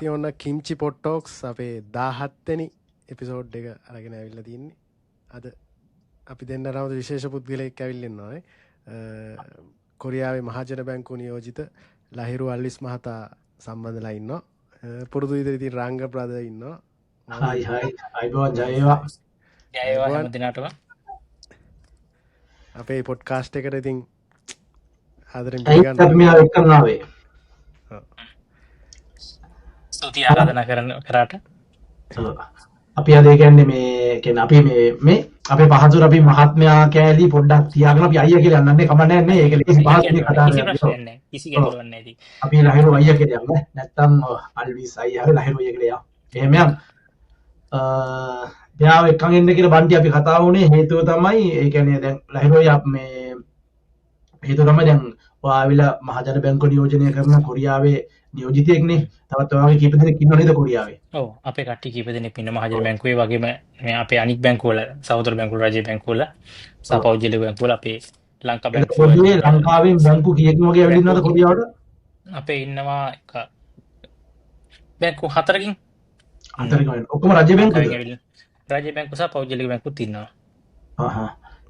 ඉතින් ඔන්න කිම්චි පොට්ටෝක්ස් අපේ 17 වෙනි එපිසෝඩ් එක අරගෙන ඇවිල්ලා තින්නේ. අද අපි දෙන්නරම විශේෂ පුද්ගලයෙක් ඇවිල්ලා ඉන්නවා. කොරියාවේ මහජන බැංකුව නියෝජිත ලහිරු අල්විස් මහතා සම්බන්ධලා ඉන්නවා. පුරුදු විදිහට ඉතින් රංග බ්‍රදර් ඉන්නවා. හයි අයිබෝන් ජයවා හැම දිනටම අපේ පොඩ්කාස්ට් එකට ඉතින් ආදරෙන් කරනාවේ ස්තුති ආරාධනා කරාට අපි අද කියන්නේ මේ කියන්නේ අපි මේ අපේ පහසුර අපි මහත්මයා කෑලි පොඩ්ඩක් තියාගෙන අපි අයියා කියලා යන්නන්නේ කම නැහැ නේ. ඒක ලේසි පහසුනේ කතා කරන්නේ. කිසි ගැටලුවක් නැහැ ඉතින්. අපි ලහිරු අයියා කියලා යන්න. නැත්තම් අල්විස් අයියා ලහිරු අයියා කියලා යන්න. එහෙම යන්න. යාව එක්කන් එන්න කියලා බන්ටි අපි කතා වුණේ හේතුව තමයි ඒ කියන්නේ දැන් ලහිරු අයියා මේ හේතුව තමයි දැන් ඔයාවිලා මහජන බැංකුව නියෝජනය කරන කොරියාවේ නියෝජිතයෙක්නේ. තවත් ඔයාගේ කීප දෙනෙක් ඉන්නව නේද කොරියාවේ? ඔව් අපේ කට්ටිය කීප දෙනෙක් ඉන්න මහජන බැංකුවේ වගේම මේ අපේ අනික් බැංකුව වල සහෝදර බැංකුව රජයේ බැංකුව වල සහ පෞද්ගලික බැංකුව වල අපේ ලංකා බැංකුව වල ලංකාවෙන් බැංකු කීයකින් වගේ ඇවිල්ලා ඉන්නවද කොරියාවට? අපේ ඉන්නවා එක බැංකුව 4කින් ඔක්කොම රජ බැංකුවද? රජයේ බැංකුව සහ පෞද්ගලික බැංකුවත් ඉන්නවා.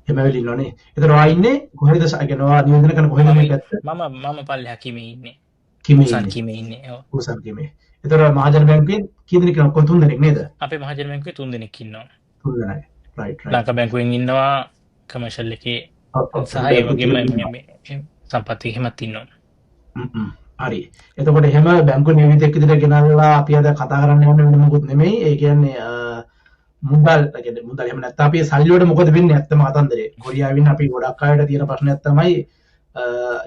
එහෙම වෙලි ඉන්නවනේ. ඒතර ඔයා ඉන්නේ කොහෙද? කියන්නේ ඔයා නියෝජනය කරන කොහෙද මේ පැත්ත? මම පල්ලෙහා කිමේ ඉන්නේ. කිමේ ඉන්නේ. ඔව්. උසන් කිමේ. ඒතර මහජන බැංකුවෙන් කී දෙනෙක් ඉන්නවද? කොහොම 3 දෙනෙක් නේද? අපේ මහජන බැංකුවේ 3 දෙනෙක් ඉන්නවා. 3 දෙනයි. රයිට්. ලංකා බැංකුවෙන් ඉන්නවා කමර්ෂල් එකේ සහ ඒ වගේම මේ සම්පත් එහෙමත් ඉන්නවා. හරි. එතකොට එහෙම බැංකු නියෝජිතෙක් විදිහට ගෙනල්ලා අපි අද කතා කරන්න යන්නේ වෙන මොකුත් නෙමෙයි. ඒ කියන්නේ මුදල් කියන්නේ මුදල් එහෙම නැත්නම් අපි සල්ලි වලට මොකද වෙන්නේ ඇත්තම කතන්දරේ. කොරියාවෙන් අපි ගොඩක් අයට තියෙන ප්‍රශ්නයක් තමයි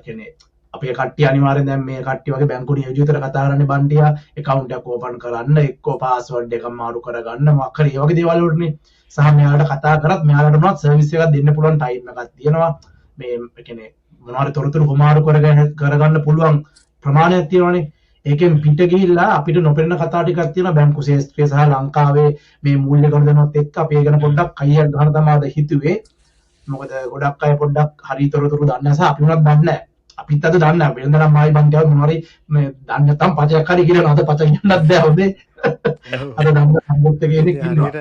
කියන්නේ අපේ කට්ටිය අනිවාර්යෙන් දැන් මේ කට්ටිය වගේ බැංකු නියෝජිතයට කතා කරන්නේ බන්ටියා account එකක් open කරන්න එක්කෝ password එකක් මාරු කරගන්න මොකක් හරි ඒ වගේ දේවල් වලටනේ. සහ මෙයාලට කතා කරත් මෙයාලට මොනවද සර්විස් එකක් දෙන්න පුළුවන් ටයිම් එකක් තියෙනවා. මේ කියන්නේ මොනවාරි තොරතුරු හොමාරු කරගන්න පුළුවන් ප්‍රමාණයක් තියෙනවානේ. ඒකෙන් පිට ගිහිල්ලා අපිට නොපෙනෙන කතා ටිකක් තියෙනවා බැංකු ශාස්ත්‍රය සහ ලංකාවේ මේ මූල්‍ය ගණනවත් එක්ක අපි ඒ ගැන පොඩ්ඩක් කයියක් ගන්න තමයි හිතුවේ. මොකද ගොඩක් අය පොඩ්ඩක් හරි තොරතුරු දන්නේ නැහැ සහ අපි උනත් දන්නේ නැහැ. අපිත් අද දන්නේ නැහැ. වෙනද නම් ආයි බන්ටියව මොනවාරි මේ දන්නේ නැත්නම් පචයක් හරි කියලා අද පච කියන්නත් බෑ හොදේ. අද නම් සම්බුත් කෙනෙක් ඉන්නවා.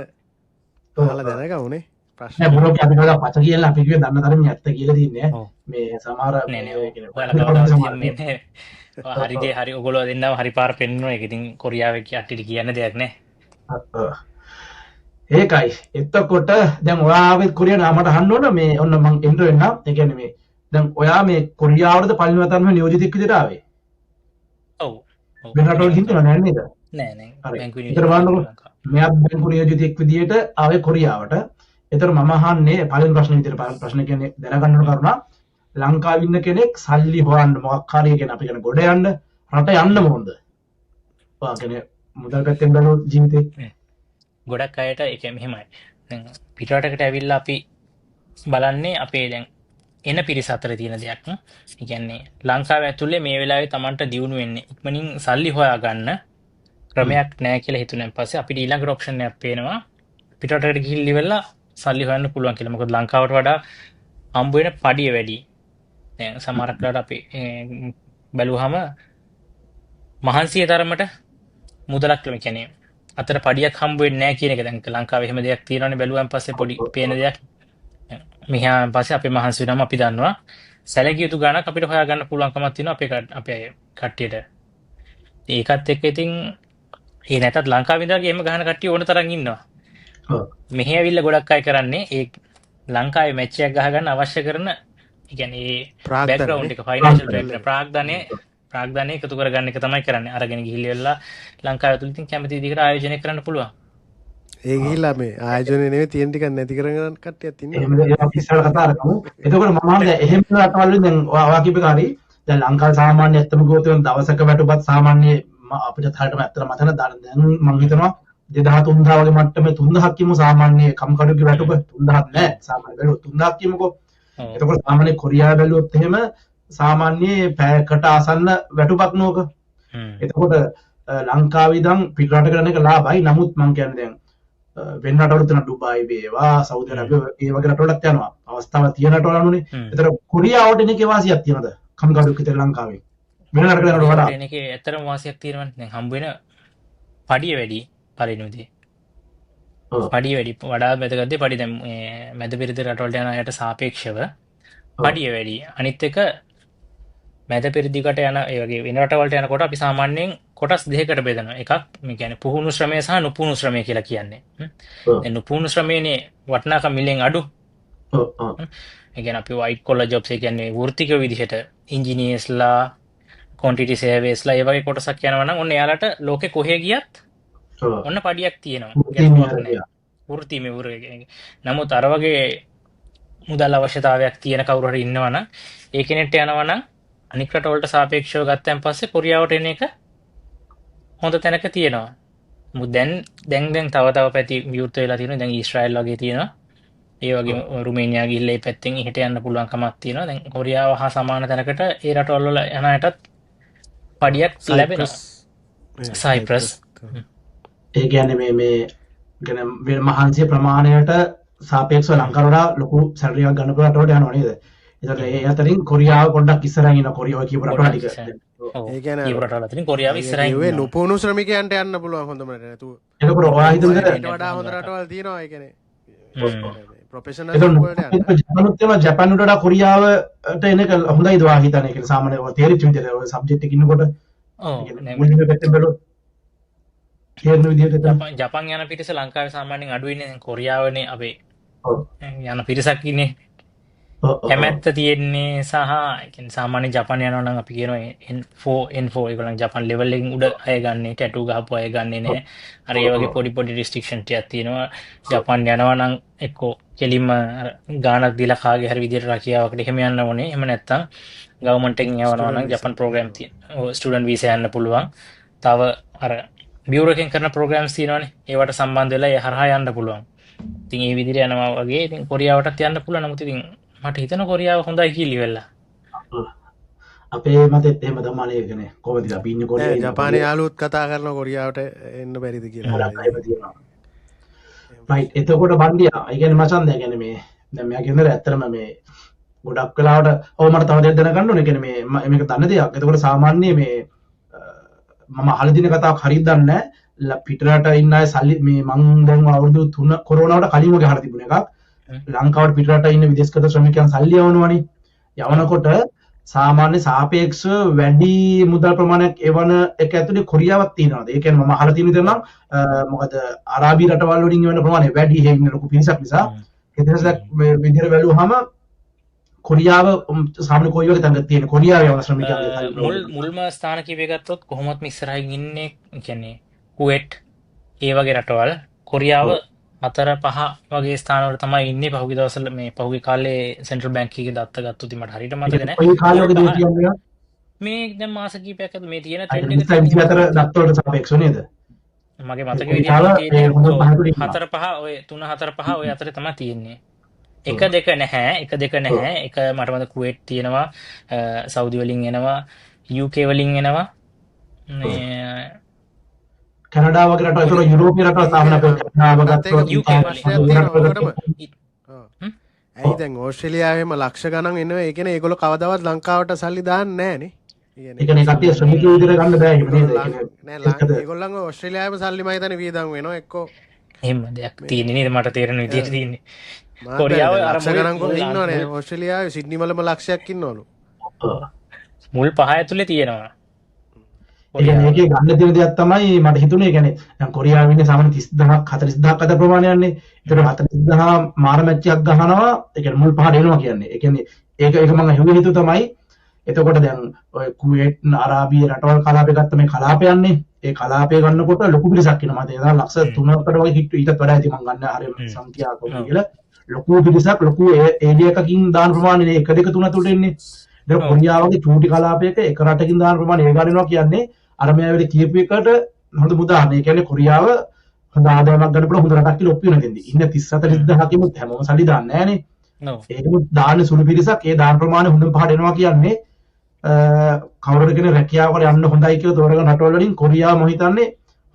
ඔයාලා දැනගමුනේ. ප්‍රශ්න නෑ බොරෝ අපි කතා පච කියලා අපි කිව්වේ දන්න තරම් ඇත්ත කියලා දින්නේ. මේ සමහර හරිදේ හරි ඔගොල්ලෝ දෙන්නම හරි පාර පෙන්වනවා. ඒක ඉතින් කොරියාවේ කට්ටියට කියන්න දෙයක් නැහැ. ඒකයි. එතකොට දැන් ඔයාවේ කොරියාව මට අහන්න ඕන මේ ඔන්න මම එන්ටර් වෙන්නම්. ඒ කියන්නේ මේ දැන් ඔයා මේ කොරියාවටද පළවෙනි වතාවට නියෝජිතෙක් විදිහට ආවේ? ඔව්. වෙන රටවල හිටියව නෑ නේද? නෑ. බැංකු මෙයා බැංකු නියෝජිතෙක් විදිහට ආවේ කොරියාවට. ඒතර මම අහන්නේ පළවෙනි ප්‍රශ්නේ විදිහට ප්‍රශ්න කියන්නේ දැනගන්න ඕන කරුණා ලංකාවේ ඉන්න කෙනෙක් සල්ලි හොයන්න මොකක් හරි කියන අපි කියන ගොඩ යන්න රට යන්න මොකද? ඔයා කියන්නේ මුදල් පැත්තෙන් බලුවොත් ජීවිතේ ගොඩක් අයට ඒක මෙහෙමයි. දැන් පිටරටකට ඇවිල්ලා අපි බලන්නේ අපේ දැන් එන පිරිස අතර තියෙන දෙයක්. ඒ කියන්නේ ලංකාව ඇතුලේ මේ වෙලාවේ Tamanට දියුණු වෙන්නේ ඉක්මනින් සල්ලි හොයා ගන්න ක්‍රමයක් නැහැ කියලා හිතුනන් පස්සේ අපිට ඊළඟ ඔප්ෂන් එකක් පේනවා පිටරටකට ගිහිල්ලා ඉවරලා සල්ලි හොයන්න පුළුවන් කියලා. මොකද ලංකාවට වඩා හම්බ වෙන පඩිය වැඩි. දැන් සමහරක් වෙලාවට අපි බැලුවාම මහන්සිය තරමට මුදලක් කියන්නේ අතර පඩියක් හම්බ වෙන්නේ නැහැ කියන එක. දැන් ලංකාවේ එහෙම දෙයක් තියෙනවනේ බැලුවාන් පස්සේ පොඩි පේන දෙයක්. මෙහාන් පස්සේ අපි මහන්සි වෙනම අපි දන්නවා සැලකිය යුතු ගණක් අපිට හොයාගන්න පුළුවන්කමක් තියෙනවා අපේ කට්ටියට. ඒකත් එක්ක ඉතින් ඒ නැතත් ලංකාවේ ඉඳලා එහෙම ගහන කට්ටිය ඕන තරම් ඉන්නවා. මෙහි ඇවිල්ලා ගොඩක් අය කරන්නේ ඒ ලංකාවේ මැච් එකක් ගහගන්න අවශ්‍ය කරන ඒ කියන්නේ බෑග්ග්‍රවුන්ඩ් එක ෆයිනෑන්ෂල් බෑග්ග්‍රවුන්ඩ් ප්‍රාග්ධනය එකතු කරගන්න එක තමයි කරන්නේ. අරගෙන ගිහිල්ලා ලංකාවේ තුලින් ඉතින් කැමති විදිහකට ආයෝජනය කරන්න පුළුවන්. ඒ ගිහිල්ලා මේ ආයෝජනය නෙවෙයි තියෙන ටිකක් නැති කරගෙන කට්ටියක් ඉන්නවා. එහෙම අපි ඉස්සරහ කතා කරමු. එතකොට මම අහන්නේ එහෙම රටවල් වලින් දැන් ඔයා කිව්ව කාරී දැන් ලංකාවේ සාමාන්‍ය ඇත්තම ගියොත් දවසක වැටුපත් සාමාන්‍ය අපිට හරියටම ඇත්තට මතන දැන් මම හිතනවා 2000 3000 වගේ මට්ටමේ 3000ක් කියමු සාමාන්‍ය කම්කටොගේ වැටුප 3000ක් නෑ සාමාන්‍ය බැලුවොත් 3000ක් කියමුකෝ. එතකොට සාමාන්‍ය කොරියාව බැලුවොත් එහෙම සාමාන්‍ය පැයකට ආසන්න වැටුපක් නෝක. එතකොට ලංකාවේ ඉඳන් පිටරට කරන එක ලාභයි. නමුත් මම කියන්නේ දැන් වෙන රටවල තියෙන ඩුබායි වේවා සෞදි අරාබිය ඒ වගේ රටවලත් යනවා. අවස්ථාවක් තියෙන රටවල් අනුනේ. ඒතර කොරියාවට එන එකේ වාසියක් තියෙනවද? කම්කටොක් විතර ලංකාවේ. වෙන රටකට යනකොට වඩා එන එකේ ඇත්තටම වාසියක් තියෙනවනේ. දැන් හම්බ වෙන පඩිය වැඩි පලනුදේ ඔව් පඩිය වැඩි වඩා වැදගත්දේ පඩි දැන් මැද පිරිත රටවලට යන අයට සාපේක්ෂව ඔව් පඩිය වැඩි. අනිත් එක මැද පෙරදිගට යන ඒ වගේ වෙන රටවලට යනකොට අපි සාමාන්‍යයෙන් කොටස් දෙකකට බෙදනවා. එකක් මේ කියන්නේ පුහුණු ශ්‍රමය සහ නුපුහුණු ශ්‍රමය කියලා කියන්නේ. ඔව් දැන් නුපුහුණු ශ්‍රමයේනේ වටිනාකම මිලෙන් අඩු. ඔව් ඔව් ඒ කියන්නේ අපි වයිට් කොලර් ජොබ්ස් ඒ කියන්නේ වෘත්තික විදිහට ඉංජිනේර්ස්ලා, ක්වොන්ටිටි සර්වේස්ලා ඒ වගේ කොටසක් යනවා නම් ඔන්න එයාලට ලෝකේ කොහේ ගියත් ඔව් ඔන්න පඩියක් තියෙනවා. වෘත්තීය ගැටලුවක් නැහැ. වෘත්තීය වෘත්තිය. නමුත් අර වගේ මුදල් අවශ්‍යතාවයක් තියෙන කවුරු හරි ඉන්නවා නම් ඒ කෙනෙක්ට යනවා නම් අනික් රටවලට සාපේක්ෂව ගත්තන් පස්සේ කොරියාවට එන එක හොඳ තැනක තියෙනවා. මොකද දැන් තව පැති විවෘත වෙලා තියෙනවා. දැන් ඊශ්‍රායල් වගේ තියෙනවා. ඒ වගේ රුමේනියා ගිහිල්ලා ඒ පැත්තෙන් එහෙට යන්න පුළුවන් කමක් තියෙනවා. දැන් කොරියාව හා සමාන තැනකට ඒ රටවල් වල යන අයටත් පඩියක් ලැබෙනවා. සයිප්‍රස්. ඒ කියන්නේ මේ මහන්සිය ප්‍රමාණයට සාපේක්ෂව ලංකාවට ලොකු සැලරියක් ගන්න පුළුවන් රටවලට යනවා නේද? ඒතකොට ඒ අතරින් කොරියාව පොඩ්ඩක් ඉස්සරහින් ඉන්න කොරියාව කියපු රටවල් ටික. ඒ කියන්නේ ඒ රටවල් අතරින් කොරියාව ඉස්සරහින් ඒ ඉන්නවා. නුපුහුණු ශ්‍රමිකයන්ට යන්න පුළුවන් හොඳම නැතුව එතකොට ඔයා හිතුවද ඊට වඩා හොඳ රටවල් තියෙනවා. ඒ කියන්නේ ප්‍රොෆෙෂනල් එතකොට වලට යන්න. ජපානුත් එම ජපානුට වඩා කොරියාවට එන එක හොඳයිද ඔයා හිතන්නේ? කියලා සාමාන්‍ය ඔය තේරිච්ච විදිහට ඔය සබ්ජෙක්ට් එක ඉන්නකොට ඔව් මුලින්ම පැත්තෙන් බැලුවොත් තේරෙන විදිහට තමයි. ජපන් යන පිරිස ලංකාවේ සාමාන්‍යයෙන් අඩු වෙන්නේ. දැන් කොරියාවනේ අපේ ඔව් යන පිරිසක් ඉන්නේ. ඔව් ඔව් කැමැත්ත තියෙන්නේ සහ ඒ කියන්නේ සාමාන්‍ය ජපාන යනවා නම් අපි කියනවා N4 ඒගොල්ලන් ජපාන් ලෙවල් එකකින් උඩ අය ගන්නේ ටැටූ ගහපු අය ගන්නේ නැහැ. අර ඒ වගේ පොඩි රිස්ට්‍රික්ෂන් ටිකක් තියෙනවා. ජපාන් යනවා නම් එක්කෝ කෙලින්ම ගානක් දීලා කාගේ හරි විදියට රැකියාවකට එහෙම යන්න ඕනේ. එහෙම නැත්නම් ගවර්න්මන්ට් එකෙන් යවනවා නම් ජපාන් ප්‍රෝග්‍රෑම් තියෙනවා. ස්ටුඩන්ට් වීසා යන්න පුළුවන්. තව අර බියුරෝ එකෙන් කරන ප්‍රෝග්‍රෑම්ස් තියෙනවානේ. ඒවට සම්බන්ධ වෙලා ඒ හරහා යන්න පුළුවන්. ඉතින් ඒ විදිහට යනවා වගේ ඉතින් කොරියාවටත් යන්න පුළුවන්. නමුත් ඉතින් මට හිතෙන කොරියාව හොඳයි කියලා වෙලා. අපේ මතෙත් එහෙම තමයි කියන්නේ කොහොමද අපි ඉන්නේ කොරියාවේ ජපානයේ යාළුවොත් කතා කරන කොරියාවට එන්න බැරිද කියලා. රයිට් එතකොට බණ්ඩියා ඒ කියන්නේ මචන් දැන් කියන්නේ මේ දැන් මෙයා කියන දේ ඇත්තටම මේ ගොඩක් වෙලාවට ඔව් මට තව දෙයක් දැනගන්න ඕනේ. කියන්නේ මේ මේක දන්න දෙයක්. එතකොට සාමාන්‍ය මේ මම අහලා දින කතාවක් හරියට දන්නේ නැහැ. පිටරට ඉන්න අය සල්ලි මේ මං දැන් අවුරුදු 3 කොරෝනාවට කලින් වගේ අහලා තිබුණ එකක්. ලංකාවට පිටරට ඉන්න විදේශගත ශ්‍රමිකයන් සල්ලි යවනවනේ. යවනකොට සාමාන්‍ය සාපේක්ෂව වැඩි මුදල් ප්‍රමාණයක් එවන එක ඇතුලේ කොරියාවක් තියෙනවා. ඒ කියන්නේ මම අහලා තියෙන විදිහට නම් මොකද අරාබි රටවල් වලින් එවන ප්‍රමාණය වැඩි හේින්න ලොකු පිරිසක් නිසා හිතනසක් මේ විදිහට බැලුවාම කොරියාව සාමාන්‍ය කොයි වගේ තැනක තියෙන කොරියාවේ යවන ශ්‍රමිකයන්ගේ මුල්ම ස්ථාන කීපය ගත්තොත් කොහොමත් ඉස්සරහින් ඉන්නේ කියන්නේ කුවේට් ඒ වගේ රටවල් කොරියාව 4-5 වගේ ස්ථානවල තමයි ඉන්නේ. පහුගිය දවස්වල මේ පහුගිය කාලේ සෙන්ට්‍රල් බැංක් එකේ දත්ත ගත්තොත් මට හරියට මතක නැහැ. කොයි කාලේ වගේ දේ කියන්නේ මේ දැන් මාස කිහිපයක් ඇතුළත මේ තියෙන අර ට්‍රෙන්ඩ් එක 24 දත්ත වලට සාපේක්ෂව නේද? මගේ මතක කොරියාව විදිහට ඒ හොඳ පහකට ඉන්නවා. 4-5 ඔය 3-4-5 ඔය අතරේ තමයි තියෙන්නේ. එක දෙක නැහැ. එක මට මතක කුවේට් තියෙනවා, සෞදි වලින් එනවා, UK වලින් එනවා. කැනඩාව වගේ රටවල් ඒතර යුරෝපීය රටවල් තාම අපේ කැනඩාව ගත්තොත් UK වලින්. ඇයි දැන් ඕස්ට්‍රේලියාවේම ලක්ෂ ගණන් එනවා. ඒ කියන්නේ ඒගොල්ලෝ කවදාවත් ලංකාවට සල්ලි දාන්නේ නැහනේ. ඒ කියන්නේ කට්ටිය ශ්‍රමිකයෝ විදිහට ගන්න බෑ එහෙම නේද? නෑ ඒගොල්ලන්ගේ ඕස්ට්‍රේලියාවේම සල්ලි මම හිතන්නේ වියදම් වෙනවා එක්කෝ. එහෙම දෙයක් තියෙන්නේ නේද? මට තේරෙන විදිහට තියෙන්නේ. කොරියාව කොරියාව අර ලක්ෂ ගණන් ඉන්නවනේ ඕස්ට්‍රේලියාවේ සිඩ්නි වලම ලක්ෂයක් ඉන්නවලු. මුල් 5 ඇතුලේ තියෙනවා. ඒ කියන්නේ ඒකේ ගන්න තියෙන දෙයක් තමයි මට හිතුනේ. ඒ කියන්නේ දැන් කොරියාවේ ඉන්නේ සාමාන්‍ය 30000ක් 40000ක් අතර ප්‍රමාණයක්නේ. ඒතර 40000 මාර මැච් එකක් ගහනවා. ඒ කියන්නේ මුල් පහට එනවා කියන්නේ. ඒ කියන්නේ ඒක මම හිතුව තමයි. එතකොට දැන් ඔය කුවේට් අරාබිය රටවල් කලාපය ගත්ත මේ කලාපයන්නේ. ඒ කලාපය ගන්නකොට ලොකු පිරිසක් ඉන්නවා. මට ඒක ලක්ෂ 3කට වගේ හිට ඊටත් වඩා ඇති මම ගන්න හරිය සංඛ්‍යාවක කියලා. ලොකු පිරිසක් ලොකු ඒරියා එකකින් දාන ප්‍රමාණය 1 2 3 තුලට එන්නේ. දැන් කොරියාවගේ චූටි කලාපයක එක රටකින් දාන ප්‍රමාණය ඒ ගන්නවා කියන්නේ අර මෙයාවිල කියපු එකට හොඳ උදාහරණයක්. ඒ කියන්නේ කොරියාව හොඳ ආදායමක් ගන්න පුළුවන් හොඳ රටක් කියලා ඔප්පු වෙන දෙන්නේ. ඉන්න 34000 කිමුත් හැමෝම සල්ලි දාන්නේ නැහනේ. ඔව්. ඒකමුත් දාන්න සුළු පිරිසක් ඒ දාන ප්‍රමාණය හොඳම පහට එනවා කියන්නේ කවුරුද කියන රැකියාවකට යන්න හොඳයි කියලා තෝරගෙන රටවල් වලින් කොරියාව මම හිතන්නේ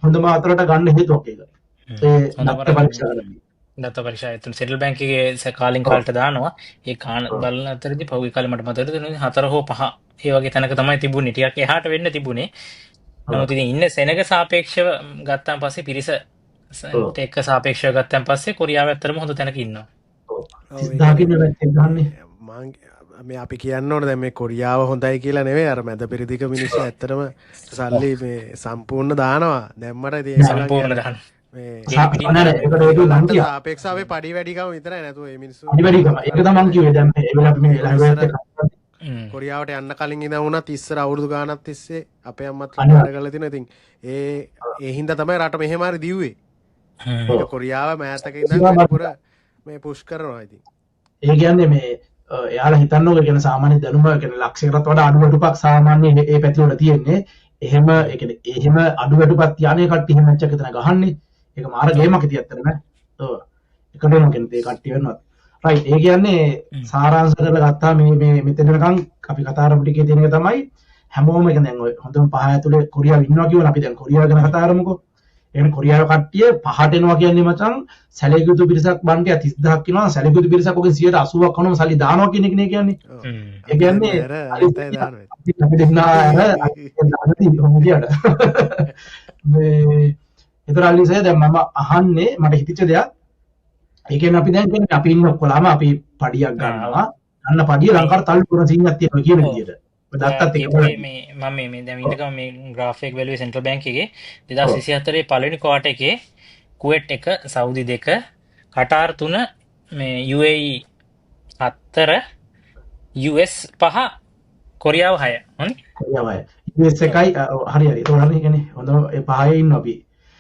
හොඳම අතරට ගන්න හේතුවක් ඒක. ඒ දත්ත පරීක්ෂා කරන්නේ. දත්ත පරීක්ෂා එතන සෙන්ට්‍රල් බැංක් එකේ කාලින් කාලට දානවා. ඒ කාණ බලන අතරදී පහුගිය කාලේ මට මතකද 4 හෝ 5 ඒ වගේ තැනක තමයි තිබුණේ. ටිකක් එහාට වෙන්න තිබුණේ. නමුත් ඉතින් ඉන්න සෙනග සාපේක්ෂව ගත්තාන් පස්සේ පිරිස එක්ක සාපේක්ෂව ගත්තන් පස්සේ කොරියාව ඇත්තටම හොඳ තැනක ඉන්නවා. මේ අපි කියන්න ඕන දැන් මේ කොරියාව හොඳයි කියලා නෙවෙයි අර මැද පෙරදිග මිනිස්සු ඇත්තටම සල්ලි මේ සම්පූර්ණ දානවා දැම්මට ඉතින් සම්පූර්ණ දාන මේ අපේක්ෂාවේ පඩි වැඩිකම විතරයි නැතුව මේ මිනිස්සු පඩි වැඩිකම ඒක තමයි මම කිව්වේ දැන් මේ වෙලාවට මේ ලයිව් කොරියාවට යන්න කලින් ඉඳන් වුණත් ඉස්සර අවුරුදු ගාණක් තිස්සේ අපේ අම්මත් වැඩ කරලා තිනවා. ඉතින් ඒ හින්දා තමයි රට මෙහෙම හරි දිව්වේ. ඒක කොරියාව මෑතක ඉඳන් වැඩිපුර මේ පුෂ් කරනවා. ඉතින් ඒ කියන්නේ මේ එයාලා හිතන්නක කියන සාමාන්‍ය දැනුම කියන ලක්ෂයකටත් වඩා අඩු වැටුපක් සාමාන්‍ය මේ පැති වල තියෙන්නේ. එහෙම ඒ කියන්නේ එහෙම අඩු වැටුපක් තියානේ කට්ටිය එහෙම මැච් එක එතන ගහන්නේ. ඒක මාර ගේමක් ඉතින් ඇත්තටම. ඔව්. ඒකට වෙනවා කියන්නේ ඒ කට්ටිය වෙනවා. රයිට්. ඒ කියන්නේ සාරාංශ කරලා ගත්තා මේ මෙතන වෙනකන් අපි කතා කරපු ටිකේ තියෙන එක තමයි හැමෝම එක දැන් ඔය හොඳම පහ ඇතුලේ කොරියාව ඉන්නවා කියවල අපි දැන් කොරියාව ගැන කතා කරමුකෝ. එන කොරියාව කට්ටිය පහට එනවා කියන්නේ මචං සැලකුතු පිරිසක් බන්ටය 30000ක් ඉන්නවා සැලකුතු පිරිසක් ඔගෙන් 180ක් වුණාම සල්ලි දානවා කියන එක නේ කියන්නේ. ඒ කියන්නේ අපි දෙන්නා මේ ඒතර අලිසේ දැන් මම අහන්නේ මට හිතෙච්ච දෙයක්. ඒ කියන්නේ අපි දැන් කියන්නේ අපි ඉන්න ඔක්කොලාම අපි පඩියක් ගන්නවා. අන්න පඩිය ලංකාවට තල්ලු කරන සීනක් තියෙනවා කියන විදිහට. දත්තත් එක මේ මම මේ දැන් ඉඳගම මේ ග්‍රාෆ් එක බැලුවේ සෙන්ට්‍රල් බැංක් එකේ 2024 පළවෙනි ක්වාටර් එකේ කුවේට් 1 සෞදි 2 කටාර් 3 මේ UAE 4 US 5 කොරියාව 6 හොනේ කොරියාව 6 US එකයි හරි හරි ඒක හරි කියන්නේ හොඳම ඒ පහේ ඉන්නවා අපි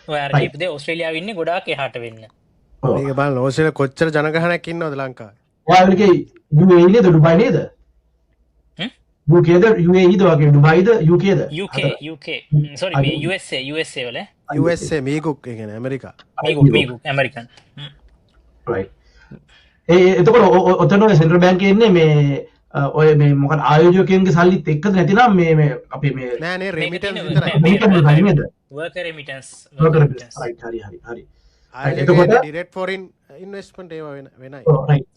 ඔය අර කීපදේ ඕස්ට්‍රේලියාව ඉන්නේ ගොඩාක් එහාට වෙන්න මේක බලන්න ඕස්ට්‍රේලියාව කොච්චර ජනගහනයක් ඉන්නවද ලංකාවේ ඔයාලගේ UAE නේද ඩුබයි නේද UK ද UAE ද වගේ ඩුබයි ද UK ද UK sorry USA වල USA මේකුක් ඒ කියන්නේ ඇමරිකා මේකුක් ඇමරිකන් right එතකොට ඔතන සෙන්ට්‍රල් බැංකේ ඉන්නේ මේ ඔය මේ මොකද ආයෝජකයන්ගේ සල්ලිත් එක්කද නැතිනම් මේ අපේ මේ නෑ නේ රෙමිටන්ස් විතරයි නේද worker remittance right හරි එතකොට ඩිරෙක්ට් ෆොරින් ඉන්වෙස්ට්මන්ට් ඒවා වෙනයි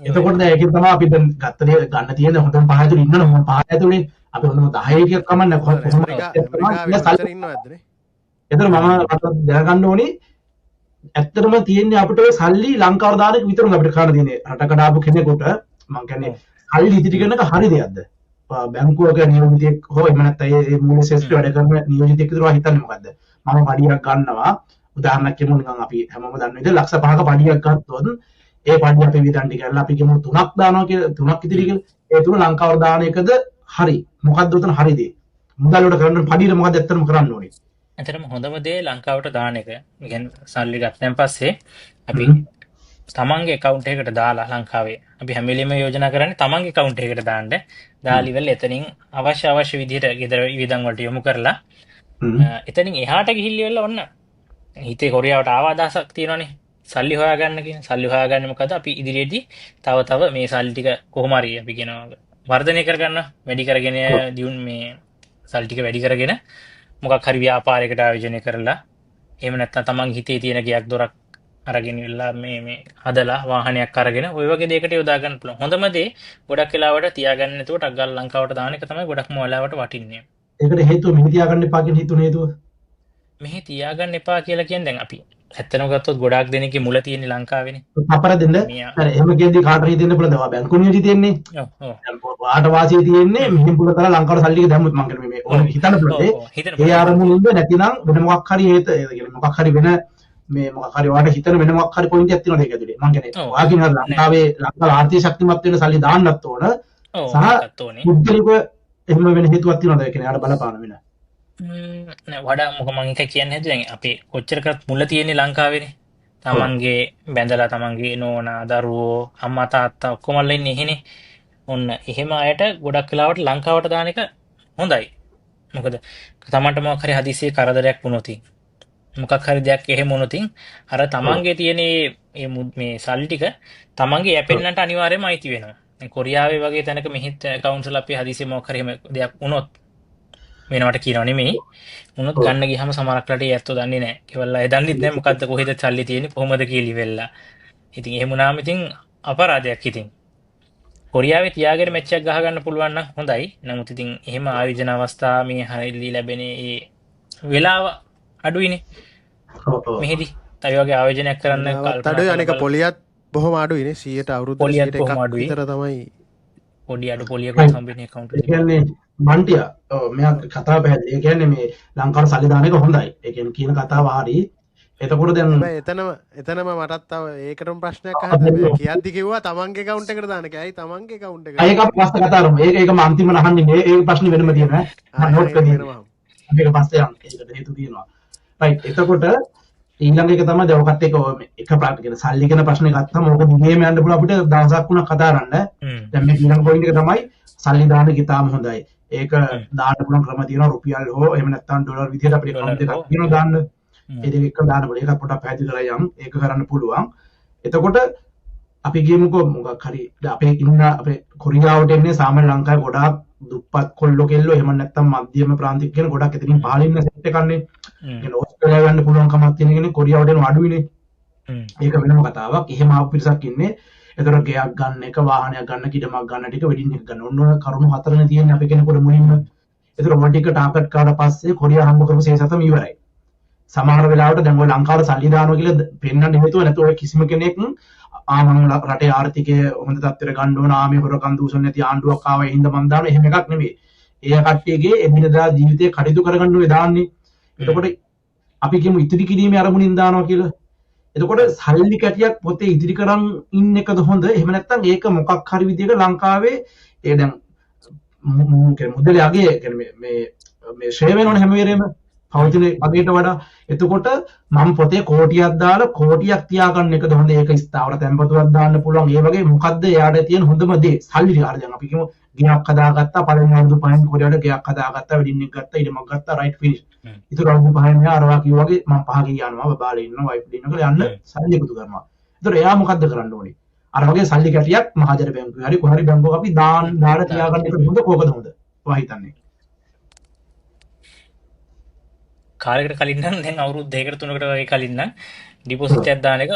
එතකොට දැන් ඒකෙන් තමයි අපි දැන් ගත්ත දේ ගන්න තියෙන හොඳම පහ ඇතුළේ ඉන්නවනේ මොන පහ ඇතුළේ අපි හොඳම 10 එකක් කමන්න කොහොමද ඉන්නවද එතන මම දැනගන්න ඕනේ ඇත්තටම තියෙන්නේ අපිට ඔය සල්ලි ලංකාවට දාන එක විතරක් අපිට කරන්න තියෙන්නේ රටකට ආපු කෙනෙකුට මම කියන්නේ සල්ලි ඉදිරි කරන එක හරි දෙයක්ද බැංකුවක නියෝජිතයෙක් හෝ එහෙම නැත්නම් ඒ මූල්‍ය ශේෂ්ත්‍රය වැඩ කරන නියෝජිතයෙක් විතර හිතන්නේ මොකද්ද මම පඩියක් ගන්නවා උදාහරණයක් කියමු නිකන් අපි හැමෝම දන්න විදිහට ලක්ෂ 5ක පඩියක් ගත්තොත් ඒ පඩිය අපි විතර ටික කරලා අපි කියමු 3ක් දානවා කියලා 3ක් ඉදිරි කියලා ඒ 3 ලංකාවට දාන එකද හරි මොකද්ද උතන හරි දේ මුදල් වලට කරන්න පඩියට මොකද්ද ඇත්තටම කරන්න ඕනේ ඇතරම හොඳම දේ ලංකාවට දාන එක ගැන සල්ලි ගත්තයන් පස්සේ අපි තමන්ගේ කවුන්ට් එකකට දාලා ලංකාවේ අපි හැම වෙලෙම යෝජනා කරන්නේ තමන්ගේ කවුන්ට් එකකට දාන්න දාලිවල එතනින් අවශ්‍ය විදිහට ගෙදර වියදම් වලට යොමු කරලා එතනින් එහාට ගිහිල්ලා ඔන්න හිතේ කොරියාවට ආවාදසක් තියෙනවානේ සල්ලි හොයාගන්න කියන සල්ලි හොයාගන්නේ මොකද අපි ඉදිරියේදී තව මේ සල්ලි ටික කොහොම හරි අපි කියනවා වර්ධනය කරගන්න වැඩි කරගෙන දියුන් මේ සල්ලි ටික වැඩි කරගෙන මොකක් හරි ව්‍යාපාරයකට ආයෝජනය කරලා එහෙම නැත්නම් තමන්ගේ හිතේ තියෙන ගයක් දොරක් අරගෙන ඉල්ලා මේ හදලා වාහනයක් අරගෙන ওই වගේ දෙයකට යොදා ගන්න පුළුවන්. හොඳම දේ ගොඩක් වෙලාවට තියාගන්න නැතුව ටක් ගාලා ලංකාවට දාන එක තමයි ගොඩක්ම වෙලාවට වටින්නේ. ඒකට හේතුව මෙහි තියාගන්න එපා කියන හේතුව නේද? මෙහි තියාගන්න එපා කියලා කියන්නේ දැන් අපි ඇත්තටම ගත්තොත් ගොඩාක් දෙනෙක්ගේ මුල තියෙන්නේ ලංකාවේනේ. අපර දෙන්න. අර එහෙම කියද්දි කාටරි දෙන්න පුළුවන් දවා බැංකු නියෝජිත තියෙන්නේ. ඔව්. ආට වාසිය තියෙන්නේ මෙහෙම පුළුවන් තරම් ලංකාවට සල්ලි ටික දැම්මොත් මම කියන්නේ මේ ඕන හිතන්න පුළුවන්. ඒ අරමුණින්ද නැතිනම් වෙන මොකක් හරි හේත ඒ කියන්නේ මොකක් හරි වෙන මේ මොකක් හරි වාට හිතන වෙන මොකක් හරි පොයින්ට් එකක් තියෙනවද ඒක ඇතුලේ මම කියන්නේ වාකින් හරි ලංකාවේ ආර්ථික ශක්තිමත් වෙන සල්ලි දාන්නත් ඕන සහ මුද්දලික එහෙම වෙන හේතුවක් තියෙනවද ඒ කියන්නේ ආට බලපාන වෙන නෑ වඩා මොකක් මම එක කියන්නේ දැන් අපි කොච්චර කරත් මුල තියෙන්නේ ලංකාවේනේ තමන්ගේ බැඳලා තමන්ගේ නෝනා දරුවෝ අම්මා තාත්තා ඔක්කොමලා ඉන්නේ එහෙනේ ඔන්න එහෙම අයට ගොඩක් වෙලාවට ලංකාවට දාන එක හොඳයි මොකද තමන්ට මොකක් හරි හදිසියේ කරදරයක් වුණොත් මොකක් හරි දෙයක් එහෙම වුණොත් අර තමන්ගේ තියෙන මේ සල්ලි ටික තමන්ගේ යැපෙන්නට අනිවාර්යයෙන්ම අයිති වෙනවා. දැන් කොරියාවේ වගේ තැනක මෙහිත් කවුන්සල් අපි හදිසියේ මොකක් හරි එහෙම දෙයක් වුණොත් වෙනවට කියනව නෙමෙයි. වුණොත් ගන්න ගියාම සමහරක් රටේ ඇත්තෝ දන්නේ නැහැ. ඒවල්ලා ඒ දන්නේ නැහැ මොකද්ද කොහෙද සල්ලි තියෙන්නේ කොහොමද කියලා වෙලා. ඉතින් එහෙම වුණාම ඉතින් අපරාධයක් ඉතින්. කොරියාවේ තියාගෙන මැච් එකක් ගහ ගන්න පුළුවන් නම් හොඳයි. නමුත් ඉතින් එහෙම ආයෝජන අවස්ථා මේ හරිලි ලැබෙන ඒ වෙලාව අඩුයිනේ ඔව් ඔව් මෙහිදී තව වගේ ආයෝජනයක් කරන්න වෙලාවත් අඩුයි අනික පොලියත් බොහොම අඩුයිනේ 100ට අවුරුද්දට පොලියත් 100ට බොහොම එකක් අඩුයි. විතර තමයි පොඩි අඩු පොලියකුත් හම්බෙන්නේ account ඒ එකේ. කියන්නේ මන්ටිය මෙයා කතාව පැහැදිලි. ඒ කියන්නේ මේ ලංකාවට සල්ලි දාන එක හොඳයි. ඒ කියන්නේ කියන කතාව හරි. එතකොට දැන් හැබැයි එතනම මටත් තව ඒකටම ප්‍රශ්නයක් අහන්න බෑ කියද්දි කිව්වා තමන්ගේ account එකට දාන්න කියලා. ඇයි තමන්ගේ account එකට ඒක අපි පස්සේ කතා කරමු. ඒක මම අන්තිමට අහන්නේ මේ ඒ ප්‍රශ්නේ වෙනම තියෙනවා. මම නෝට් කරගෙන මේක පස්සේ යන්න. ඒකට හේතු තියෙනවා. රයිට්. එතකොට ඊළඟ එක තමයි දැන් ඔකත් එක ප්‍රාක්ටිකල් කියන සල්ලි කියන ප්‍රශ්නේ ගත්තම ඕක දිගේම යන්න පුළුවන් අපිට දවසක් වුණා කතා කරන්න. දැන් මේ ඊළඟ පොයින්ට් එක තමයි සල්ලි දාන එක ඉතාම හොඳයි. ඒක දාන්න පුළුවන් ක්‍රම තියෙනවා රුපියල් හෝ එහෙම නැත්නම් ඩොලර් විදිහට අපිට account එකක් තියෙනවා දාන්න. ඒ දෙක එක දාන්න පුළුවන්. ඒක පොඩ්ඩක් පැහැදිලි කරලා යම්. ඒක කරන්න පුළුවන්. එතකොට අපි ගියමුකෝ මොකක් හරි අපේ ඉන්න අපේ කොරියාවට එන්නේ සාමාන්‍ය ලංකාවේ ගොඩාක් දුප්පත් කොල්ලෝ කෙල්ලෝ එහෙම නැත්නම් මධ්‍යම ප්‍රාන්තික කියන ගොඩක් එතනින් පහළ ඉන්න සෙට් එකන්නේ. ඒ ඕස්ට්‍රේලියාව යන්න පුළුවන් කමක් තියෙන කෙනෙක් කොරියාවට එන අඩුයිනේ. ඒක වෙනම කතාවක්. එහෙම ආපු පිරිසක් ඉන්නේ. ඒතර ගෙයක් ගන්න එක වාහනයක් ගන්න කිඩමක් ගන්න ටික වෙඩින් එක ගන්න. ඔන්න ඔය කරුණු හතරනේ තියෙන්නේ අපේ කෙනෙකුට මුලින්ම. ඒතර ඔය ටික ටාගට් කරලා පස්සේ කොරියා හම්බ කරපු සේසතම ඉවරයි. සමහර වෙලාවට දැන් ඔය ලංකාවට සල්ලි දානවා කියලා පෙන්වන්න හේතුව නැතුව ඔය කිසිම කෙනෙක් මම රටේ ආර්ථිකය හොඳ තත්ත්වයට ගන්න ඕන ආමේ හොරකම් දූෂණ නැති ආණ්ඩුවක් ආවා හින්දා මම දානවා එහෙම එකක් නෙමෙයි. ඒ කට්ටියගේ එදිනදා ජීවිතේ කටයුතු කරගන්න ඔය දාන්නේ. එතකොට අපි කියමු ඉතිරි කිරීමේ අරමුණින් දානවා කියලා. එතකොට සල්ලි කැටියක් පොතේ ඉදිරි කරන් ඉන්න එකද හොඳ? එහෙම නැත්නම් ඒක මොකක් හරි විදිහක ලංකාවේ ඒ දැන් මුදලේ අගේ කියන්නේ මේ ෂෙයා වෙනවනේ හැම වෙලේම පවතින වගේට වඩා. එතකොට මම පොතේ කෝටියක් දාලා කෝටියක් තියාගන්න එකද හොඳ? ඒක ස්ථාවර තැන්පතුවක් දාන්න පුළුවන්. ඒ වගේ මොකද්ද එයාට තියෙන හොඳම දේ? සල්ලි ටික. අර දැන් අපි කියමු ගයක් හදාගත්තා පළවෙනි අවුරුදු පහෙන් කොරියාවට ගයක් හදාගත්තා වෙඩින් එක ගත්තා ඉඩමක් ගත්තා රයිට් ෆිනිෂ්. ඊට අවුරුදු පහෙන් මෙයා අරවා කිව්වා වගේ මම පහ ගිය යනවා බබාලා ඉන්නවා වයිෆ් ඩින්න කියලා යන්න සල්ලි එකතු කරනවා. ඒතර එයා මොකද්ද කරන්න ඕනේ? අර වගේ සල්ලි කැටියක් මහජන බැංකුවේ හරි කොහරි බැංකුවක අපි දාලා තියාගන්න එක හොඳ කෝකද හොඳ? ඔයා හිතන්නේ? කාලයකට කලින් නම් දැන් අවුරුදු 2කට 3කට වගේ කලින් නම් ඩිපොසිට් එකක් දාන එක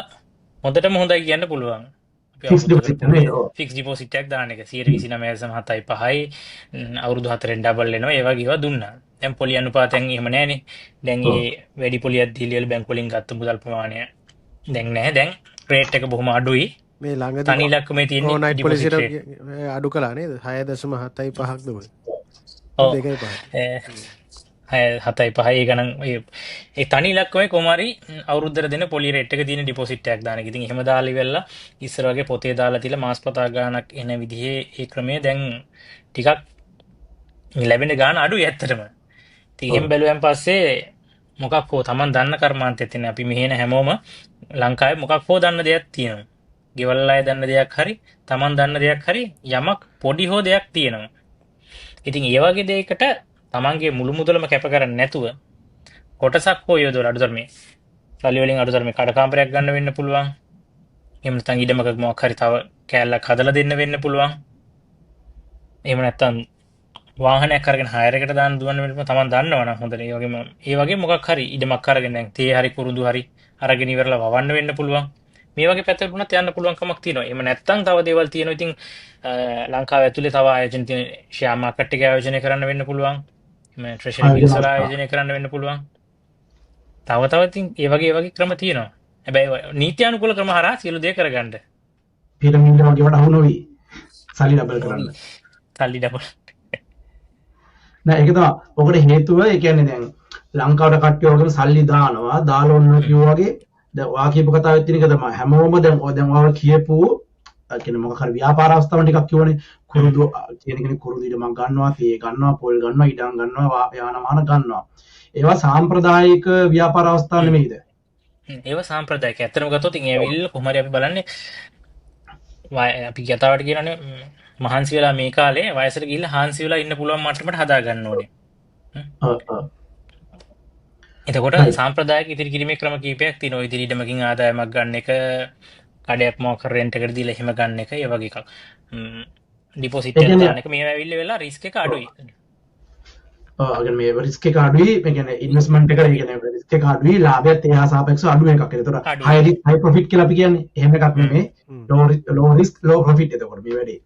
හොඳටම හොඳයි කියන්න පුළුවන්. ෆික්ස් ඩිපොසිට් නේ. ෆික්ස් ඩිපොසිට් එකක් දාන එක 129.75යි අවුරුදු 4ෙන් ඩබල් වෙනවා. ඒ වගේ ඒවා දුන්නා. දැන් පොලි අනුපාතයෙන් එහෙම නැහනේ. දැන් ඒ වැඩි පොලියක් දීලා බැංකු වලින් ගත්ත මුදල් ප්‍රමාණය දැන් නැහැ. දැන් රේට් එක බොහොම අඩුයි. මේ ළඟදී තනි ඉලක්කමේ තියෙන ඕනයිට් ඩිපොසිට් පොලිසියට රේට්. අඩු කළා නේද 6.75ක්ද ඔය ඔව්. 2.5 7.5 ගණන් ඒ තනි ඉලක්කමේ කොමාරි අවුරුද්දට දෙන පොලි රේට් එක තියෙන ඩිපොසිට් එකක් දාන එක. ඉතින් එහෙම දාලා ඉවරලා ඉස්සර වගේ පොතේ දාලා තියලා මාස්පතා ගාණක් එන විදිහේ ඒ ක්‍රමය දැන් ටිකක් ලැබෙන ගාණ අඩුයි ඇත්තටම. ඉතින් එහෙම බැලුවෙන් පස්සේ මොකක් හෝ Taman දන්න කර්මාන්තෙත් තියෙන අපි මෙහෙන හැමෝම ලංකාවේ මොකක් හෝ දන්න දෙයක් තියෙනවා. ගෙවල් අය දන්න දෙයක් හරි Taman දන්න දෙයක් හරි යමක් පොඩි හෝ දෙයක් තියෙනවා. ඉතින් ඒ වගේ දෙයකට තමන්ගේ මුළු මුදලම කැප කරන්නේ නැතුව කොටසක් හෝ යොදවලා අඩුතරමේ සල්ලි වලින් අඩුතරමේ කඩකාම්පරයක් ගන්න වෙන්න පුළුවන්. එහෙම නැත්නම් ඉඩමක මොකක් හරි තව කෑල්ලක් හදලා දෙන්න වෙන්න පුළුවන්. එහෙම නැත්නම් වාහනයක් අරගෙන හයර් එකට දාන්න දුවන්න වෙන්න තමන් දන්නවනම් හොඳට. ඒ වගේ මොකක් හරි ඉඩමක් අරගෙන දැන් තේ හරි කුරුඳු හරි අරගෙන ඉවරලා වවන්න වෙන්න පුළුවන්. මේ වගේ පැත්තකට වුණත් යන්න පුළුවන් කමක් තියෙනවා. එහෙම නැත්නම් තව දේවල් තියෙනවා. ඉතින් ලංකාව ඇතුලේ තව ආයෝජන තියෙන ෂෙයා මාකට් එක ආයෝජනය කරන්න වෙන්න පුළුවන්. මේ ට්‍රෙෂරි බිල්ස් වල ආයෝජනය කරන්න වෙන්න පුළුවන්. තව ඉතින් ඒ වගේ ක්‍රම තියෙනවා. හැබැයි නීති අනුකූල ක්‍රම හරහා සියලු දේ කරගන්න. පිරමීඩ වගේ වට අහු නොවි. සල්ලි ඩබල් කරන්න. සල්ලි ඩබල්. නෑ ඒක තමයි. ඔකට හේතුව ඒ කියන්නේ දැන් ලංකාවට කට්ටිය වගේම සල්ලි දානවා. දාලා ඔන්න කිව්වා වගේ දැන් ඔයා කියපු කතාවෙත් තියෙන එක තමයි. හැමෝම දැන් ඔයා කියපු කියන්නේ මොකක් හරි ව්‍යාපාර අවස්ථාවක් ටිකක් කියවනේ. කුරුදු කියන කෙනෙක් කුරුදු ඉඩමක් ගන්නවා, තේ ගන්නවා, පොල් ගන්නවා, ඉඩම් ගන්නවා, යාන වාහන ගන්නවා. ඒවා සාම්ප්‍රදායික ව්‍යාපාර අවස්ථා නෙමෙයිද? ඒවා සාම්ප්‍රදායික. ඇත්තටම ගත්තොත් ඉතින් ඒ විල්ල කොහොම හරි අපි බලන්නේ අපි යතාවට කියනනේ මහන්සි වෙලා මේ කාලේ වයසට ගිහිල්ලා හාන්සි වෙලා ඉන්න පුළුවන් මට්ටමට හදා ගන්න ඕනේ. එතකොට සාම්ප්‍රදායික ඉදිරි කිරීමේ ක්‍රම කීපයක් තියෙනවා. ඉදිරි ඉඩමකින් ආදායමක් ගන්න එක, කඩයක් මොකක් රෙන්ට් එකට දීලා එහෙම ගන්න එක, ඒ වගේ එකක්. ඩිපොසිට් එක දාන එක මේවා ඇවිල්ලා වෙලා රිස්ක් එක අඩුයි. අගන් මේ රිස්ක් එක අඩුයි. මේ කියන්නේ ඉන්වෙස්ට්මන්ට් එක කියන්නේ රිස්ක් එක අඩුයි, ලාභයත් ඒහා සාපේක්ෂව අඩු එකක්. ඒතකොට හයි රිස්ක් හයි ප්‍රොෆිට් කියලා අපි කියන්නේ එහෙම එකක් නෙමෙයි. ලෝ රිස්ක් ලෝ ප්‍රොෆිට්. එතකොට මේ වැඩේ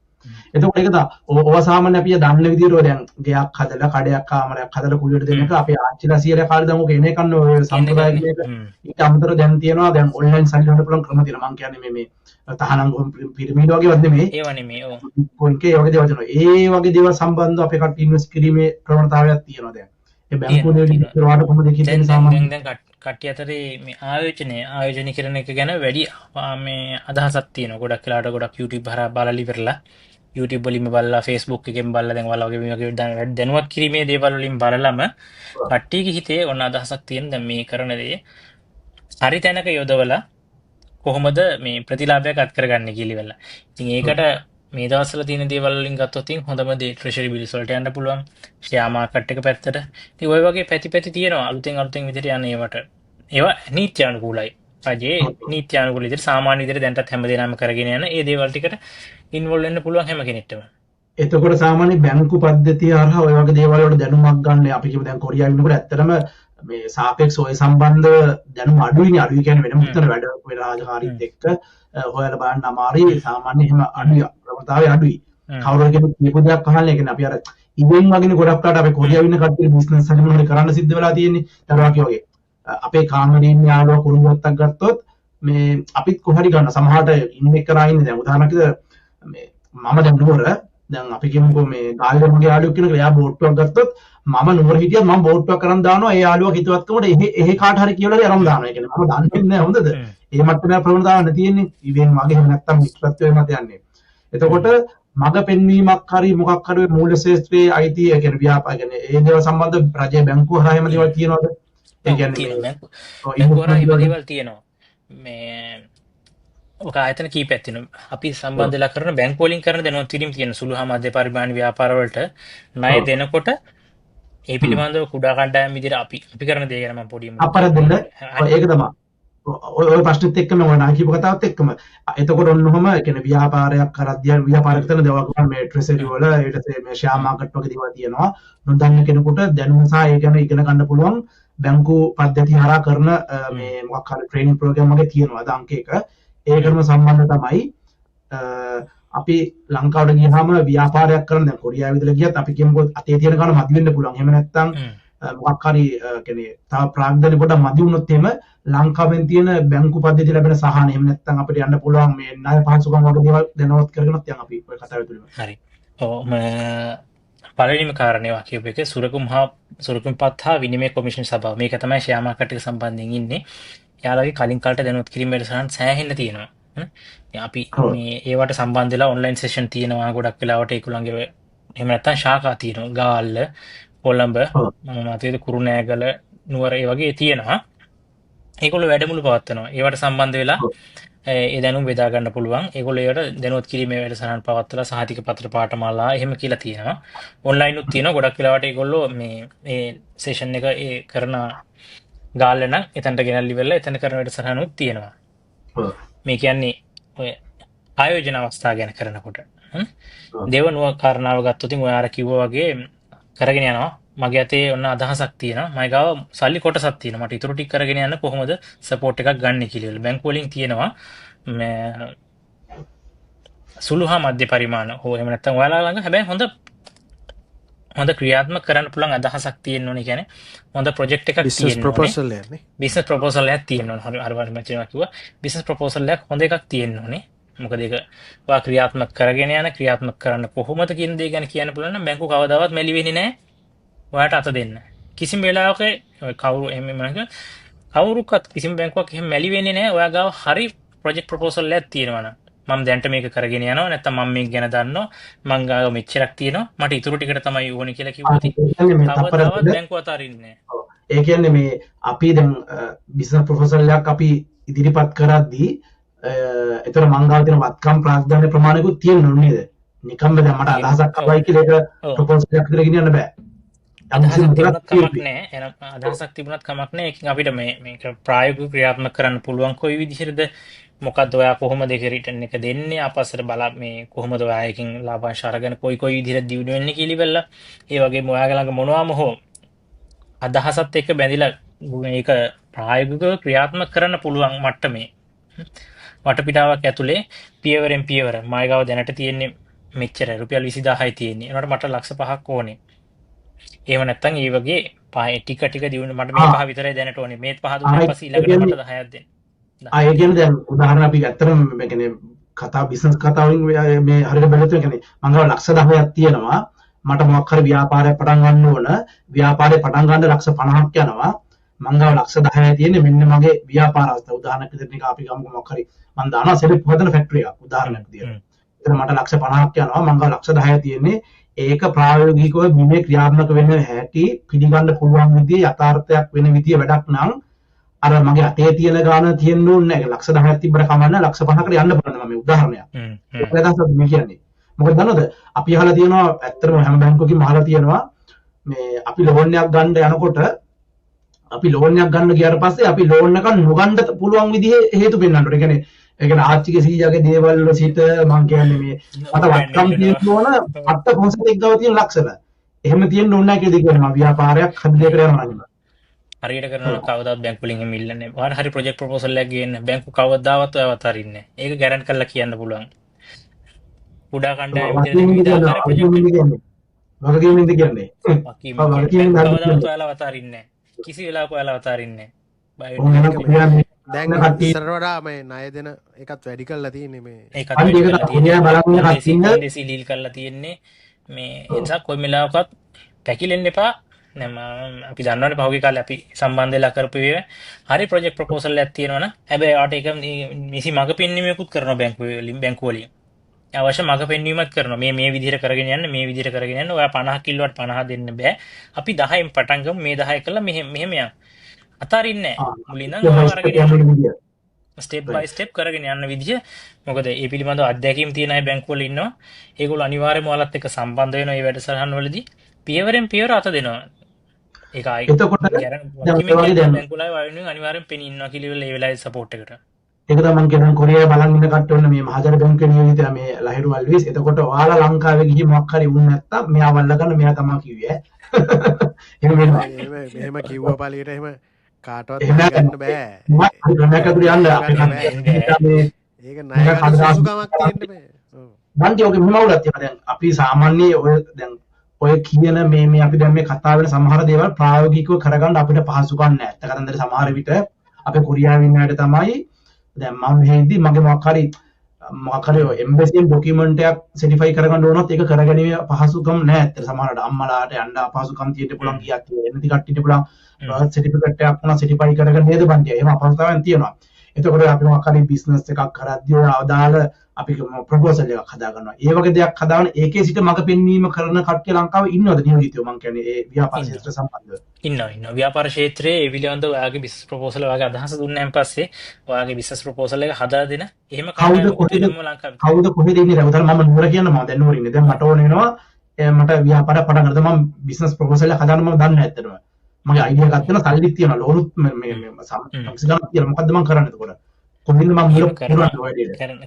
එතකොට ඒක දා ඔය සාමාන්‍ය අපි දන්න විදිහට ඔය දැන් ගෙයක් හදලා කඩයක් කාමරයක් හදලා කුලියට දෙන එක අපේ ආච්චිලා සීයලා කාලේ දැන් ඔක එනේ කන්නේ ඔය සම්ප්‍රදායික එක ඊට අමතරව දැන් තියෙනවා දැන් ඔන්ලයින් සල්ලි හොයන්න පුළුවන් ක්‍රම තියෙනවා මම කියන්නේ මේ තහනම් පිරමීඩ වගේවත් නෙමෙයි ඒව නෙමෙයි ඔව් බිට්කොයින් ඒ වගේ දේවල් තියෙනවා ඒ වගේ දේවල් සම්බන්ධව අපේ කට්ටිය ඉන්වෙස්ට් කිරීමේ ප්‍රවණතාවයක් තියෙනවා දැන් ඒ බැංකුව දෙවිලි කරවාට කොහොමද කියන්නේ සාමාන්‍ය දැන් කට්ටිය අතරේ මේ ආයෝජනය කරන එක ගැන වැඩි මේ අදහසක් තියෙනවා ගොඩක් වෙලාවට ගොඩක් YouTube හරහා බලලා ඉවරලා YouTube වලින්ම බලලා Facebook එකෙන් බලලා දැන් ඔයාලා වගේ දැනුවත් කිරීමේ දේවල් වලින් බලලම කට්ටියගේ හිතේ ඔන්න අදහසක් තියෙන දැන් මේ කරන දේ හරි තැනක යොදවලා කොහොමද මේ ප්‍රතිලාභයක් අත් කරගන්නේ කියලා වෙලා. ඉතින් ඒකට මේ දවස්වල තියෙන දේවල් වලින් ගත්තොත් හොඳම දේ ට්‍රෙෂරි බිල්ස් වලට යන්න පුළුවන්. ෂෙයා මාකට් එක පැත්තට. ඉතින් ওই වගේ පැති තියෙනවා අලුතෙන් විදිහට යන ඒවට. ඒවා නීත්‍යානුකූලයි. රජයේ නීත්‍යානුකූල විදිහට සාමාන්‍ය විදිහට දැන්ටත් හැමදේම කරගෙන යන ඒ දේවල් ටිකට ඉන්වෝල්ව් වෙන්න පුළුවන් හැම කෙනෙක්ටම. එතකොට සාමාන්‍ය බැංකු පද්ධතිය හරහා ඔය වගේ දේවල් වලට දැනුමක් ගන්න අපි කියමු දැන් කොරියාවේ ඉන්නකොට ඇත්තටම මේ සාපේක්ෂ ඔය සම්බන්ධ දැනුම අඩුයිනේ අඩුයි කියන්නේ වෙන මුත්තර වැඩ වෙන රාජකාරීත් එක්ක හොයලා බලන්න අමාරුයි සාමාන්‍ය එහෙම අඩුයි ප්‍රවණතාවය අඩුයි කවුරු කෙනෙක් කියපු දෙයක් අහන්න ඒ කියන්නේ අපි අර ඉවෙන් වගේ ගොඩක් කාට අපි කොරියාවේ ඉන්න කට්ටිය බිස්නස් එකක් මොනවද කරන්න සිද්ධ වෙලා තියෙන්නේ තරවාගේ වගේ අපේ කාමරේ ඉන්න යාළුවා කුරුම්බත්තක් ගත්තොත් මේ අපිත් කොහරි ගන්න සමහරට ඉන්න එක කරා ඉන්නේ දැන් උදාහරණයක් මේ මම දැන් නුවර දැන් අපි කියමුකෝ මේ ගාල්ලේ මගේ යාළුවෙක් කෙනෙක් එයා බෝට්ටුවක් ගත්තොත් මම නුවර හිටියත් මම බෝට්ටුවක් කරන් දානවා ඒ යාළුවා හිතවත්කමට එහෙ කාට හරි කියලා හරි අරන් දානවා ඒ කියන්නේ මම දන්නේ නැහැ හොඳද ඒ මට්ටමේ ප්‍රවණතාවක් නැතිනේ ඉවෙන් වගේ එහෙම නැත්තම් මිත්‍රත්වයේ මත යන්නේ එතකොට මග පෙන්වීමක් හරි මොකක් හරි මූල්‍ය ශාස්ත්‍රයේ අයිති ඒ කියන්නේ ව්‍යාපාර කියන්නේ ඒ දේවල් සම්බන්ධ රජයේ බැංකුව හරහා එහෙම දේවල් තියෙනවද ඒ කියන්නේ දේවල් තියෙනවා මේ ඔක ආයතන කීපයක් තියෙනවා අපි සම්බන්ධ වෙලා කරන බැංකුව වලින් කරන දැනුවත් කිරීම තියෙන සුළු හා මධ්‍ය පරිමාණ ව්‍යාපාර වලට ණය දෙනකොට ඒ පිළිබඳව කුඩා කණ්ඩායම් විදිහට අපි කරන දේ ගැන මම පොඩි අපරදෙන්න ඒක තමයි ඔය ප්‍රශ්නෙත් එක්කම ඔය නාකියපු කතාවත් එක්කම එතකොට ඔන්නෝම කියන්නේ ව්‍යාපාරයක් කරද්දී ව්‍යාපාරයක් කරන දේවල් ගන්න මේ ට්‍රෙසරි වල ඊට පස්සේ මේ ෂෙයා මාකට් වගේ දේවල් තියෙනවා නොදන්න කෙනෙකුට දැනුම සහ ඒ ගැන ඉගෙන ගන්න පුළුවන් බැංකු පද්ධති හරහා කරන මේ මොකක් හරි ට්‍රේනින් ප්‍රෝග්‍රෑම් වගේ තියෙනවා අද අංක එක ඒකටම සම්බන්ධ තමයි අපි ලංකාවට ගියාම ව්‍යාපාරයක් කරන දැන් කොරියාව විතර ගියත් අපි කියමුකෝ අතේ තියෙන ගාන මදි වෙන්න පුළුවන් එහෙම නැත්නම් මොකක් හරි කියන්නේ තව ප්‍රාග්ධන පොඩක් මදි වුණොත් එහෙම ලංකාවෙන් තියෙන බැංකු පද්ධතිය ලැබෙන සහන එහෙම නැත්නම් අපිට යන්න පුළුවන් මේ ණය පහසුකම් වගේ දේවල් දැනවත් කරගෙනත් යන් අපි ඔය කතාව තුළින් හරි ඔව් පළවෙනිම කාරණේ කියපු එක සුරකුම්පත් හා විනිමය කොමිෂන් සභාව මේක තමයි ෂෙයා මාකට් එක සම්බන්ධයෙන් ඉන්නේ යාළුවගේ කලින් කාලට දැනුවත් කිරීම වැඩසටහන් සෑහෙන්න තියෙනවා අපි මේ ඒවට සම්බන්ධ වෙලා ඔන්ලයින් සෙෂන් තියෙනවා ගොඩක් වෙලාවට ඒගොල්ලන්ගේ එහෙම නැත්නම් ශාඛා තියෙනවා ගාල්ල කොළඹ මම මතකද කුරුණෑගල නුවර ඒ වගේ තියෙනවා ඒගොල්ලෝ වැඩමුළු පවත්වනවා ඒවට සම්බන්ධ වෙලා ඒ දැනුම බෙදා ගන්න පුළුවන් ඒගොල්ලෝ ඒවට දැනුවත් කිරීමේ වැඩසටහන් පවත්වලා සහතික පත්‍ර පාඨමාලා එහෙම කියලා තියෙනවා ඔන්ලයින් උත් තියෙනවා ගොඩක් වෙලාවට ඒගොල්ලෝ මේ සෙෂන් එක ඒ කරන ගාල්ල නම් එතනට ගෙනල්ලි වෙලා එතන කරන වැඩසටහනුත් තියෙනවා මේ කියන්නේ ඔය ආයෝජන අවස්ථා ගැන කරනකොට දෙවනුව කාරණාව ගත්තොත් ඔය අර කිව්වා වගේ කරගෙන යනවා මගේ අතේ ඔන්න අදහසක් තියෙනවා මම ගාව සල්ලි කොටසක් තියෙනවා මට ඊටු ටික කරගෙන යන්න කොහොමද සපෝට් එකක් ගන්න කියලා බැංකුව වලින් තියෙනවා මේ සුළු හා මධ්‍ය පරිමාණ හෝ එහෙම නැත්නම් ඔයාලා ළඟ හැබැයි හොඳ ක්‍රියාත්මක කරන්න පුළුවන් අදහසක් තියෙන්න ඕනේ කියන්නේ හොඳ ප්‍රොජෙක්ට් එකක් තියෙන්න ඕනේ බිස්නස් ප්‍රොපෝසල් එකක් තියෙන්න ඕනේ හරි මචං කිව්වා බිස්නස් ප්‍රොපෝසල් එකක් හොඳ එකක් තියෙන්න ඕනේ මොකද ඒක ඔයා ක්‍රියාත්මක කරගෙන යන ක්‍රියාත්මක කරන්න කොහොමද කියන දේ ගැන කියන්න පුළුවන් නම් බැංකුව කවදාවත් මැලි වෙන්නේ නැහැ ඔයාට අත දෙන්න කිසිම වෙලාවක කවුරු එහෙම මම කවුරුකත් කිසිම බැංකුවක් එහෙම මැලි වෙන්නේ නැහැ ඔයා ගාව හරි ප්‍රොජෙක්ට් ප්‍රොපෝසල් එකක් තියෙනවා නම් මම දැන්ට මේක කරගෙන යනවා නැත්නම් මම මේක ගැන දන්නවා මං ගාව මෙච්චරක් තියෙනවා මට ඊටු ටිකට තමයි ඕනේ කියලා කිව්වොත් තවදාවත් බැංකුව අතාරින්නේ නැහැ ඒ කියන්නේ මේ අපි දැන් බිස්නස් ප්‍රොපෝසල් එකක් අපි ඉදිරිපත් කරද්දී ඒතර මං ගාව තියෙන වත්කම් ප්‍රාග්ධාන ප්‍රමාණයකුත් තියෙන්න ඕනේ නේද නිකම්ම දැන් මට අදහසක් ආවයි කියලා ඒක ප්‍රොපෝසල් එකක් විතර ගෙනියන්න බෑ අදහසක් තිබුණත් කමක් නෑ ඒකෙන් අපිට මේක ප්‍රායෝගිකව ක්‍රියාත්මක කරන්න පුළුවන් කොයි විදිහටද මොකද්ද ඔයා කොහොමද ඒක රිටර්න් එක දෙන්නේ ආපස්සට බලා මේ කොහොමද ඔයා එකකින් ලාභාංශ අරගෙන කොයි විදිහට දියුණු වෙන්නේ කියලා ඉවරලා ඒ වගේම ඔයාගේ ළඟ මොනවාම හෝ අදහසත් එක්ක බැඳිලා මේක ප්‍රායෝගිකව ක්‍රියාත්මක කරන්න පුළුවන් මට්ටමේ වටපිටාවක් ඇතුලේ පියවරෙන් පියවර මයිගාව දැනට තියෙන්නේ මෙච්චර රුපියල් 20000යි තියෙන්නේ. ඒකට මට ලක්ෂ 5ක් ඕනේ. එහෙම නැත්නම් ඒ වගේ ටික ටික දිනුන මට මේ 5 විතරයි දැනට ඕනේ. මේ 5 දුන්නාට පස්සේ ඊළඟට මට 10ක් දෙන්න. ඒ කියන්නේ දැන් උදාහරණ අපි ඇත්තටම මේ කියන්නේ කතා බිස්නස් කතා වලින් මේ හරියට බැලුවොත් කියන්නේ මම ගාව ලක්ෂ 10ක් තියෙනවා. මට මොකක් හරි ව්‍යාපාරයක් පටන් ගන්න ඕන. ව්‍යාපාරේ පටන් ගන්න ලක්ෂ 50ක් යනවා. මම ගාව ලක්ෂ 10යි තියෙන්නේ මෙන්න මගේ ව්‍යාපාර අවස්ථාව. උදාහරණයක් විදිහට නිකන් අපි ගමුකෝ මොකක් හරි මම දානවා සෙලිප් හදන ෆැක්ටරි එකක් උදාහරණයක් විදිහට. එතන මට ලක්ෂ 50ක් යනවා. මම ගාව ලක්ෂ 10යි තියෙන්නේ. ඒක ප්‍රායෝගිකව බිමේ ක්‍රියාත්මක වෙන්න හැටි පිළිගන්න පුළුවන් විදිහේ යථාර්ථයක් වෙන විදිහේ වැඩක් නම් අර මගේ අතේ තියෙන ගාන තියෙන්න ඕනේ නැහැ. ලක්ෂ 10ක් තිබ්බට කමන්න ලක්ෂ 5කට යන්න බලන්න මම මේ උදාහරණයක්. ඒක තමයි මේ කියන්නේ. මොකද දන්නවද අපි අහලා තියෙනවා ඇත්තටම හැම බැංකුවකින්ම අහලා තියෙනවා මේ අපි ලෝන් එකක් ගන්න යනකොට අපි ලෝන් එකක් ගන්න ගියාට පස්සේ අපි ලෝන් එකක් නොගන්න පුළුවන් විදිහේ හේතු පෙන්වන්න ඕනේ. ඒ කියන්නේ ආච්චිගේ සීයාගේ දේවල් වල සිට මම කියන්නේ මේ මට වත්කම් තියෙන්න ඕන අත්ත කොන්සෙප්ට් එක ගාව තියෙන ලක්ෂණ. එහෙම තියෙන්න ඕනේ නැහැ කියලා කියනවා. ව්‍යාපාරයක් හදලේකට යනවා නම්. හරියට කරනවා කවදාවත් බැංකු වලින් එහෙම ඉල්ලන්නේ නැහැ. ඔයාලා හරි ප්‍රොජෙක්ට් ප්‍රොපෝසල් එකක් ගේන්න බැංකු කවදාවත් ඔයාවත් අරින්නේ නැහැ. ඒක ගැරන්ට් කරලා කියන්න පුළුවන්. කුඩා කණ්ඩායම් විදිහට විදාකාර ප්‍රොජෙක්ට් වගකීමින්ද කියන්නේ. වගකීම් කවදාවත් ඔයාලා වතාරින්නේ නැහැ. කිසි වෙලාවක ඔයාලා වතාරින්නේ නැහැ. දැන් ඉස්සර වඩා මේ ණය දෙන එකත් වැඩි කරලා තියෙන්නේ මේ ඒකත් වැඩි කරලා තියෙන්නේ. ඩීල් කරලා තියෙන්නේ. මේ ඒ නිසා කොයි වෙලාවකත් පැකිලෙන්න එපා. නම අපි දන්නවනේ පහුගිය කාලේ අපි සම්බන්ධ වෙලා කරපු ඒවා හරි ප්‍රොජෙක්ට් ප්‍රොපෝසල් එකක් තියෙනවනේ. හැබැයි ඔයාට ඒක නිසි මඟ පෙන්වීමකුත් කරනවා බැංකුව වලින්. අවශ්‍ය මඟ පෙන්වීමක් කරනවා. මේ විදිහට කරගෙන යන්න මේ විදිහට කරගෙන යන්න. ඔයා 50 කිල්ලුවට 50 දෙන්න බෑ. අපි 10න් පටන් ගමු. මේ 10 කළා මෙහෙම යන්න. අතාරින්නේ නැහැ. මුලින්ම අරගෙන යන්න. ස්ටෙප් බයි ස්ටෙප් කරගෙන යන්න විදිහ. මොකද මේ පිළිබඳව අත්දැකීම් තියෙන අය බැංකුවල ඉන්නවා. ඒගොල්ලෝ අනිවාර්යයෙන්ම ඔයාලත් එක්ක සම්බන්ධ වෙනවා මේ වැඩසටහන් වලදී. පියවරෙන් පියවර අත දෙනවා. ඒක ආයි එතකොට බැංකුවලයි වයින්ෙන් අනිවාර්යෙන් පෙනී ඉන්නවා කියලා ඒ වෙලාවේ සපෝට් එකට. ඒක තමයි මම කියන්නේ කොරියාවේ බලන් ඉන්න කට්ටිය ඔන්න මේ මහජන බැංකුවේ නියෝජිතයා මේ ලහිරු අල්විස්. එතකොට ඔයාලා ලංකාවේ ගිහින් මොකක් හරි වුණ නැත්තම් මෙයා වල්ල ගන්න මෙයා තමයි කිව්වේ. එහෙම වෙනවා. එහෙම කිව්වා පාලියට එහෙම කාටවත් ගන්න බෑ. මම ගණනක් අතුරු යන්න අපි මේ ඒක ණය ගන්න සුසුකමක් තියෙන්න බෑ. ඔව්. බන්ටි ඔගේ මෙහෙම වුණත් තියෙනවා. දැන් අපි සාමාන්‍ය ඔය දැන් ඔය කියන මේ අපි දැන් මේ කතා වෙන සමහර දේවල් ප්‍රායෝගිකව කරගන්න අපිට පහසුකම් නැහැ. ඇත්ත කතන්දර සමහර විට අපේ කොරියාවේ ඉන්න අයට තමයි දැන් මම මෙහෙදී මගේ මොකක් හරි එම්බැසියෙන් ඩොකියුමන්ට් එකක් සර්ටිෆයි කරගන්න ඕනොත් ඒක කරගැනීමේ පහසුකම් නැහැ. ඇත්තට සමහරට අම්මලාට යන්න අපහසුකම් තියෙන්න පුළුවන් කීයක් එන්නති කට්ටියට පුළුවන් බර්ත් සර්ටිෆිකේට් එකක් වුණා සර්ටිෆයි කරගන්න නේද බන්ටි. එහෙම අපහසුතාවයන් තියෙනවා. එතකොට අපි මොකක් හරි බිස්නස් එකක් කරද්දී ඔය අදාළ අපි ප්‍රොපෝසල් එකක් හදා ගන්නවා. ඒ වගේ දෙයක් හදාගෙන ඒකේ සිට මඟ පෙන්වීම කරන කට්ටිය ලංකාවේ ඉන්නවද නියෝජිතයෝ? මම කියන්නේ ඒ ව්‍යාපාර ක්ෂේත්‍ර සම්බන්ධව. ඉන්නවා. ව්‍යාපාර ක්ෂේත්‍රයේ ඒ පිළිබඳව ඔයාගේ බිස්නස් ප්‍රොපෝසල් ඔයාගේ අදහස දුන්නාන් පස්සේ ඔයාගේ බිස්නස් ප්‍රොපෝසල් එක හදලා දෙන එහෙම කවුද කොහෙද ඉන්නේ? දැන් මම නුවර කියන මම දැන් නුවර ඉන්නේ. දැන් මට ඕන වෙනවා මට ව්‍යාපාරයක් පටන් ගන්න. මම බිස්නස් ප්‍රොපෝසල් එක හදාන්න මම දන්නේ නැත්තටම. මගේ අයිඩියා එකක් තියෙනවා සල්ලිත් තියෙනවා ලෝනුත් මේ සම්සිගණක් තියෙනවා. මොකද්ද මම කරන්නේ එතකොට? කොහොමද මම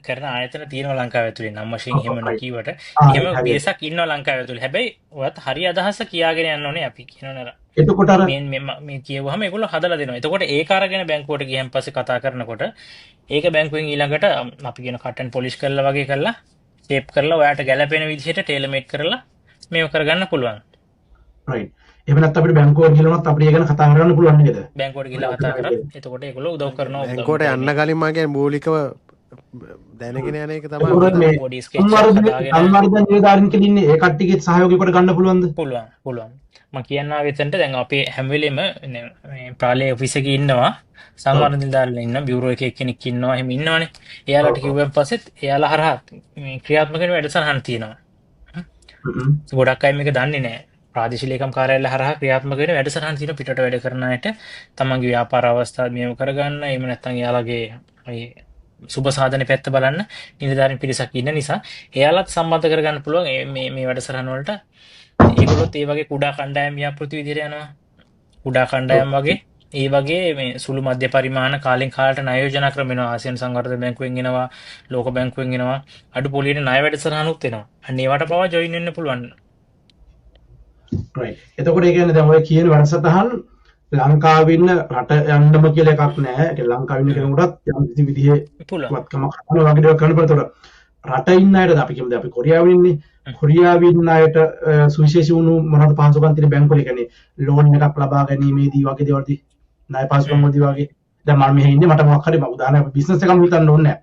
කරන ආයතන තියෙනවා ලංකාව ඇතුලේ නම් වශයෙන් එහෙම නොකියවට එහෙම වෙසක් ඉන්නවා ලංකාව ඇතුලේ. හැබැයි ඔයත් හරි අදහස කියාගෙන යන්න ඕනේ අපි කියනවනේ. එතකොට අර මේ කියවුවහම ඒගොල්ලෝ හදලා දෙනවා. එතකොට ඒක අරගෙන බැංකුවට ගියන් පස්සේ කතා කරනකොට ඒක බැංකුවෙන් ඊළඟට අපි කියන කට් ඇන්ඩ් පොලිෂ් කරලා වගේ කරලා ෂේප් කරලා ඔයාට ගැළපෙන විදිහට ටේලර් මේඩ් කරලා මේව කරගන්න පුළුවන්. රයිට්. එහෙම නැත්නම් අපිට බැංකුවට ගිහලොත් අපිට ඒ ගැන කතා කරන්න පුළුවන් නේද? බැංකුවට ගිහලා කතා කරා. එතකොට ඒගොල්ලෝ උදව් කරනවා. බැංකුවට යන්න කලින් මම කියන්නේ මූලිකව දැනගෙන යන එක තමයි. පොඩි ස්කෙච් එකක් හදාගෙන අනිවාර්යයෙන් නිලධාරීන් කෙනෙක් ඉන්නේ ඒ කට්ටියගේ සහයෝගයකට ගන්න පුළුවන්ද? පුළුවන්. මම කියනවා වෙතෙන්ට දැන් අපේ හැම වෙලෙම මේ ප්‍රාලේ ඔෆිස් එකේ ඉන්නවා සමහර නිලධාරීන් ඉන්න බියුරෝ එකේ කෙනෙක් ඉන්නවා එහෙම ඉන්නවනේ. එයාලට කිව්වන් පස්සෙත් එයාලා හරහා මේ ක්‍රියාත්මක වෙන වැඩසටහන් තියෙනවා. ගොඩක් අය මේක දන්නේ නැහැ. ප්‍රාදේශීය ලේකම් කාර්යාලය හරහා ක්‍රියාත්මක වෙන වැඩසටහන් තියෙන පිටට වැඩ කරන අයට තමන්ගේ ව්‍යාපාර අවස්ථා මේව කරගන්න එහෙම නැත්නම් එයාලගේ මේ සුබ සාධන පැත්ත බලන්න නිලධාරීන් පිරිසක් ඉන්න නිසා එයාලත් සම්බන්ධ කරගන්න පුළුවන් මේ වැඩසටහන් වලට. ඒගොල්ලොත් ඒ වගේ කුඩා කණ්ඩායම් ව්‍යාපෘති විදිහට යනවා. කුඩා කණ්ඩායම් වගේ ඒ වගේ මේ සුළු මධ්‍ය පරිමාණ කාලෙන් කාලට ණය යෝජනා ක්‍රම වෙනවා. ආසියානු සංවර්ධන බැංකුවෙන් එනවා, ලෝක බැංකුවෙන් එනවා, අඩු පොලියට ණය වැඩසටහනුත් එනවා. අන්න ඒවට පවා ජොයින් වෙන්න පුළුවන්. right. එතකොට ඒ කියන්නේ දැන් ඔය කියන වැඩසටහන් ලංකාවේ ඉන්න රට යන්නම කියලා එකක් නැහැ. ඒ ලංකාවේ ඉන්න කෙනෙකුටත් යම් කිසි විදිහේ පුළුවන්කමක් වගේ දේවල් කරන්න පුළුවන්. රට ඉන්න අයට අපි කියමුද අපි කොරියාවේ ඉන්නේ කොරියාවේ ඉන්න අයට සුවිශේෂී වුණු මොනවද පහසුකම් තියෙන බැංකුවල කියන්නේ ලෝන් එකක් ලබා ගැනීමේදී වගේ දේවල්දී ණය පහසුකම් වගේ දැන් මම මෙහෙ ඉන්නේ මට මොකක් හරි උදාහරණයක් බිස්නස් එකක් හිතන්න ඕනේ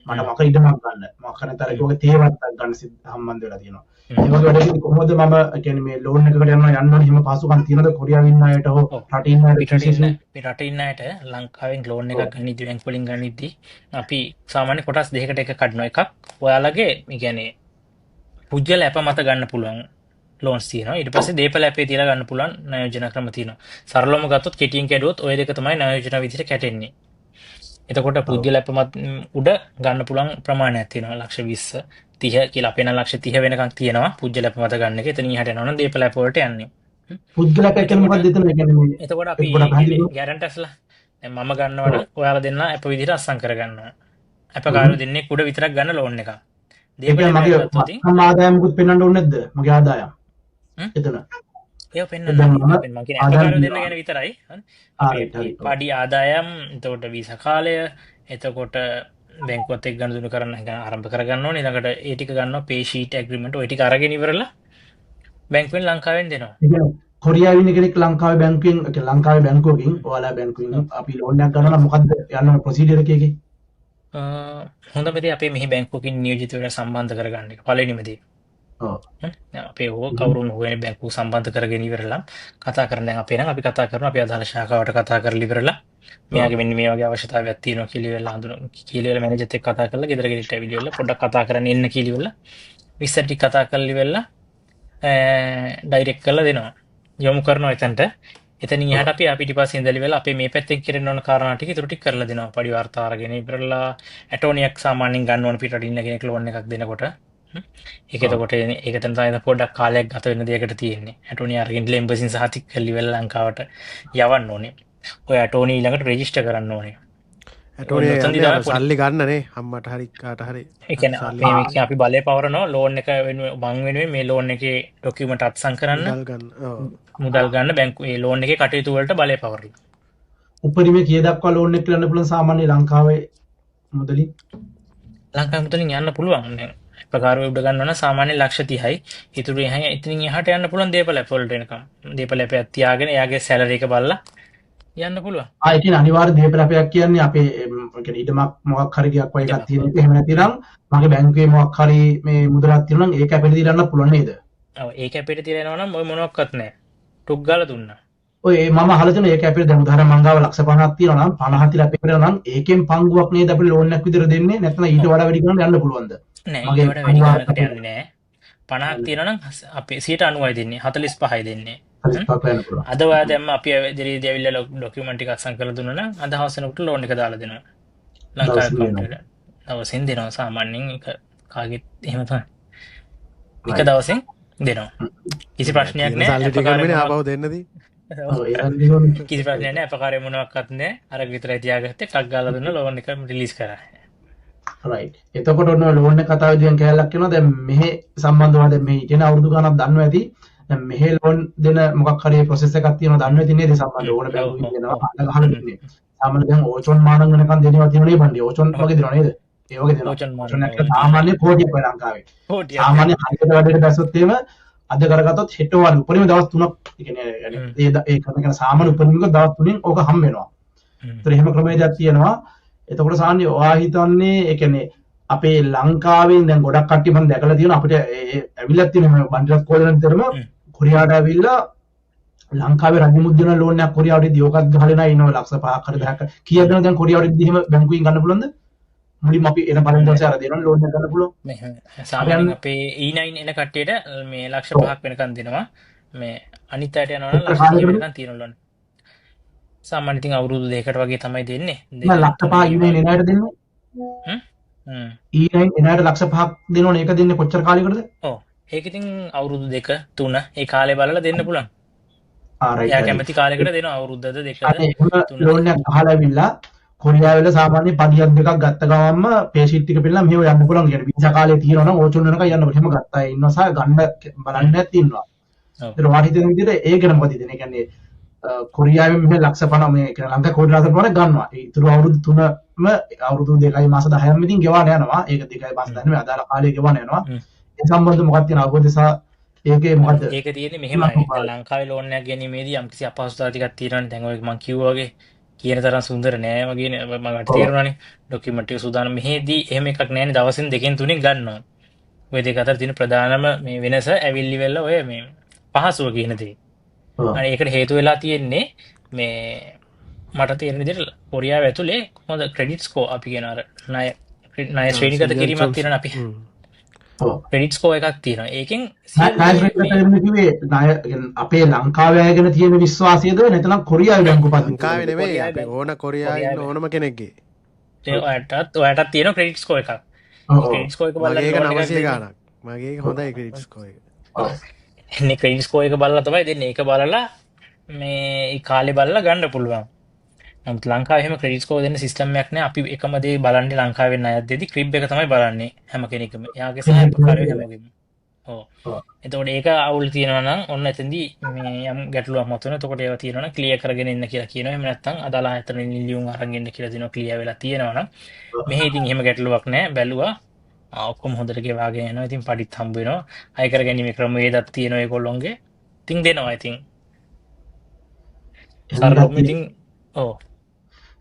නැහැ මට මොකක් ඉඩමක් ගන්න මොකක් හරි තරකෝගේ තේවත්තක් ගන්න සම්බන්ධ වෙලා තියෙනවා ඒ වගේ වැඩකින් කොහොමද මම කියන්නේ මේ ලෝන් එකකට යන්න ඕනේ හිම පහසුකම් තියෙනද කොරියාවේ ඉන්න අයට හෝ රටේ ඉන්න අයට රටේ ඉන්න අයට ලංකාවෙන් ලෝන් එකක් ගනිද්දී බැංක් වලින් ගනිද්දී අපි සාමාන්‍ය කොටස් දෙකකට එක කඩනවා එකක් ඔයාලගේ ඒ කියන්නේ පුජ්‍යල ඇප මත ගන්න පුළුවන් ලෝන්ස් තියෙනවා ඊට පස්සේ දීපල ඇපේ තියලා ගන්න පුළුවන් ණය යෝජනා ක්‍රම තියෙනවා සරලවම ගත්තොත් කෙටියෙන් කැඩුවොත් ඔය දෙක තමයි ණය යෝජනා විදිහට කැටෙන්නේ එතකොට පුජ්‍යල ඇප මත උඩ ගන්න පුළුවන් ප්‍රමාණයක් තියෙනවා ලක්ෂ 20 30 කියලා අපේ නම් ලක්ෂ 30 වෙනකන් තියෙනවා පුජ්‍යල ඇප මත ගන්න එක එතනින් එහාට යනවා නම් දීපල ඇප වලට යන්නේ පුජ්‍යල ඇප කියන්නේ මොකක්ද එතන කියන්නේ එතකොට අපි ගැරන්ටර්ස්ලා දැන් මම ගන්නවනම් ඔයාලා දෙන්න ඇප විදිහට අස්සම් කරගන්නවා ඇප කාර්ය දෙන්නේ කුඩ විතරක් ගන්න ලෝන් එක දීපල මගේ ආදායමකුත් පෙන්වන්න ඕනේ නැද්ද මගේ ආදායම එතන ඒක පෙන්වන්න මම කියන්නේ ඇප කාර්ය දෙන්න ගැන විතරයි අපේ පාඩි ආදායම් එතකොට වීසා කාලය එතකොට බැංකුවත් එක්ක ගනුදෙනු කරන්න ආරම්භ කරගන්න ඕනේ ඊළඟට ඒ ටික ගන්නවා පේ ෂීට් ඇග්‍රීමන්ට් ඔය ටික අරගෙන ඉවරලා බැංකුවෙන් ලංකාවෙන් දෙනවා කොරියාවේ ඉන්න කෙනෙක් ලංකාවේ බැංකුවෙන් ලංකාවේ බැංකුවකින් ඔයාලා බැංකුවෙන් අපි ලෝන් එකක් ගන්නවා නම් මොකද්ද යන්න ප්‍රොසීජර් එකේ හොඳම දේ අපේ මෙහි බැංකුවකින් නියෝජිත වෙලා සම්බන්ධ කරගන්න එක පළවෙනිම දේ අපේ හෝ කවුරුන් හෝ වෙන බැංකුව සම්බන්ධ කරගෙන ඉවරලා කතා කරන දැන් අපේ නම් අපි කතා කරනවා අපි අදාළ ශාඛාවට කතා කරලා ඉවරලා මෙයාගේ මෙන්න මේ වගේ අවශ්‍යතාවයක් තියෙනවා කියලා හඳුන කියලා මැනේජර්ත් එක්ක කතා කරලා ගෙදර ගෙනිට ඇවිල්ලා පොඩ්ඩක් කතා කරන්න එන්න කියලා විස්තර ටික කතා කරලා ඉවරලා ඩයිරෙක්ට් කරලා දෙනවා යොමු කරනවා එතනට එතනින් එහාට අපි පිටිපස්සේ ඉඳලා ඉවරලා අපේ මේ පැත්තෙන් කරන්න ඕන කාරණා ටික ඉතුරු ටික කරලා දෙනවා පරිවාර්ත අරගෙන ඉවරලා ඇටෝනියක් සාමාන්‍යයෙන් ගන්න ඕන පිටරට ඉන්න කෙනෙක් ලෝන් එකක් දෙනකොට ඒක එතකොට ඒක තමයි පොඩ්ඩක් කාලයක් ගත වෙන දෙයකට තියෙන්නේ ඇටෝනිය අරගෙන එම්බසින් සහතික කරලා ඉවරලා ලංකාවට යවන්න ඕනේ ඔය ඇටෝනි ඊළඟට රෙජිස්ටර් කරන්න ඕනේ ඇටෝනිය සල්ලි ගන්නනේ අම්මට හරි කාට හරි ඒ කියන්නේ අපි බලය පවරනවා ලෝන් එක මං වෙනුවෙන් මේ ලෝන් එකේ ඩොකියුමන්ට් අත්සන් කරන්න මුදල් ගන්න බැංකු ඒ ලෝන් එකේ කටයුතු වලට බලය පවරලා උපරිමයේ කී දක්වා ලෝන් එක ගන්න පුළුවන් සාමාන්‍ය ලංකාවේ මුදලින් මුදලින් යන්න පුළුවන් ප්‍රකාරව උඩ ගන්නවා නම් සාමාන්‍ය ලක්ෂ 30යි ඉතුරු එතනින් එහාට යන්න පුළුවන් දීපල ඇප වලට එනකම් දීපල ඇපයක් තියාගෙන එයාගේ සැලරි එක බලලා යන්න පුළුවන් ඒ කියන්නේ අනිවාර්ය දීපල ඇපයක් කියන්නේ අපේ කියන්නේ ඉඩමක් මොකක් හරි ගියක් වගේ එකක් තියෙන එක එහෙම නැතිනම් මගේ බැංකුවේ මොකක් හරි මේ මුදලක් තියෙනවා නම් ඒක ඇපෙට දීලා යන්න පුළුවන් නේද ඔව් ඒක ඇපෙට තියලා යනවා නම් ඔය මොනවත් නැහැ ටුක් ගාලා දුන්නා ඔය මම අහලා තියෙන ඒක ඇපෙට දැන් උදාහරණ මං ගාව ලක්ෂ 50ක් තියෙනවා නම් 50 තියලා ඇපෙට නම් ඒකෙන් පංගුවක් නේද අපි ලෝන් එකක් විතර දෙන්නේ නැත්නම් ඊට වඩා වැඩි කරන්න යන්න පුළුවන්ද නෑ ඊට වඩා වැඩි කරන්නකට යන්නේ නෑ 50ක් තියෙනවා නම් අපි 90යි දෙන්නේ 45යි දෙන්නේ අද ඔයා දැම්ම අපි ඉදිරියේදී ඇවිල්ලා ඩොකියුමන්ට් ටික අත්සන් කරලා දුන්නා නම් අද හවස වෙනකොට ලෝන් එක දාලා දෙනවා ලංකාවේ account එකට දවසෙන් දෙනවා සාමාන්‍යයෙන් එක කාගෙත් එහෙම තමයි එක දවසෙන් දෙනවා කිසි ප්‍රශ්නයක් නෑ ආපහු දෙන්නදී කිසි ප්‍රශ්නයක් නෑ අපකාරය මොනවත් නෑ අර විතරයි තියාගත්තේ කක් ගාලා දුන්න ලෝන් එක රිලීස් කරා රයිට් එතකොට ඔන්න ලෝන් එක කතාව විදිහෙන් කැලලක් වෙනවා දැන් මෙහෙ සම්බන්ධව දැන් මේ ඉගෙන අවුරුදු ගණනක් දන්නවා ඇති දැන් මෙහෙ ලෝන් දෙන මොකක් හරි ප්‍රොසෙස් එකක් තියෙනවා දන්නවා ඇති නේද සම්බන්ධ ඕන බැංකුවෙන් දෙනවා අහලා දෙන්නේ සාමාන්‍ය දැන් ඕචොන් මානං වෙනකන් දෙනවා තියෙනවා නේ බණ්ඩි ඕචොන් වගේ දෙනවා නේද ඒ වගේ දෙනවා ඕචොන් එක සාමාන්‍ය කෝටියක් වෙන ලංකාවේ සාමාන්‍ය හරියට වැඩට දැස්සොත් එහෙම අද කරගත්තොත් හෙට වගේ උපරිම දවස් 3ක් කියන්නේ ඒ කරන සාමාන්‍ය උපරිම දවස් 3න් ඕක හම් වෙනවා ඒතර එහෙම ක්‍රමයකට තියෙනවා එතකොට සාමාන්‍ය ඔයා හිතන්නේ ඒ කියන්නේ අපේ ලංකාවෙන් දැන් ගොඩක් කට්ටිය මම දැකලා තියෙනවා අපිට ඇවිල්ලා තියෙන මේ බණ්ඩිරත් කෝලෙන් තරම කොරියාවට ඇවිල්ලා ලංකාවේ රජ මුද්‍රණ ලෝන් එකක් කොරියාවට දියෝකත් ගහලා නෑ ඉන්නවා ලක්ෂ 5ක් හරි 10ක් කීයද දැන් කොරියාවට ගිහින් බැංකුවෙන් ගන්න පුළුවන්ද මුලින්ම අපි එන පළවෙනි දවසේ අර දෙනවා ලෝන් එක ගන්න පුළුවන් මේ සාමාන්‍යයෙන් අපේ E9 එන කට්ටියට මේ ලක්ෂ 5ක් වෙනකන් දෙනවා මේ අනිත් අයට යනවා නම් ලක්ෂ 30 වෙනකන් තියෙනවා ලෝන් සාමාන්‍ය ඉතින් අවුරුදු දෙකකට වගේ තමයි දෙන්නේ ලක්ෂ 5 E9 එන අයට දෙන්නේ E9 එන අයට ලක්ෂ 5ක් දෙනවනේ ඒක දෙන්නේ කොච්චර කාලයකටද ඔව් ඒක ඉතින් අවුරුදු 2 3 ඒ කාලේ බලලා දෙන්න පුළුවන් එයා කැමති කාලයකට දෙනවා අවුරුද්දද දෙකද ලෝන් එක අහලා ඇවිල්ලා කොරියාවල සාමාන්‍ය පඩියක් දෙකක් ගත්ත ගමන්ම පේ ෂීට් ටික පෙන්නලා මෙහෙම යන්න පුළුවන් කියන්නේ වීසා කාලේ තියෙනවා නම් ඕචොන් වෙනකන් යන්න පුළුවන්. එහෙම ගත්තා ඉන්නවා සහ ගන්න බලන්න නැති ඉන්නවා. ඒක වාටි දෙන විදිහට ඒක නම් මොකද ඉතින් ඒ කියන්නේ කොරියාවෙන් මෙහෙ ලක්ෂ 50 මේ ලංකා කෝටි ලක්ෂ 50ක් ගන්නවා. ඒ ඉතුරු අවුරුදු 3ම අවුරුදු 2යි මාස 10ක් ඉතින් ගෙවන්න යනවා. ඒක 2යි මාස 10 නෙමෙයි අදාළ කාලේ ගෙවන්න යනවා. ඒ සම්බන්ධව මොකක්ද තියෙන අවබෝධය සහ ඒකේ මොකද්ද? ඒක තියෙන්නේ මෙහෙමයි. දැන් ලංකාවේ ලෝන් එකක් ගැනීමේදී යම්කිසි අපහසුතාව ටිකක් තියෙනවානේ. දැන් ඔය මම කිව්වා වගේ කියන තරම් සුන්දර නෑ වගේ මට තේරුණානේ. ඩොකියුමන්ට් එක සූදානම් මෙහෙදී එහෙම එකක් නෑනේ. දවසින් දෙකෙන් තුනෙන් ගන්නවා. ඔය දෙක අතර තියෙන ප්‍රධානම මේ වෙනස ඇවිල්ලි වෙලා ඔය මේ පහසුව කියන දේ. අනේ ඒකට හේතු වෙලා තියෙන්නේ මේ මට තේරෙන විදිහට කොරියාව ඇතුලේ කොහොමද ක්‍රෙඩිට් ස්කෝර් අපි කියන අර ණය ශ්‍රේණිගත කිරීමක් තියෙනවා අපි. ක්‍රෙඩිට් ස්කෝර් එකක් තියෙනවා. ඒකෙන් අපේ ලංකාවේ අය ගැන තියෙන විශ්වාසයද නැත්නම් කොරියාවේ බැංකු පද්ධතිය? ලංකාවේ නෙමෙයි අපි ඕන කොරියාවේ ඉන්න ඕනම කෙනෙක්ගේ. ඔයාටත් තියෙන ක්‍රෙඩිට් ස්කෝර් එකක්. ක්‍රෙඩිට් ස්කෝර් එක බලලා ඒක 900 ගාණක්. මගේ එක හොඳයි ක්‍රෙඩිට් ස්කෝර් එක. එන්නේ ක්‍රෙඩිට් ස්කෝර් එක බලලා තමයි දෙන්නේ. ඒක බලලා මේ ඒ කාලේ බලලා ගන්න පුළුවන්. නමුත් ලංකාවේ එහෙම ක්‍රෙඩිට් ස්කෝර් දෙන්න සිස්ටම් එකක් නැහැ. අපි එකම දේ බලන්නේ ලංකාවේ ණයක් දෙද්දි ක්‍රිබ් එක තමයි බලන්නේ හැම කෙනෙක්ම. එයාගේ සහ උපකාරය හැමෝගෙම. ඔව්. එතකොට ඒක අවුල් තියෙනවා නම් ඔන්න එතෙන්දී මේ යම් ගැටලුවක් මතුවෙනවා. එතකොට ඒවා තියෙනවා නම් ක්ලියර් කරගෙන ඉන්න කියලා කියනවා. එහෙම නැත්නම් අදාළ ආයතන නිලියුම් අරන් ඉන්න කියලා දෙනවා ක්ලියර් වෙලා තියෙනවා නම්. මෙහි ඉතින් එහෙම ගැටලුවක් නැහැ. බැලුවා. ඔක්කොම හොඳට ගෙවාගෙන යනවා. ඉතින් පඩිත් හම්බ වෙනවා. අය කරගැනීමේ ක්‍රමවේදක් තියෙනවා ඒගොල්ලොන්ගේ. ඉතින් දෙනවා ඉතින්. සරලවම ඉතින් ඔව්.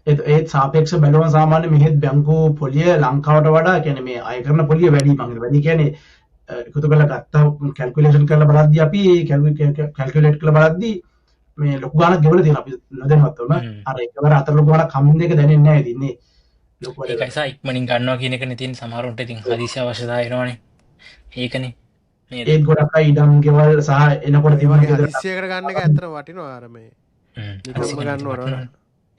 ඒත් සාපේක්ෂ බැලුවම සාමාන්‍ය මෙහෙත් බැංකු පොලිය ලංකාවට වඩා කියන්නේ මේ අය කරන පොලිය වැඩි මං වැඩි කියන්නේ එකතු කරලා ගත්ත කැල්කියුලේෂන් කරලා බලද්දී අපි කැල්කියුලේට් කරලා බලද්දී මේ ලොකු ගාණක් ගෙවලා තියෙනවා අපි නොදැනුවත්වම අර එකවර අතර ලොකු ගාණක් කමින් එක දැනෙන්නේ නැහැ ඉතින්නේ ලොකු වැඩ ඒකයි සා ඉක්මනින් ගන්නවා කියන එකනේ තියෙන සමහරවිට ඉතින් හදිසි අවශ්‍යතාවය එනවනේ ඒකනේ නේද ඒත් ගොඩක් අය ඉඩම් ගෙවල් සහ එනකොට ඒ වගේ හදිස්සියකට ගන්න එක ඇත්තට වටිනවා අර මේ නිකම්ම ගන්නවර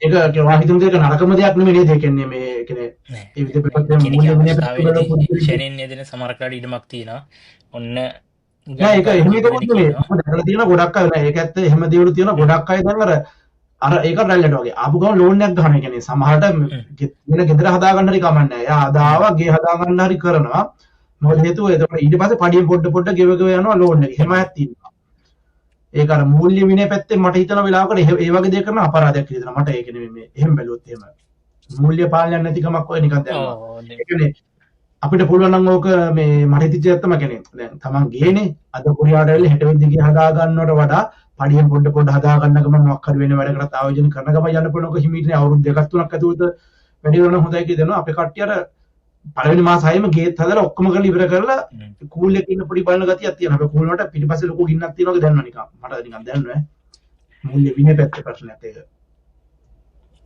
ඒක වාහිතුන් දෙක නරකම දෙයක් නෙමෙයි නේද ඒ කියන්නේ මේ කියන්නේ ඒ විදිහට ෂෙනින් නේදනේ සමහර කාඩ ඉඩමක් තියෙනවා ඔන්න නෑ ඒක එහෙම එකක් නෙමෙයි මම දැකලා තියෙන ගොඩක් අය නෑ ඒක ඇත්ත එහෙම දේවල් තියෙන ගොඩක් අය දැන් අර ඒක රැල්ලට වගේ ආපු ගමන් ලෝන් එකක් ගන්න. ඒ කියන්නේ සමහරට වෙන ගෙදර හදා ගන්න හරි කමක් නැහැ. එයා අදාවා ගේ හදා ගන්න හරි කරනවා. මොකද හේතුව එතකොට ඊට පස්සේ පඩියෙන් පොඩ ගෙව යනවා ලෝන් එක. එහෙමයක් තියෙනවා. ඒක අර මූල්‍ය විනය පැත්තෙන් මට හිතන වෙලාවකට ඒ වගේ දෙයක් කරන අපරාධයක් කියලා හිතනවා. මට ඒක නෙමෙයි මේ එහෙම බැලුවොත් එහෙම. මූල්‍ය පාලනයක් නැතිකමක් ඔය නිකන් දැනනවා. ඒ කියන්නේ අපිට පුළුවන් නම් ඕක මේ මට හිතච්ච දේ තමයි කියන්නේ. දැන් තමන් ගේනේ අද කොරියාවට ඇවිල්ලා හෙට වෙද්දි ගිය හදා ගන්නවට වඩා පඩියෙන් පොඩ හදා ගන්න ගමන් මොකක් හරි වෙන වැඩකට ආයෝජන කරන ගමන් යන්න පුළුවන් ඔක හිමීටනේ අවුරුදු දෙකක් තුනක් ඇතුළත වැඩි වෙන හොඳයි කියලා දෙනවා. අපේ කට්ටිය අර පළවෙනි මාස 6ෙම ගේත් හදලා ඔක්කොම කරලා ඉවර කරලා කූල් එකේ ඉන්න පොඩි බලන ගතියක් තියෙනවා. අපේ කූල් වලට පිටිපස්සේ ලොකු ගින්නක් තියෙනවා වගේ දැනනවා නිකන්. මට නිකන් දැනනවා මූල්‍ය විනය පැත්තේ ප්‍රශ්නයක් ඒක.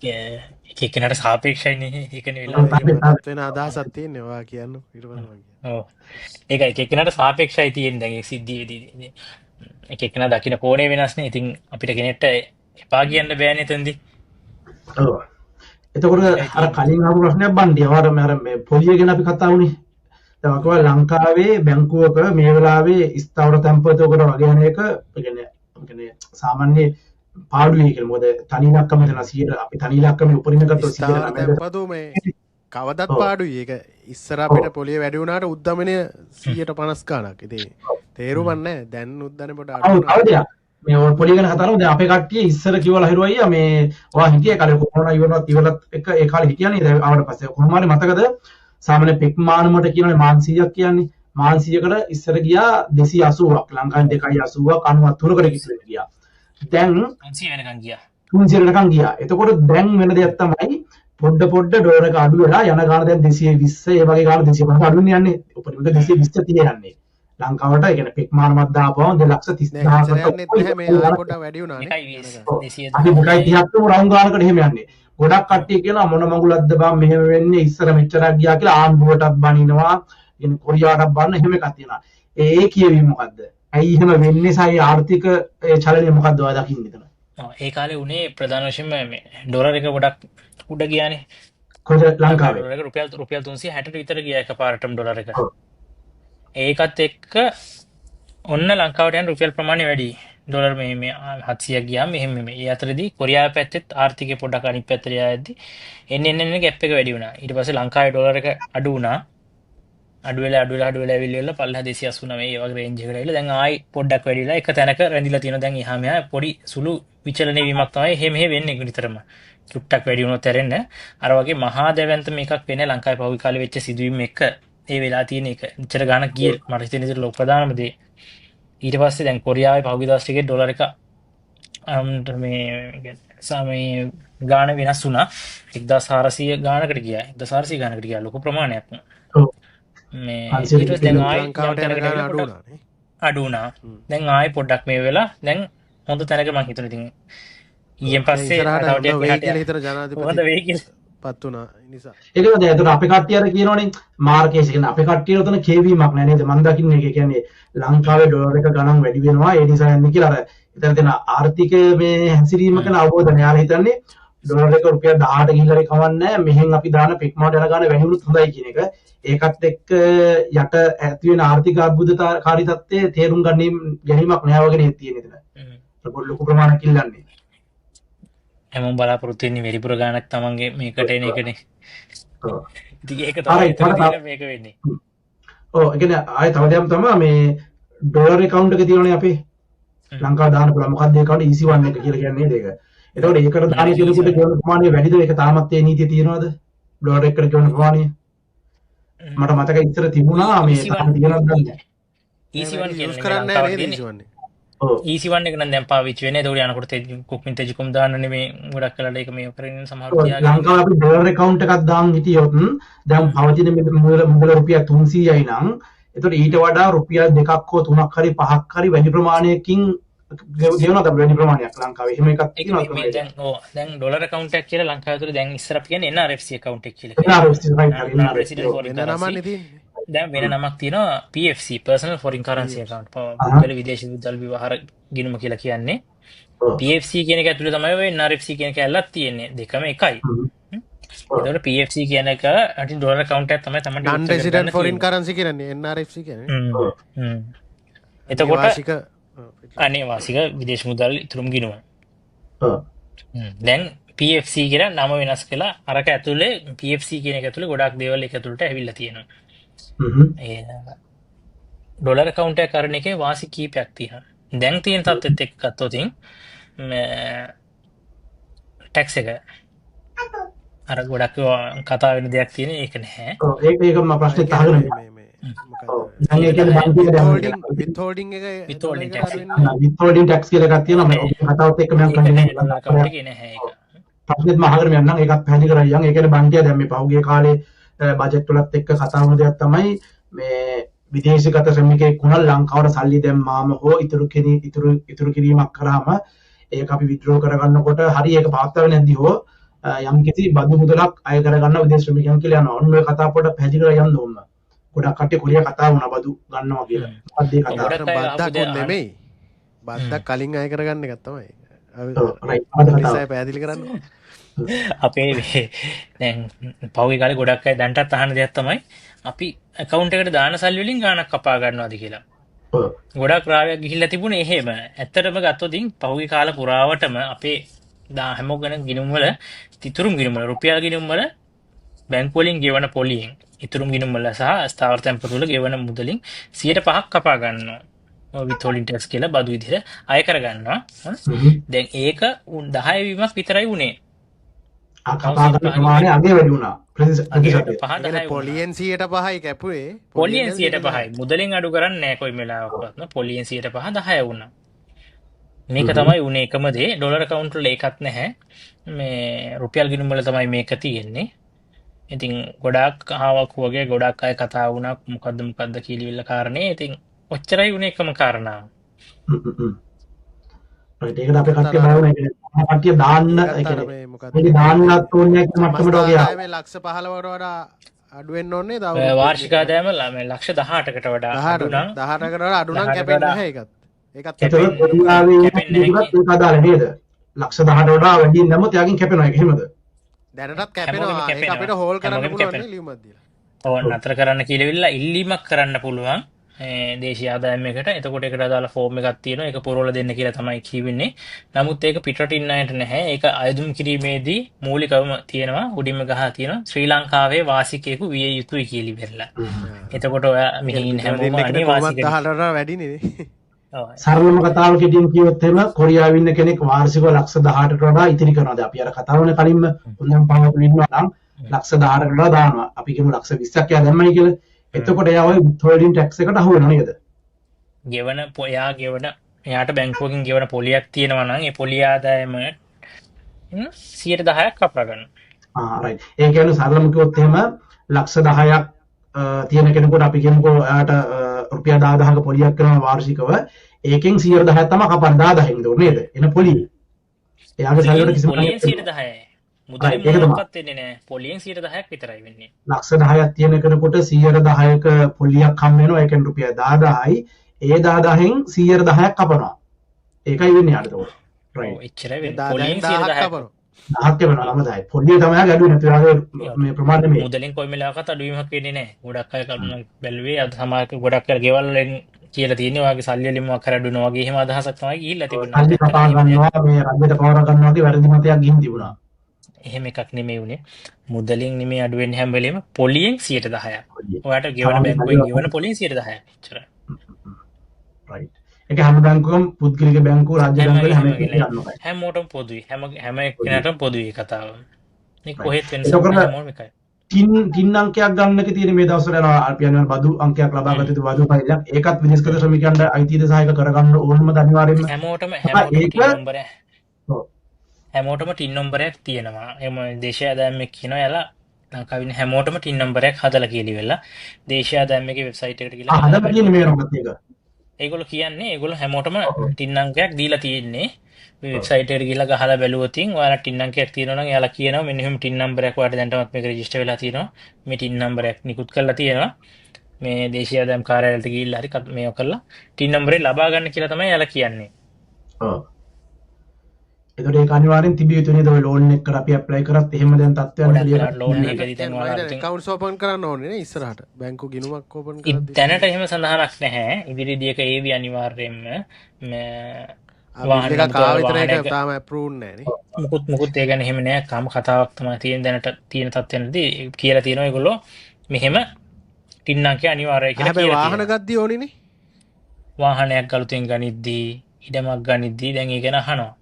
ඒක කෙනාට සාපේක්ෂයිනේ ඒකනේ වෙලා වෙන අදහසක් තියෙනවා ඔයා කියන්න ඊට පස්සේ ඔව් ඒක එක කෙනාට සාපේක්ෂයි තියෙන දැන් ඒ සිද්ධියේදී එක කෙනා දකින්න කෝණේ වෙනස්නේ ඉතින් අපිට කෙනෙක්ට එපා කියන්න බෑනේ එතෙන්දී ඔව් එතකොට අර කලින් අහපු ප්‍රශ්නයක් බණ්ඩිය අර මේ පොලිය ගැන අපි කතා වුණේ දැන් අකව ලංකාවේ බැංකුවක මේ වෙලාවේ ස්ථාවර තැන්පතකට වගේ යන එක කියන්නේ සාමාන්‍ය පාඩුවේ කියලා මොකද තනි ඉලක්කම දෙන 100 අපි තනි ඉලක්කම උපරිම ගත්තොත් 100 තැන්පතු මේ කවදත් පාඩුයි ඒක ඉස්සර අපිට පොලිය වැඩි වුණාට උද්දමනය 150 ගාණක් ඉතින් තේරුම් නැහැ දැන් උද්දමනය පොඩ අඩු වුණා මේ ඔය පොලිය ගැන කතා කරමු දැන් අපේ කට්ටිය ඉස්සර කිව්වලා හිරුවා අයියා මේ ඔයා හිටියේ කාලේ කොරෝනා ඉවරවත් එක ඒ කාලේ හිටියා නේද ආවට පස්සේ කොහොම හරි මතකද සාමාන්‍ය පෙක් මානමට කියනනේ මාන් 100ක් කියන්නේ මාන් 100කට ඉස්සර ගියා 280ක් ලංකාවෙන් 280ක් 93කට කිසිම ගියා දැන් 300 වෙනකන් ගියා 300 වෙනකන් ගියා එතකොට දැන් වෙන දෙයක් තමයි පොඩ ඩෝලර් එක අඩු වෙලා යන ගාන දැන් 220 ඒ වගේ ගාන 250 අඩු වෙන්නේ යන්නේ උපරිම 220 30 යන්නේ ලංකාවට ඒ කියන්නේ පෙක් මානමක් දාපුවම 230000කට නැහැ මේ පොඩ වැඩි වුණානේ අපි 230ක් රවුම් ගානකට එහෙම යන්නේ ගොඩක් කට්ටිය කියනවා මොන මඟුලක්ද බං මෙහෙම වෙන්නේ ඉස්සර මෙච්චරක් ගියා කියලා ආණ්ඩුවටත් බනිනවා කියන්නේ කොරියාවටත් බන්න එහෙම එකක් තියෙනවා ඒ කියවීම මොකද්ද ඇයි එහෙම වෙන්නේ සයි ආර්ථික චලනය මොකද්ද ඔයා දකින්නේ එතන ඒ කාලේ උනේ ප්‍රධාන වශයෙන්ම මේ ඩොලර් එක ගොඩක් උඩ ගියානේ කොහෙද ලංකාවේ ඩොලර් එක රුපියල් 360ට විතර ගියා එකපාරටම ඩොලර් එක ඒකත් එක්ක ඔන්න ලංකාවට යන රුපියල් ප්‍රමාණය වැඩි ඩොලර් මේ 700ක් ගියාම මෙහෙම මේ අතරදී කොරියාව පැත්තෙත් ආර්ථිකය පොඩ්ඩක් අනිත් පැත්තට යද්දි එන්න ගැප් එක වැඩි වුණා ඊට පස්සේ ලංකාවේ ඩොලර් එක අඩු වුණා අඩුවෙලා ඇවිල්ලා පල්ලෙහා 289 ඒ වගේ රේන්ජ් එකට ඇවිල්ලා දැන් ආයි පොඩ්ඩක් වැඩිලා එක තැනක රැඳිලා තියෙනවා. දැන් එහා මෙහා පොඩි සුළු විචලන වීමක් තමයි එහෙම වෙන්නේ නිතරම. චුට්ටක් වැඩි වුණොත් ඇරෙන්න අර වගේ මහා දැවැන්තම එකක් වෙන්නේ ලංකාවේ පහුගිය කාලේ වෙච්ච සිදුවීම් එක ඒ වෙලා තියෙන එක. ඉච්චර ගාණක් ගියේ මට හිතෙන විදිහට ලොකු ප්‍රධානම දේ. ඊට පස්සේ දැන් කොරියාවේ පහුගිය දවස් ටිකේ ඩොලර් එක මේ ගාණ වෙනස් වුණා. 1400 ගාණකට ගියා. 1400 ගාණකට ගියා ලොකු ප්‍රමාණයක්. මේ ඊට පස්සේ දැන් ආයි අඩු වුණා. දැන් ආයි පොඩ්ඩක් මේ වෙලා දැන් හොඳ තැනක මං හිතුවා ඉතින් ඊයෙන් පස්සේ හොඳ වෙයි කියලා පත් වුණා නිසා ඒකද එතකොට අපේ කට්ටිය අර කියනවනේ මාර්කේස් කියන්නේ අපේ කට්ටිය උතන කේවීමක් නෑ නේද මම දකින්නේ ඒක කියන්නේ ලංකාවේ ඩොලර් එක ගණන් වැඩි වෙනවා ඒ නිසා යන්නේ කියලා අර එතන තියෙන ආර්ථික මේ හැසිරීමක අවබෝධය යාලා හිතන්නේ ඩොලර් එක රුපියල් 18 ගිහිල්ලා හරි කවන්නේ මෙහෙන් අපි දාන පික්මාට යන ගාන වැඩි වුණොත් හොඳයි කියන එක ඒකත් එක්ක යට ඇති වෙන ආර්ථික අර්බුදකාරී තත්ත්වයේ තේරුම් ගැනීමක් නෑ වගේ නේද තියෙන්නේ එතන ලොකු ප්‍රමාණයක් ඉල්ලන්නේ හැමෝම බලාපොරොත්තු වෙන්නේ වැඩිපුර ගාණක් තමන්ගේ මේකට එන එකනේ. ඉතින් ඒක තමයි මේක වෙන්නේ. ඔව් ඒ කියන්නේ ආයෙ තව දෙයක් තමයි මේ ඩොලර් account එක තියෙනනේ අපේ ලංකාව දාන්න පුළුවන් මොකක්ද ඒ account EC1 එක කියලා කියන්නේ නේද ඒක. එතකොට ඒකට දාන කෙනෙකුට ගෙවන ප්‍රමාණය වැඩිද ඒක තාමත් ඒ නීතිය තියෙනවද? ඩොලර් එකට ගෙවන ප්‍රමාණය. මට මතකයි ඉතර තිබුණා මේ තාම තියෙනවද නැහැ. EC1 යූස් කරන්නේ නේද EC1 EC1 එක නම් දැන් පාවිච්චි වෙන්නේ. ඒක උඩ යනකොට කුක්මින් තෙජිකුම් දාන්න නෙමේ ගොඩක් කලට ඒක මේ කරන්නේ සමහර තියාගෙන. ලංකාවේ අපි ඩොලර් account එකක් දාන් හිටියොත් දැන් පවතින මුදල රුපියල් 300යි නම් එතකොට ඊට වඩා රුපියල් 2ක් හෝ 3ක් හරි 5ක් හරි වැඩි ප්‍රමාණයකින් ගෙවනවා තමයි වැඩි ප්‍රමාණයක් ලංකාවේ. එහෙම එකක් තියෙනවා. දැන් ඩොලර් account එකක් කියලා ලංකාවේ තුර දැන් ඉස්සර අපි කියන්නේ NRFC account එක කියලා. දැන් වෙන නමක් තියෙනවා PFC personal foreign currency account. පුද්ගල විදේශ මුදල් විවහාර ගිණුම කියලා කියන්නේ. PFC කියන එක ඇතුලේ තමයි ඔය NRFC කියන එක ඇල්ලක් තියෙන්නේ. දෙකම එකයි. ඒතකොට PFC කියන එක අටින් ඩොලර් account එකක් තමයි තමයි non resident foreign currency කියන්නේ NRFC කියන්නේ. එතකොට අනේවාසික විදේශ මුදල් ඉතුරුම් ගිණුම. දැන් PFC කියලා නම වෙනස් කළා. අරක ඇතුලේ PFC කියන එක ඇතුලේ ගොඩක් දේවල් එක ඇතුලට ඇවිල්ලා තියෙනවා. ඩොලර් account එක කරන එකේ වාසි කීපයක් තියෙනවා. දැන් තියෙන තත්ත්වෙත් එක්ක ගත්තොත් ටැක්ස් එක අර ගොඩක් කතා වෙන දෙයක් තියෙන ඒක නැහැ. ඔව් ඒක මම ප්‍රශ්නෙත් අහගෙන withholding tax කියලා එකක් තියෙනවා මේ කතාවත් එක්ක මම ප්‍රශ්නෙත් මම අහගෙන යන්නම් ඒකත් පැහැදිලි කරගන්න. ඒ කියන්නේ බංකියා දැන් මේ පහුගිය කාලේ බජට් වලත් එක්ක කතා වුණ දෙයක් තමයි මේ විදේශගත ශ්‍රමිකයෙක් වුණා ලංකාවට සල්ලි දැම්මාම හෝ ඉතුරු කිරීමක් කරාම ඒක අපි විත්ඩ්‍රෝ කරගන්නකොට හරි ඒක පාත්තව නැද්දි හෝ යම් කිසි බදු මුදලක් අය කරගන්න විදේශ ශ්‍රමිකයන් කියලා යනවා. ඔන්න ඔය කතාව පොඩ්ඩක් පැහැදිලි කරගන්න ඕන. ගොඩක් කට්ටිය කොරියා කතා වුණා බදු ගන්නවා කියලා. මොකක්ද ඒ කතාව? බද්දක් නෙමෙයි. බද්දක් කලින් අය කරගන්න එකක් තමයි. රයිට් පැහැදිලි කරන්න. අපේ දැන් පහුගිය කාලේ ගොඩක් අය දැන්ටත් අහන දෙයක් තමයි අපි account එකට දාන සල්ලි වලින් ගාණක් කපා ගන්නවාද කියලා. ගොඩක් රාවයක් ගිහිල්ලා තිබුණේ එහෙම. ඇත්තටම ගත්තොත් පහුගිය කාල පුරාවටම අපේ හැමෝගෙන ගිණුම් වල ඉතුරුම් ගිණුම් වල රුපියල් ගිණුම් වල බැංකු වලින් ගෙවන පොලියෙන් ඉතුරුම් ගිණුම් වල සහ ස්ථාවර තැන්පතු වල ගෙවන මුදලින් 5% කපා ගන්නවා. withholding tax කියලා බදු විදිහට අය කර ගන්නවා. දැන් ඒක 10 වීමක් විතරයි උනේ. ප්‍රමාණය අගේ වැඩි වුණා. පොලියෙන් 5%යි කැපුවේ. පොලියෙන් 5%යි. මුදලින් අඩු කරන්නේ නැහැ කොයි වෙලාවකවත්. පොලියෙන් 5% 10 වුණා. මේක තමයි උනේ එකම දේ. ඩොලර් account වල ඒකත් නැහැ. මේ රුපියල් ගිණුම් වල තමයි මේක තියෙන්නේ. ඉතින් ගොඩාක් ආවක් වගේ ගොඩාක් අය කතා වුණා මොකද්ද කියලා කාරණේ. ඉතින් ඔච්චරයි උනේ එකම කාරණාව. ඒකට අපේ කට්ටිය බයවුනේ කට්ටිය දාන්න ඒ කියන්නේ මේක දාන්නත් ඕනේ කියලා මට්ටමට වගේ මේ ලක්ෂ 15කට වඩා අඩු වෙන්න ඕනේ තව වාර්ෂික ආදායම මේ ලක්ෂ 18කට වඩා අඩු නම් 18කට වඩා අඩු නම් කැපෙන්නේ නැහැ ඒකත් කැපෙන්නේ ඒක අදාළ නේද ලක්ෂ 18ට වඩා වැඩි නැමොත් යාගින් කැපෙනවා ඒක එහෙමද දැනටත් කැපෙනවා ඒක අපිට හෝල් කරන්න පුළුවන් නේ ලියුමක් දීලා ඔව් නතර කරන්න කියලා ඉල්ලීමක් කරන්න පුළුවන් දේශීය ආදායම් එකට. එතකොට ඒකට අදාළ ෆෝම් එකක් තියෙනවා. ඒක පුරවලා දෙන්න කියලා තමයි කියවෙන්නේ. නමුත් ඒක පිටරට ඉන්න අයට නැහැ. ඒක අයදුම් කිරීමේදී මූලිකවම තියෙනවා. උඩින්ම ගහලා තියෙනවා ශ්‍රී ලංකාවේ වාසිකයෙකු විය යුතුයි කියලා ඉවරලා. එතකොට ඔයා මෙහි ඉන්න හැමෝම අනේ වාසිකයෙක්. 10ට වැඩිනේ. ඔව්. සරලම කතාව කෙටියෙන් කිව්වොත් එහෙම කොරියාවේ ඉන්න කෙනෙක් වාර්ෂිකව ලක්ෂ 18කට වඩා ඉතිරි කරනවා. දැන් අපි අර කතාවනේ කලින්ම හොඳම පාවපු ඉන්නවා නම් ලක්ෂ 18කට වඩා දානවා. අපි කියමු ලක්ෂ 20ක් එයා දැම්මයි කියලා. එතකොට එයා ඔය withholding tax එකට අහු වෙනවා නේද? එයාට බැංකුවකින් ගෙවන පොලියක් තියෙනවා නම් ඒ පොලිය ආදායම 10% කපා ගන්න. රයිට්. ඒ කියන්නේ සරලම කිව්වොත් එහෙම ලක්ෂ 10ක් තියෙන කෙනෙකුට අපි කියමුකෝ එයාට රුපියල් 10000ක පොලියක් කරනවා වාර්ෂිකව. ඒකෙන් 10% තමයි කපන්න 10000න් දෝ නේද? එන පොලිය. එයාගේ සල්ලිවල කිසිම පොලියෙන් 10%යි. මුදලින් මොකක්වත් වෙන්නේ නැහැ. පොලියෙන් 10% විතරයි වෙන්නේ. ලක්ෂ 10ක් තියෙන කෙනෙකුට 10%ක පොලියක් හම් වෙනවා. ඒ කියන්නේ රුපියල් 10000යි. ඒ 10000න් 10% කපනවා. ඒකයි වෙන්නේ යාට ඒක. ඔව් එච්චරයි වෙන්නේ. පොලියෙන් 10% කපනවා. 10ක් වෙනවා 9යි. පොලිය තමයි ගැඩුවේ නැති යාගේ මේ ප්‍රමාණය මේ. මුදලින් කොයි වෙලාවකත් අඩුවීමක් වෙන්නේ නැහැ. ගොඩක් අය කරුණ බැලුවේ අද සමාජ ගොඩක් අය ගෙවල් වලින් කියලා තියෙන්නේ වාගේ සල්ලි වලින් මොකක් හරි අඩුනවා වගේ එහෙම අදහසක් තමයි ගිහිල්ලා තිබුණා. සල්ලි කපා ගන්නවා මේ රජයට පවර ගන්නවා වගේ වැරදි මතයක් ගිහින් තිබුණා. එහෙම එකක් නෙමෙයි උනේ. මුදලින් නෙමෙයි අඩු වෙන්නේ හැම වෙලෙම පොලියෙන් 10%ක්. ඔයාලට ගෙවන බැංකුවෙන් ගෙවන පොලියෙන් 10%ක්. එච්චරයි. රයිට්. ඒක හැම බැංකුවකම පුද්ගලික බැංකුව රාජ්‍ය බැංකුවල හැම එකකම යනවා. හැමෝටම පොදුයි. හැම එක්කෙනාටම පොදුයි කතාව. මේ කොහෙත් වෙනසක් නැහැ හැමෝම එකයි. ටින් අංකයක් ගන්නක තියෙන මේ දවස්වල යනවා RPN වල බදු අංකයක් ලබා ගත යුතු බදු ෆයිලයක්. ඒකත් විදේශගත ශ්‍රමිකයන්ට අයිතිද සහායක කරගන්න ඕනම අනිවාර්යෙන්ම. හැමෝටම ටින් නම්බරය. හැමෝටම ටින් නම්බරයක් තියෙනවා. එම දේශීය ආදායම් එක කියනවා යාලා ලංකාවේ ඉන්න හැමෝටම ටින් නම්බරයක් හදලා කියලා ඉවරලා දේශීය ආදායම් එකේ වෙබ්සයිට් එකට ගිහලා හදලා තියෙන මේ නම්බර් එක. ඒගොල්ලෝ කියන්නේ ඒගොල්ලෝ හැමෝටම ටින් අංකයක් දීලා තියෙන්නේ. මේ වෙබ්සයිට් එකට ගිහලා ගහලා බැලුවොත් ඔයාලා ටින් අංකයක් තියෙනවා නම් එයාලා කියනවා මෙන්න මෙහෙම ටින් නම්බරයක් ඔයාලට දැනටමත් මේක රෙජිස්ටර් වෙලා තියෙනවා. මේ ටින් නම්බරයක් නිකුත් කරලා තියෙනවා. මේ දේශීය ආදායම් කාර්යාලයට ගිහිල්ලා හරි මේක කරලා ටින් නම්බරේ ලබා ගන්න කියලා තමයි එයාලා කියන්නේ. ඔව්. එතකොට ඒක අනිවාර්යෙන් තිබිය යුතු නේද? ඔය ලෝන් එකකට අපි ඇප්ලයි කරත් එහෙම දැන් තත්ත්වයන් කියලා ලෝන් එකදී දැන් ඔයාලා accounts open කරන්න ඕනේ නේ ඉස්සරහට. බැංකු ගිණුමක් open කරද්දී. දැනට එහෙම සඳහනක් නැහැ. ඉදිරියේදී ඒක ඒවි අනිවාර්යයෙන්ම වාහන එකක් ආව විතර ඒක තාම approve නැහැ නේ. මුකුත් ඒ ගැන එහෙම නෑ. කාම කතාවක් තමයි තියෙන දැනට තියෙන තත්ත්වෙන්දී කියලා තියෙනවා ඒගොල්ලෝ මෙහෙම ටින් අංකය අනිවාර්යයි කියලා හැබැයි කියලා. වාහන ගද්දී ඕනේ නේ. වාහනයක් ගලුතෙන් ගනිද්දී ඉඩමක් ගනිද්දී දැන් ඒක ගැන අහනවා.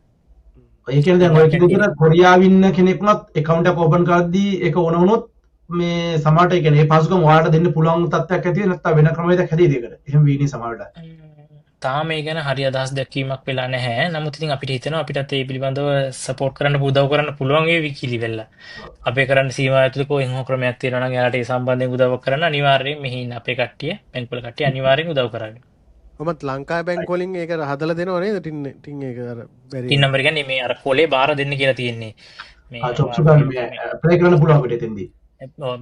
ඒ කියන්නේ දැන් ඔය විදිහට කොරියාවේ ඉන්න කෙනෙක්වත් account එක open කරද්දී ඒක ඕන වුණොත් මේ සමහරට ඒ කියන්නේ ඒ පහසුකම් ඔයාලට දෙන්න පුළුවන් තත්ත්වයක් ඇති වෙන නැත්නම් වෙන ක්‍රමයකට හැදෙයිද ඒකට. එහෙම වෙන්නේ සමහරට. තාම ඒ ගැන හරි අදහස් දැක්වීමක් වෙලා නැහැ. නමුත් ඉතින් අපිට හිතෙනවා අපිටත් ඒ පිළිබඳව සපෝට් කරන්න උදව් කරන්න පුළුවන් වේවි කියලා වෙලා. අපේ කරන්න සීමාව ඇතුළේ කොහෙන් හෝ ක්‍රමයක් තියෙනවා නම් එයාලට ඒ සම්බන්ධයෙන් උදව් කරන්න අනිවාර්යයෙන් මෙහි ඉන්න අපේ කට්ටිය බැංකුවල කට්ටිය අනිවාර්යෙන් උදව් කරන්නේ. ඔබත් ලංකාවේ බැංකුව වලින් ඒක හදලා දෙනව නේද ටින් ඒක අර බැරි. ටින් නම්බර කියන්නේ මේ අර කොලේ බාර දෙන්න කියලා තියෙන්නේ. මේ චොක්සු ගන්න මේ ඇප්ලයි කරන්න පුළුවන් අපිට එතෙන්දී.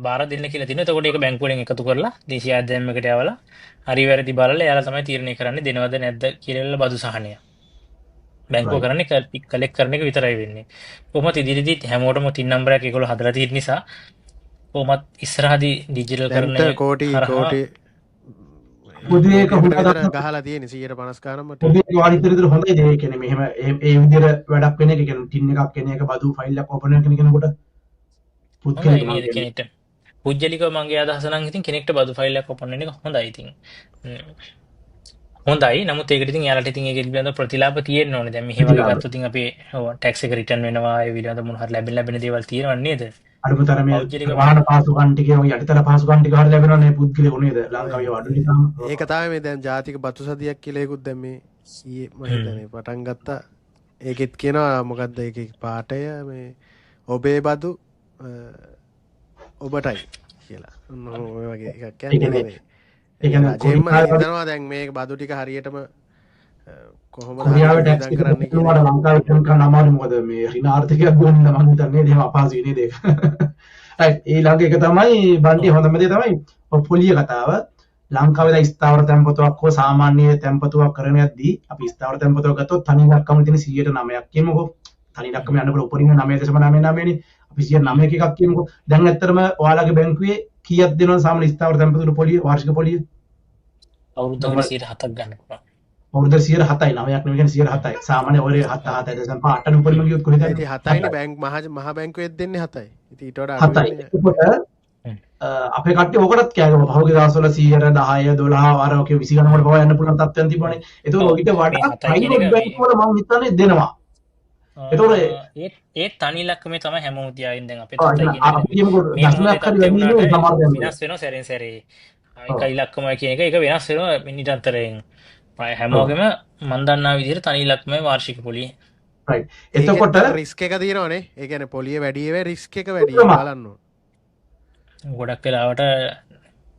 බාර දෙන්න කියලා තියෙනවා. එතකොට ඒක බැංකුව වලින් එකතු කරලා දේශීය ආදායම් එකට යවලා හරි වැරදි බලලා එයාලා තමයි තීරණය කරන්නේ දෙනවද නැද්ද කියලා බදු සහනය. බැංකුව කරන්නේ කලෙක්ට් කරන එක විතරයි වෙන්නේ. කොහොමද ඉදිරියේදී හැමෝටම ටින් නම්බරයක් ඒගොල්ලෝ හදලා තියෙන නිසා කොහොමත් ඉස්සරහදී ඩිජිටල් කරන කෝටි පුදුවේ එක හොඳට ගහලා තියෙන 150 ගානම පුදුවේ වාරිතරිතර හොඳයි ඒ කියන්නේ මෙහෙම ඒ විදිහට වැඩක් වෙන එක කියන්නේ ටින් එකක් එන එක බදු ෆයිල් එකක් ඕපන් කරන කෙනෙකුට කෙනෙක්ට පුද්ගලිකව මගේ අදහස නම් ඉතින් කෙනෙක්ට බදු ෆයිල් එකක් ඕපන් වෙන එක හොඳයි ඉතින් හොඳයි. නමුත් ඒකට ඉතින් යාලට ඉතින් ඒක පිළිබඳව ප්‍රතිලාභ තියෙන්න ඕනේ. දැන් මෙහෙම වගේ ගත්තොත් ඉතින් අපේ ටැක්ස් එක රිටර්න් වෙනවා ඒ පිළිබඳව මොන හරි ලැබෙන දේවල් තියෙනව නේද? අඩුමතර මේ වාහන පහසුකම් ටික ඔය යටිතල පහසුකම් ටික හරිය ලැබෙනවා නේ පුද්ගලෙකු නේද? ලංකාවේ අඩු නිසා. ඒක තමයි මේ දැන් ජාතික බතු සදියක් කියලා ඒකුත් දැන් මේ ඊයේ මම හිතන්නේ පටන් ගත්තා. ඒකෙත් කියනවා මොකද්ද ඒකේ පාඩය මේ ඔබේ බදු ඔබටයි කියලා. ඔය වගේ එකක් කියන්නේ. ඒ කියන්නේ හිතනවා දැන් මේක බදු ටික හරියටම කොහොමද ටැක්ස් කරන්නේ කියලා ලංකාවේ කරන්න අමාරු මොකද මේ ඍණ ආර්ථිකයක් ගොන්න මම හිතන්නේ එහෙම අපහසුයි නේද ඒක. රයිට් ඊළඟ එක තමයි බන්ටි හොඳම දේ තමයි පොලිය කතාව. ලංකාවේ දැන් ස්ථාවර තැන්පතුවක් හෝ සාමාන්‍ය තැන්පතුවක් කරන යද්දී අපි ස්ථාවර තැන්පතුවක් ගත්තොත් තනි දක්කම තියෙන 109ක් කියමුකෝ. තනි දක්කම යන්න පුළුවන් උපරිම 9.99 නේ. අපි 109 එකක් කියමුකෝ. දැන් ඇත්තටම ඔයාලගේ බැංකුවේ කීයක් දෙනවද සාමාන්‍ය ස්ථාවර තැන්පතුවකට පොලිය වාර්ෂික පොලිය? අවුරුද්දකට 107ක් ගන්න පුළුවන්. අවුරුද්දට 107යි 9ක් නෙවෙයි කියන්නේ 107යි. සාමාන්‍ය ඔය 7.5 උපරිම ගියොත් කොහෙද යන්නේ? ඉතින් 7යිනේ බැංක් මහ බැංකුවෙත් දෙන්නේ 7යි. ඉතින් ඊට වඩා අඩු 7යි. වෙන්නේ. එතකොට අපේ කට්ටිය ඕකටත් කෑගම පහුගිය දවස්වල 100 10 12 අර ඔකේ 20 ගණන් වල පවා යන්න පුළුවන් තත්ත්වයන් තිබුණානේ. ඒතකොට ඔකිට වඩා මේ 7යි කියන ප්‍රයිවට් එක බැංකු වල මම හිතන්නේ දෙනවා. ඒ තනි ඉලක්කමේ තමයි හැමෝම තියාගෙන දැන් අපේ ආ තාත්තයි එහෙනම් අපි කියන්නේ කියමුකෝ දශමයක් හරි වැඩි නෙවෙයි සමහර බැංකු වල. වෙනස් වෙනවා සැරෙන් සැරේ. ඔව්. එක ඉලක්කමයි කියන එක වෙනස් වෙනවා නිරන්තරයෙන්. ඔව්. හැමෝගෙම මන් දන්නා විදිහට තනි ඉලක්කමයි වාර්ෂික පොලිය. රයිට්. එතකොට රිස්ක් එක තියෙනවනේ. ඒ කියන්නේ පොලිය වැඩි ඒවා රිස්ක් එක වැඩි උත්තම. බලන්න ඕන. ගොඩක් වෙලාවට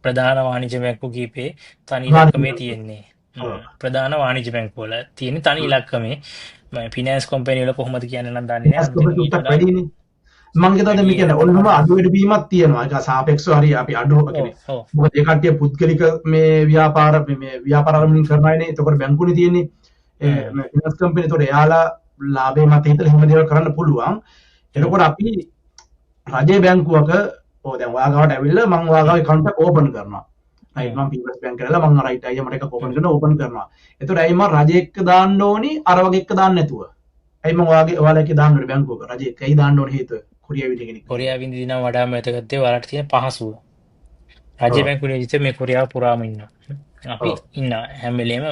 ප්‍රධාන වාණිජ බැංකු කීපේ තනි ඉලක්කමේ තියෙන්නේ. ප්‍රධාන වාණිජ බැංකු වල තියෙන තනි ඉලක්කමේ ෆිනෑන්ස් කම්පැනි වල කොහොමද කියන්නේ නම් දන්නේ නැහැ. ඇස්කෝපේ ටුට්ටක් වැඩිනේ. මම හිතන්නේ මේ කියන්නේ ඔන්නම අඩු වැඩි වීමක් තියෙනවා. ඒක සාපේක්ෂව හරි අපි අඩු කියන්නේ. ඔව්. මොකද ඒ කට්ටිය පුද්ගලික මේ ව්‍යාපාර ආරම්භ කරන අයනේ. එතකොට බැංකුනේ තියෙන්නේ. ඒ ෆිනෑන්ස් කම්පැනි එතකොට එයාලා ලාභේ මත හිතලා හිම දේවල් කරන්න පුළුවන්. එතකොට අපි රජයේ බැංකුවක දැන් ඔයා ගාවට ඇවිල්ලා මම ඔයා ගාවේ account එක open කරනවා. රයිට් මම පීපල්ස් බැංක් කරලා මම රයිට් අයියා මට එක open කරනවා open කරනවා. එතකොට ඇයි මම රජයේ එක දාන්න ඕනි අර වගේ එක දාන්න නැතුව? ඇයි මම ඔයාලා එකේ දාන්න ඕනේ බැංකුවක රජයේ එකයි දාන්න ඕනේ හේතුව? කොරියාවේ ඉන්න කෙනෙක්. කොරියාවේ ඉඳින දින වඩාම වැදගත් වලට තියෙන පහසුව. රජයේ බැංකුවේ විතර මේ කොරියාව පුරාම ඉන්නවා. අපි ඉන්න හැම වෙලේම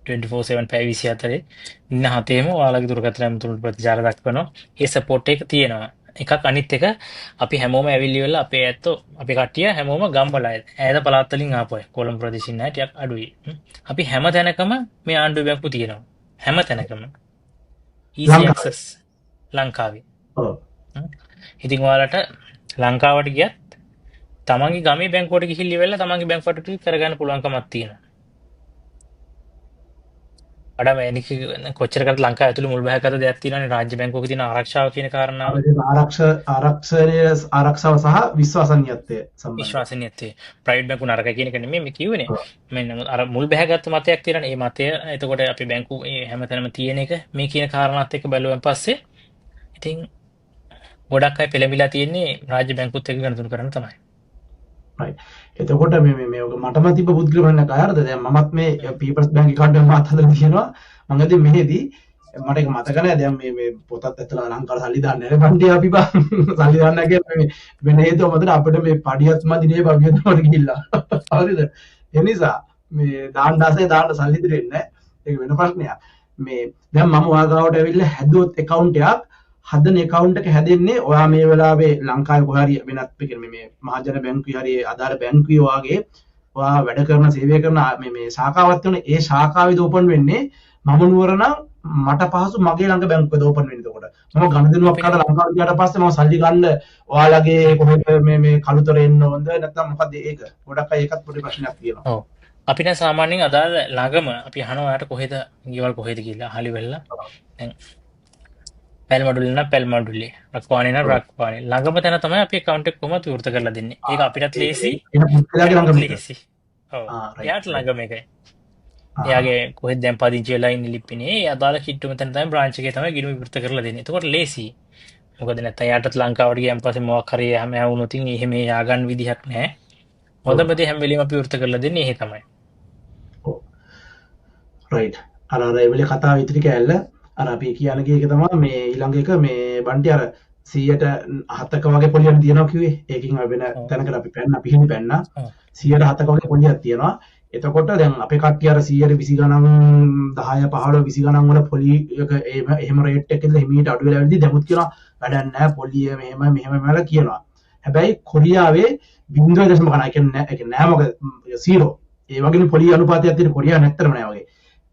24/7 පැය 24 ඉන්න හතේම ඔයාලගේ දුරකථන ඇමතුමට ප්‍රතිචාර දක්වනවා. ඒ සපෝට් එක තියෙනවා. එකක් අනිත් එක අපි හැමෝම ඇවිල්ලි වෙලා අපේ ඇත්තෝ අපේ කට්ටිය හැමෝම ගම්වල ඈත පළාත් වලින් ආපු අය. කොළඹ ප්‍රදේශින් අය ටිකක් අඩුයි. අපි හැම තැනකම මේ ආණ්ඩුවේ බැංකු තියෙනවා. හැම තැනකම. easy access ලංකාවේ. ඔව්. ඉතින් ඔයාලට ලංකාවට ගියත් තමන්ගේ ගමේ බැංකුවට ගිහිල්ලා වෙලා තමන්ගේ බැංකුවට ටික කරගන්න පුළුවන්කමක් තියෙනවා. අඩම එනික කොච්චර කරත් ලංකාව ඇතුළේ මුල් බැහැගත දෙයක් තියෙනවානේ රාජ්‍ය බැංකුවක තියෙන ආරක්ෂාව කියන කාරණාව. ආරක්ෂාව සහ විශ්වාසනීයත්වය සම්බන්ධ. විශ්වාසනීයත්වය. ප්‍රයිවට් බැංකු නරකයි කියන එක නෙමෙයි මේ කියුවේ. මෙන්න අර මුල් බැහැගත් මතයක් තියෙනනේ. ඒ මතය එතකොට අපි බැංකු හැමතැනම තියෙන එක මේ කියන කාරණාත් එක්ක බැලුවෙන් පස්සේ ඉතින් ගොඩක් අය පෙළඹිලා තියෙන්නේ රාජ්‍ය බැංකුත් එක්ක ගනුදෙනු කරන්න තමයි. right එතකොට මේ මටම තිබ්බ පුද්ගල ප්‍රශ්නයක් අහරද දැන් මමත් මේ පීපල්ස් බැංක් account එක මාත් හදලා තියෙනවා මම ඉතින් මෙහෙදී මට ඒක මතක නැහැ දැන් මේ පොතත් ඇත්තලා ලංකාවට සල්ලි දාන්නේ නැහැ බන්ටි අපි බා සල්ලි දාන්න කියලා මේ වෙන හේතුව මොකද අපිට මේ පඩියත් මදි නේ භාග්‍යවතුන්ට ගිහිල්ලා හරිද ඒ නිසා මේ දාන්න ආසේ දාන්න සල්ලි දෙන්නේ නැහැ ඒක වෙන ප්‍රශ්නයක් මේ දැන් මම ඔයාගාවට ඇවිල්ලා හැදුවොත් account එකක් හදන account එක හැදෙන්නේ ඔයා මේ වෙලාවේ ලංකාවේ කොහේ හරි වෙනත් මේ මහජන බැංකුවේ හරි අදාළ බැංකුවේ වාගේ ඔයා වැඩ කරන සේවය කරන මේ ශාඛාවක් තියෙන ඒ ශාඛාවේද ඕපන් වෙන්නේ මම නුවර නම් මට පහසු මගේ ළඟ බැංකුවේද ඕපන් වෙන්නේ එතකොට මම ගණදෙනුවක් කරලා ලංකාවට ගියාට පස්සේ මම සල්ලි ගන්න ඔයාලගේ කොහෙද මේ කළුතර එන්න ඕනද නැත්නම් මොකද ඒක ගොඩක් අය ඒකත් පොඩි ප්‍රශ්නයක් තියෙනවා ඔව් අපිට සාමාන්‍යයෙන් අදාළ ළඟම අපි අහනවා ඔයාලට කොහෙද ගෙවල් කොහෙද කියලා අහලි වෙලා දැන් පැල්මඩුල්ලේ නම් පැල්මඩුල්ලේ රක්වානේ නම් රක්වානේ ළඟම තැන තමයි අපි account එක කොහොමද විවෘත කරලා දෙන්නේ ඒක අපිටත් ලේසි එන පුද්ගලයාගේ ළඟම ලේසි ඔව් එයාට ළඟම එකයි එයාගේ කොහෙද දැන් පදිංචි වෙලා ඉන්නේ ලිප්පිනේ ඒ අදාළ කිට්ටුම තැන තමයි බ්‍රාන්ච් එකේ තමයි ගිණුම විවෘත කරලා දෙන්නේ එතකොට ලේසි මොකද නැත්නම් එයාටත් ලංකාවට ගියන් පස්සේ මොකක් හරි හැම වුණොත් එහෙම යාගන්න විදිහක් නැහැ හොඳම දේ හැම වෙලෙම අපි විවෘත කරලා දෙන්නේ එහෙ තමයි ඔව් රයිට් අර ඒ වෙලේ කතාව ඉතිරි කෑල්ල අර අපි කියන එක තමයි මේ ඊළඟ එක මේ බන්ටි අර 107ක වගේ පොලියක් තියෙනවා කිව්වේ. ඒකකින් වෙන තැනකට අපි පැන්න අපි හිමි පැන්න 107ක වගේ පොලියක් තියෙනවා. එතකොට දැන් අපේ කට්ටිය අර 120 ගණන් 10 15 20 ගණන් වල පොලි එක එහෙම රේට් එකකින් හිමීට අඩු වෙලා වෙද්දි දැමුත් කියනවා වැඩක් නැහැ පොලිය මෙහෙම කියනවා. හැබැයි කොරියාවේ 0.5 ගණන් කියන්නේ නෑ මොකද 0. ඒ වගේනේ පොලි අනුපාතයක් තියෙන කොරියාව නැත්තරම නෑ වගේ.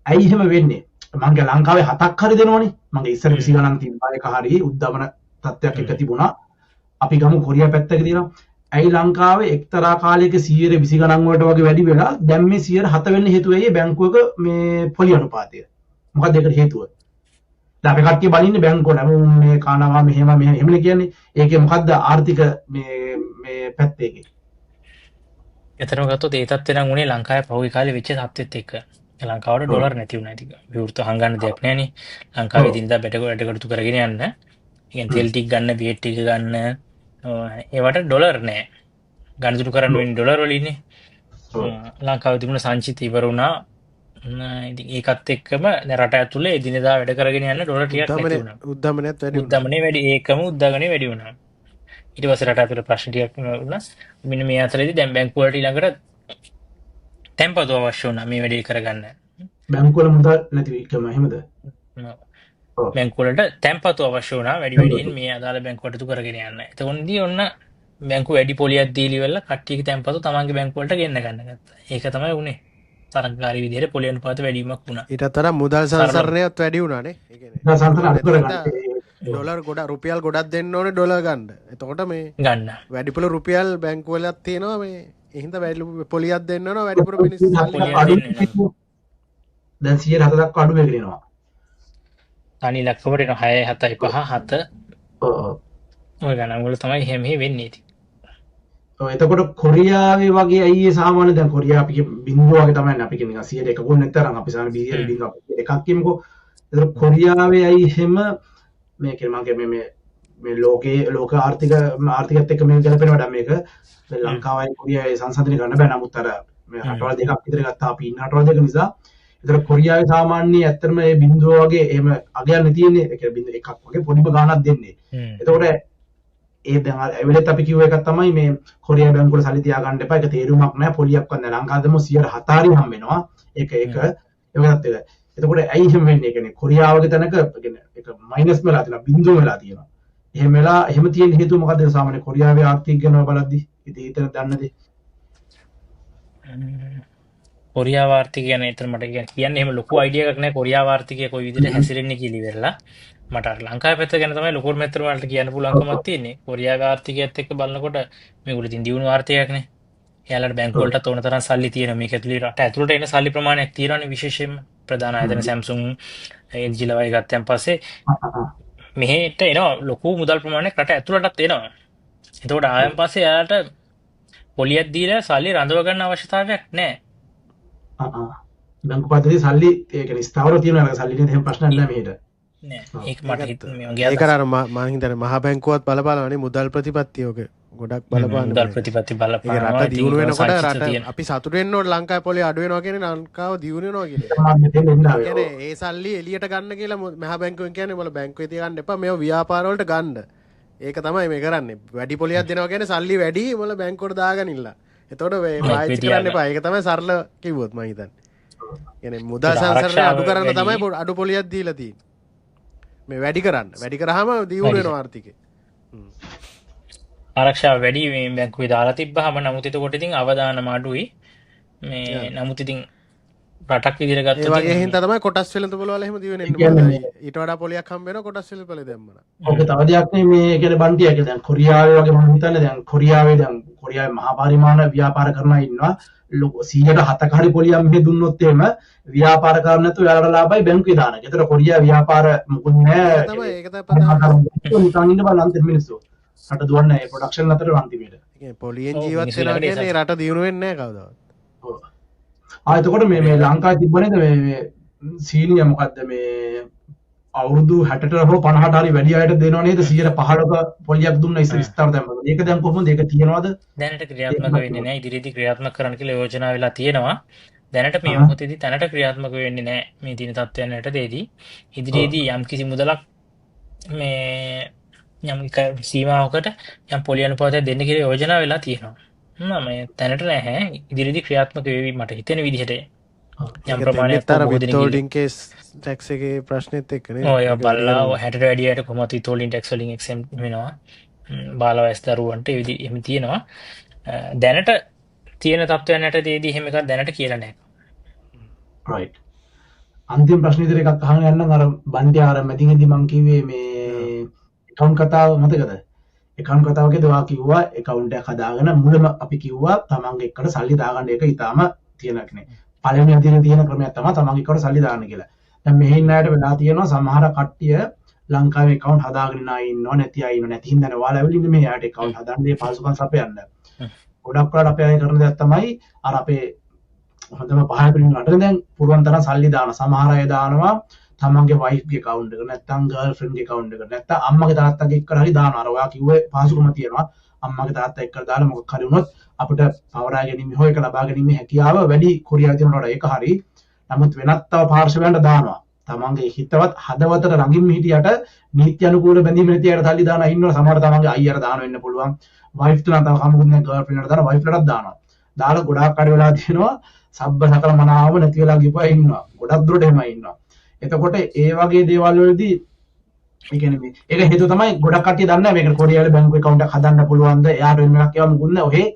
ඇයි එහෙම වෙන්නේ? මංගේ ලංකාවේ 7ක් හරි දෙනවනේ මගේ ඉස්සර 20 ගණන් තිබ්බා එක හරි උද්දමන තත්ත්වයක් එක තිබුණා අපි ගමු කොරියා පැත්තක තියෙනවා ඇයි ලංකාවේ එක්තරා කාලයක 120 ගණන් වලට වගේ වැඩි වෙලා දැන් මේ 107 වෙන්න හේතුව ඇයි බැංකුවක මේ පොලි අනුපාතය මොකක්ද ඒකට හේතුව දැන් අපි කට්ටිය බලින්නේ බැංකුව නම මේ කනවා මෙහෙමනේ කියන්නේ ඒකේ මොකද්ද ආර්ථික මේ පැත්ත එකේ එතරම් ගත්තොත් ඒ තත්ත්වේ නම් උනේ ලංකාවේ පහුගිය කාලේ වෙච්ච තත්ත්වෙත් එක්ක ලංකාවට ඩොලර් නැති වුණා ටික. විවෘත හංගන්න දෙයක් නැහනේ. ලංකාවේ දිනදා වැඩකටතු කරගෙන යන්න. ඉතින් තෙල් ටික ගන්න, බීට් ටික ගන්න. ඒවට ඩොලර් නැහැ. ගණතුරු කරන්න වෙන්නේ ඩොලර් වලින්නේ. ලංකාව තිබුණ සංචිත ඉවර වුණා. ඉතින් ඒකත් එක්කම දැන් රට ඇතුලේ එදිනෙදා වැඩ කරගෙන යන ඩොලර් ටිකක් නැති වුණා. උද්දමනයත් වැඩි වුණා. උද්දමනේ වැඩි ඒකම උද්දගනේ වැඩි වුණා. ඊට පස්සේ රට ඇතුලේ ප්‍රශ්න ටිකක් වුණා. මෙන්න මේ අතරේදී දැන් බැංකු වලට ඊළඟට තැන්පතු අවශ්‍ය වුණා මේ වැඩේ කරගන්න. බැංකු වල මුදල් නැති වීම එහෙමද? බැංකු වලට තැන්පතු අවශ්‍ය වුණා වැඩි වැඩියෙන් මේ අදාළ බැංකුවට තු කරගෙන යන්න. එතකොන්දී ඔන්න බැංකු වැඩි පොලියක් දීලි වෙලා කට්ටියගේ තැන්පතු තමන්ගේ බැංකු වලට ගෙන්න ගන්න ගත්තා. ඒක තමයි උනේ. තරංගකාරී විදිහට පොලි අනුපාත වැඩිවීමක් වුණා. ඊටත් වඩා මුදල් සංසරණයත් වැඩි වුණානේ. ඒ කියන්නේ සංසරණ අඩු කරගන්න. ඩොලර් ගොඩක් රුපියල් ගොඩක් දෙන්න ඕනේ ඩොලර් ගන්න. එතකොට මේ ගන්න. වැඩිපුර රුපියල් බැංකු වලත් තියෙනවා මේ එහෙනම් වැඩි පොලියක් දෙන්න ඕන වැඩිපුර මිනිස්සු දැන් 107 දක්වා අඩු වෙගෙන යනවා. තනි ලක්කමට එන 6 7 5 7 ඔව්. ඔය ගණන් වල තමයි එහෙම වෙන්නේ ඉතින්. එතකොට කොරියාවේ වගේ අයියේ සාමාන්‍ය දැන් කොරියාව අපි බිඳුව වගේ තමයි අපි කියන්නේ 101 නැත්තරම් අපි සාමාන්‍ය බිලියන බිඳුව එකක් කියමුකෝ. එතකොට කොරියාවේ අයි එහෙම මේ කියන්නේ මම මේ ලෝක ආර්ථිකයත් එක්ක මේ ගැලපෙන වඩා මේක ලංකාවයි කොරියාවේ සංසන්දනය කරන්න බෑ. නමුත් අර මේ රටවල් දෙකක් විතර ගත්තා අපි ඉන්න රටවල් දෙක නිසා. එතකොට කොරියාවේ සාමාන්‍ය ඇත්තටම මේ බිඳුව වගේ එහෙම අගයන් තියෙන්නේ. ඒ කියන්නේ බිඳුව එකක් වගේ පොඩිම ගාණක් දෙන්නේ. එතකොට ඒ දැන් ඇවිලෙත් අපි කිව්ව එකක් තමයි මේ කොරියා බැංකුවල සල්ලි තියාගන්න එපා. ඒක තේරුමක් නැහැ. පොලියක්වත් නැහැ. ලංකාවේම 107 හරි හම්බ වෙනවා. ඒක ඒකත් එක. එතකොට ඇයි එහෙම වෙන්නේ? ඒ කියන්නේ කොරියාව වගේ තැනක කියන්නේ ඒක මයිනස් වෙලා තියෙනවා. බිඳුව වෙලා තියෙනවා. එහෙම තියෙන හේතුව මොකද්ද? සාමාන්‍ය කොරියාවේ ආර්ථික ගැන බලද්දි ඉතින් ඊතර දන්නද? කොරියාව ආර්ථිකය ගැන ඊතර මට කියන්නේ එහෙම ලොකු අයිඩියා එකක් නැහැ. කොරියාව ආර්ථිකය කොයි විදිහට හැසිරෙන්නේ කියලා ඉවරලා. මට අර ලංකාවේ පැත්ත ගැන තමයි ලොකුම මෙතර වලට කියන්න පුළුවන්කමක් තියෙන්නේ. කොරියාවේ ආර්ථිකයත් එක්ක බලනකොට මේගොල්ලෝ ඉතින් දියුණු ආර්ථිකයක් නේ. එයාලට බැංකු වලට ඕන තරම් සල්ලි තියෙනවා. මේක ඇතුළේ රට ඇතුළට එන සල්ලි ප්‍රමාණයක් තියෙනවානේ විශේෂයෙන්ම. ප්‍රධාන ආයතන Samsung LG ලවයි ගත්තන් පස්සේ මෙහෙට එනවා ලොකු මුදල් ප්‍රමාණයක් රට ඇතුළටත් එනවා. එතකොට ආයන් පස්සේ එයාලට පොලියක් දීලා සල්ලි රඳව ගන්න අවශ්‍යතාවයක් නැහැ. බැංකු පද්ධතියේ සල්ලි ඒ කියන්නේ ස්ථාවර තියෙනවා. සල්ලි නේද එහෙම ප්‍රශ්නයක් නැහැ මෙහෙට. නෑ ඒක මට ඒක අර මම හිතන්නේ මහා බැංකුවත් බලපානවානේ මුදල් ප්‍රතිපත්තිය ඔක ගොඩක් බලපාන මුදල් ප්‍රතිපත්ති බලපානවා. රට දියුණු වෙනකොට රට අපි සතුටු වෙන්න ඕන ලංකාවේ පොලේ අඩු වෙනවා කියන්නේ ලංකාව දියුණු වෙනවා කියන්නේ. ඒ සල්ලි එළියට ගන්න කියලා මහා බැංකුවෙන් කියන්නේ මොල බැංකුවේ තියගන්න එපා මේව ව්‍යාපාර වලට ගන්න. ඒක තමයි මේ කරන්නේ. වැඩි පොලියක් දෙනවා කියන්නේ සල්ලි වැඩි මොල බැංකුවට දාගනින්න. එතකොට මේ පාවිච්චි කරන්න එපා. ඒක තමයි සරල කිව්වොත් මම හිතන්නේ. කියන්නේ මුදල් සංසරණය අඩු කරන්න තමයි අඩු පොලියක් දීලා තියෙන්නේ. මේ වැඩි කරන්න වැඩි කරාම දියුණු වෙනවා ආර්ථිකය. ආරක්ෂාව වැඩි මේ බැංකුවේ දාලා තිබ්බහම නමුත් එතකොට ඉතින් අවදානම අඩුයි. මේ නමුත් ඉතින් රටක් විදිහට ගත්තොත් ඒ වගේ හින්දා තමයි කොටස් වෙළඳපොළ වල එහෙම දිවෙන්නේ. ඊට වඩා පොලියක් හම්බ වෙනවා කොටස් වෙළඳපොළ දැම්මම. ඔක තව දෙයක් මේ කියන්නේ බන්ටිය කියලා දැන් කොරියාවේ වගේ මම හිතන්නේ දැන් කොරියාවේ මහා පරිමාණ ව්‍යාපාර කරනවා ඉන්නවා. 107ක හරි පොලියක් මෙහෙ දුන්නොත් එහෙම ව්‍යාපාර කරන්න නැතුව යාලට ලාභයි බැංකුවේ දාන එක. ඒතර කොරියා ව්‍යාපාර මොකුත් නැහැ. තමයි ඒක තමයි පදා. නිකන් ඉන්න බල අන්තිම මිනිස්සු. රට දුවන්නේ නැහැ ප්‍රොඩක්ෂන් අතර අන්තිමේට. ඒ පොලියෙන් ජීවත් වෙනවා කියන්නේ රට දියුණු වෙන්නේ නැහැ කවදාවත්. ඔව්. එතකොට මේ ලංකාවේ තිබ්බනේද මේ සීනිය මොකද්ද මේ අවුරුදු 60ට හෝ 50ට හරි වැඩි අයට දෙනව නේද 115ක පොලියක් දුන්න ඉස්සර විස්තර දැම්මද? ඒක දැන් කොහොමද? ඒක තියනවද? දැනට ක්‍රියාත්මක වෙන්නේ නැහැ. ඉදිරියේදී ක්‍රියාත්මක කරන්න කියලා යෝජනා වෙලා තියෙනවා. දැනට මේ මොහොතේදී තැනට ක්‍රියාත්මක වෙන්නේ නැහැ. මේ දින තත්ත්වයන් යටතේදී ඉදිරියේදී යම් කිසි මුදලක් මේ යම් සීමාවකට යම් පොලි අනුපාතයක් දෙන්න කියලා යෝජනා වෙලා තියෙනවා. මේ තැනට නැහැ. ඉදිරියේදී ක්‍රියාත්මක වෙවි මට හිතෙන විදිහට. යම් ප්‍රමාණයක් විතෝලින් කේස් ටැක්ස් එකේ ප්‍රශ්නෙත් එක්කනේ. ඔය බල්ලා 60ට වැඩි අයට කොහොමද විතෝලින් ටැක්ස් වලින් එක්සෙම්ප් වෙනවා. බාල වයස් දරුවන්ට ඒ විදිහ එහෙම තියෙනවා. දැනට තියෙන තත්ත්වයන් යටතේදී එහෙම එකක් දැනට කියලා නැහැ. right. අන්තිම ප්‍රශ්න විතර එකක් අහන්න යන්නම් අර බන්ටි ආර මැදින්දී මම කිව්වේ මේ account කතාව මතකද? account කතාවකදී ඔයා කිව්වා account එකක් හදාගෙන මුලම අපි කිව්වා තමන්ගේ එකට සල්ලි දාගන්න එක ඊටාම තියෙනක් නේ. පළවෙනි අදින තියෙන ක්‍රමයක් තමයි තමන්ගේ එකට සල්ලි දාන්න කියලා. දැන් මෙහි ඉන්න අයට වෙලා තියෙනවා සමහර කට්ටිය ලංකාවේ account හදාගෙන ඉන්නව නැති අය ඉන්නව නැති හින්දා ඔයාලා ඇවිල්ලා ඉන්නේ මේ යාට account හදන්න මේ පහසුකම් සපයන්න. ගොඩක් වෙලාවට අපි අය කරන දෙයක් තමයි අර අපේ හොඳම පහය පිළින් රටේ දැන් පුරුවන් තරම් සල්ලි දාන සමහර අය දානවා තමන්ගේ වයිෆ් ගේ account එකට නැත්නම් ගර්ල් ෆ්‍රෙන්ඩ් ගේ account එකට නැත්නම් අම්මගේ තාත්තගේ එකට හරි දානවා. අර ඔයා කිව්වේ පහසුකම තියෙනවා. අම්මගේ තාත්තා එක්ක දාලා මොකක් හරි වුණොත් අපිට පවරා ගැනීම හෝ එක ලබා ගැනීම හැකියාව වැඩි කොරියාවේ තියෙනවට ඒක හරි. නමුත් වෙනත් තව පාර්ශවයන්ට දානවා. තමන්ගේ හිතවත් හදවතට ළඟින්ම හිටියට නීති අනුකූල බැඳීම නැති අයට සල්ලි දාන ඉන්නවා. සමහර තමන්ගේ අයියට දාන වෙන්න පුළුවන්. වයිෆ්ට නම් තව කමුකුත් නැහැ ගර්ල්ෆ්‍රෙන්ඩ්ට දාන වයිෆ්ලටත් දානවා. දාලා ගොඩාක් අඩ වෙලා තියෙනවා. සබ්බ සකල මනාව නැති වෙලා ගිහුවා ඉන්නවා. ගොඩක් දුරට එහෙම ඉන්නවා. එතකොට ඒ වගේ දේවල් වලදී ඒ කියන්නේ මේ ඒක හේතුව තමයි ගොඩක් කට්ටිය දන්නේ නැහැ මේකට කොරියාවේ බැංකු account එකක් හදන්න පුළුවන්ද එයාට වෙන එකක් ඒවා මුකුත් නැහැ ඔහේ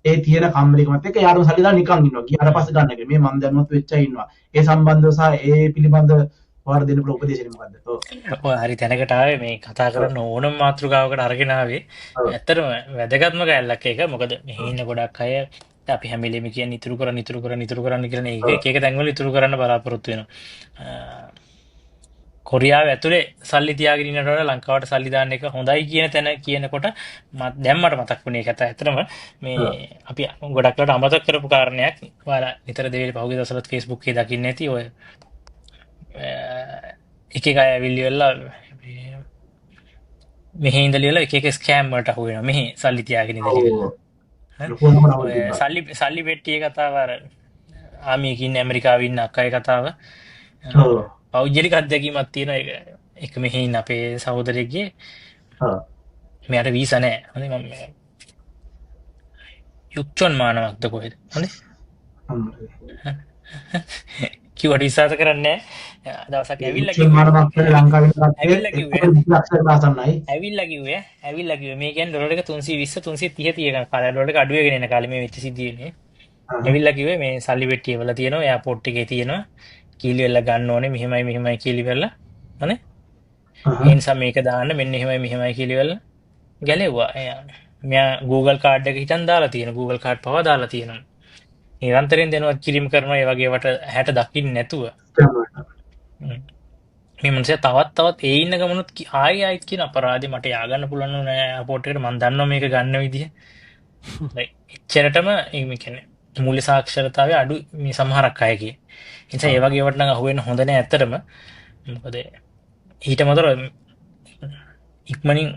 ඒ තියෙන කම්මැලිකමත් එක්ක එයාටම සල්ලි දාලා නිකන් ඉන්නවා ගියාට පස්සේ ගන්න එක මේ මන් දැනුවත් වෙච්ච අය ඉන්නවා ඒ සම්බන්ධව සහ ඒ පිළිබඳ ඔයාලා දෙන්න පුළුවන් උපදේශය මොකද්ද ඔව් ඔය හරි තැනකට ආවේ මේ කතා කරන ඕනම මාතෘකාවකට අරගෙන ආවේ ඇත්තටම වැදගත්ම කැලලක් ඒක මොකද මෙහි ඉන්න ගොඩක් අය අපි හැම වෙලෙම කියන්නේ ඉතුරු කරන්න කියලා ඒක එක තැන්වල ඉතුරු කරන්න බලාපොරොත්තු වෙනවා කොරියාව ඇතුලේ සල්ලි තියාගෙන ඉන්නට වඩා ලංකාවට සල්ලි දාන්න එක හොඳයි කියන තැන කියනකොට දැන් මට මතක් වුණේ ඒක ඇත්තටම මේ අපි ගොඩක් වෙලාවට අමතක කරපු කාරණයක් ඔයාලා නිතර දෙවිලි පහුගිය දවස්වලත් Facebook එකේ දකින්න ඇති ඔය එක එක අය ඇවිල්ලිවලා මෙහි ඉඳලා එක එක ස්කෑම් වලට අහු වෙනවා මෙහි සල්ලි තියාගෙන ඉඳලා සල්ලි පෙට්ටියේ කතාව අර ආමියක ඉන්න ඇමරිකාවේ ඉන්න අක්කගේ කතාව පෞද්ගලික අත්දැකීමක් තියෙන එක මෙහි ඉන්න අපේ සහෝදරයෙක්ගේ මෙයාට වීසා නැහැ හරි මම යුක්චොන් මානවක්ද කොහෙද හරි කිව්වට විශ්වාස කරන්නේ නැහැ දවසක් ඇවිල්ලා කිව්වේ මේ කියන්නේ ඩොලර් එක 320 330 තියෙන කාලේ ඩොලර් එක අඩු වෙගෙන එන කාලේ මේ වෙච්ච සිද්ධියනේ ඇවිල්ලා කිව්වේ මේ සල්ලි පෙට්ටිය වල තියෙනවා එයාපෝට් එකේ තියෙනවා කීලි වෙලා ගන්න ඕනේ මෙහෙමයි කීලි වෙලා හනේ ඒ නිසා මේක දාන්න මෙන්න මෙහෙමයි කීලි වෙලා ගැලෙව්වා මෙයා Google කාඩ් එක හිටන් දාලා තියෙන Google කාඩ් පවා දාලා තියෙනවා නිරන්තරයෙන් දෙනවා කිරීම කරනවා ඒ වගේ වට හැට දකින්න නැතුව මේ මනුස්සයා තවත් ඒ ඉන්න ගමනොත් ආයෙත් කියන අපරාධي මට ය아가න්න පුළුවන් නෑ එයාපෝට් එකට මම දන්නවා මේක ගන්න විදිය එච්චරටම මේ කියන්නේ මූල්‍ය සාක්ෂරතාවය අඩු මේ සමහරක් අයගේ නිසා ඒ වගේ වට නම් අහුවෙන්න හොඳ නෑ ඇත්තටම මොකද ඊට මතර ඉක්මනින්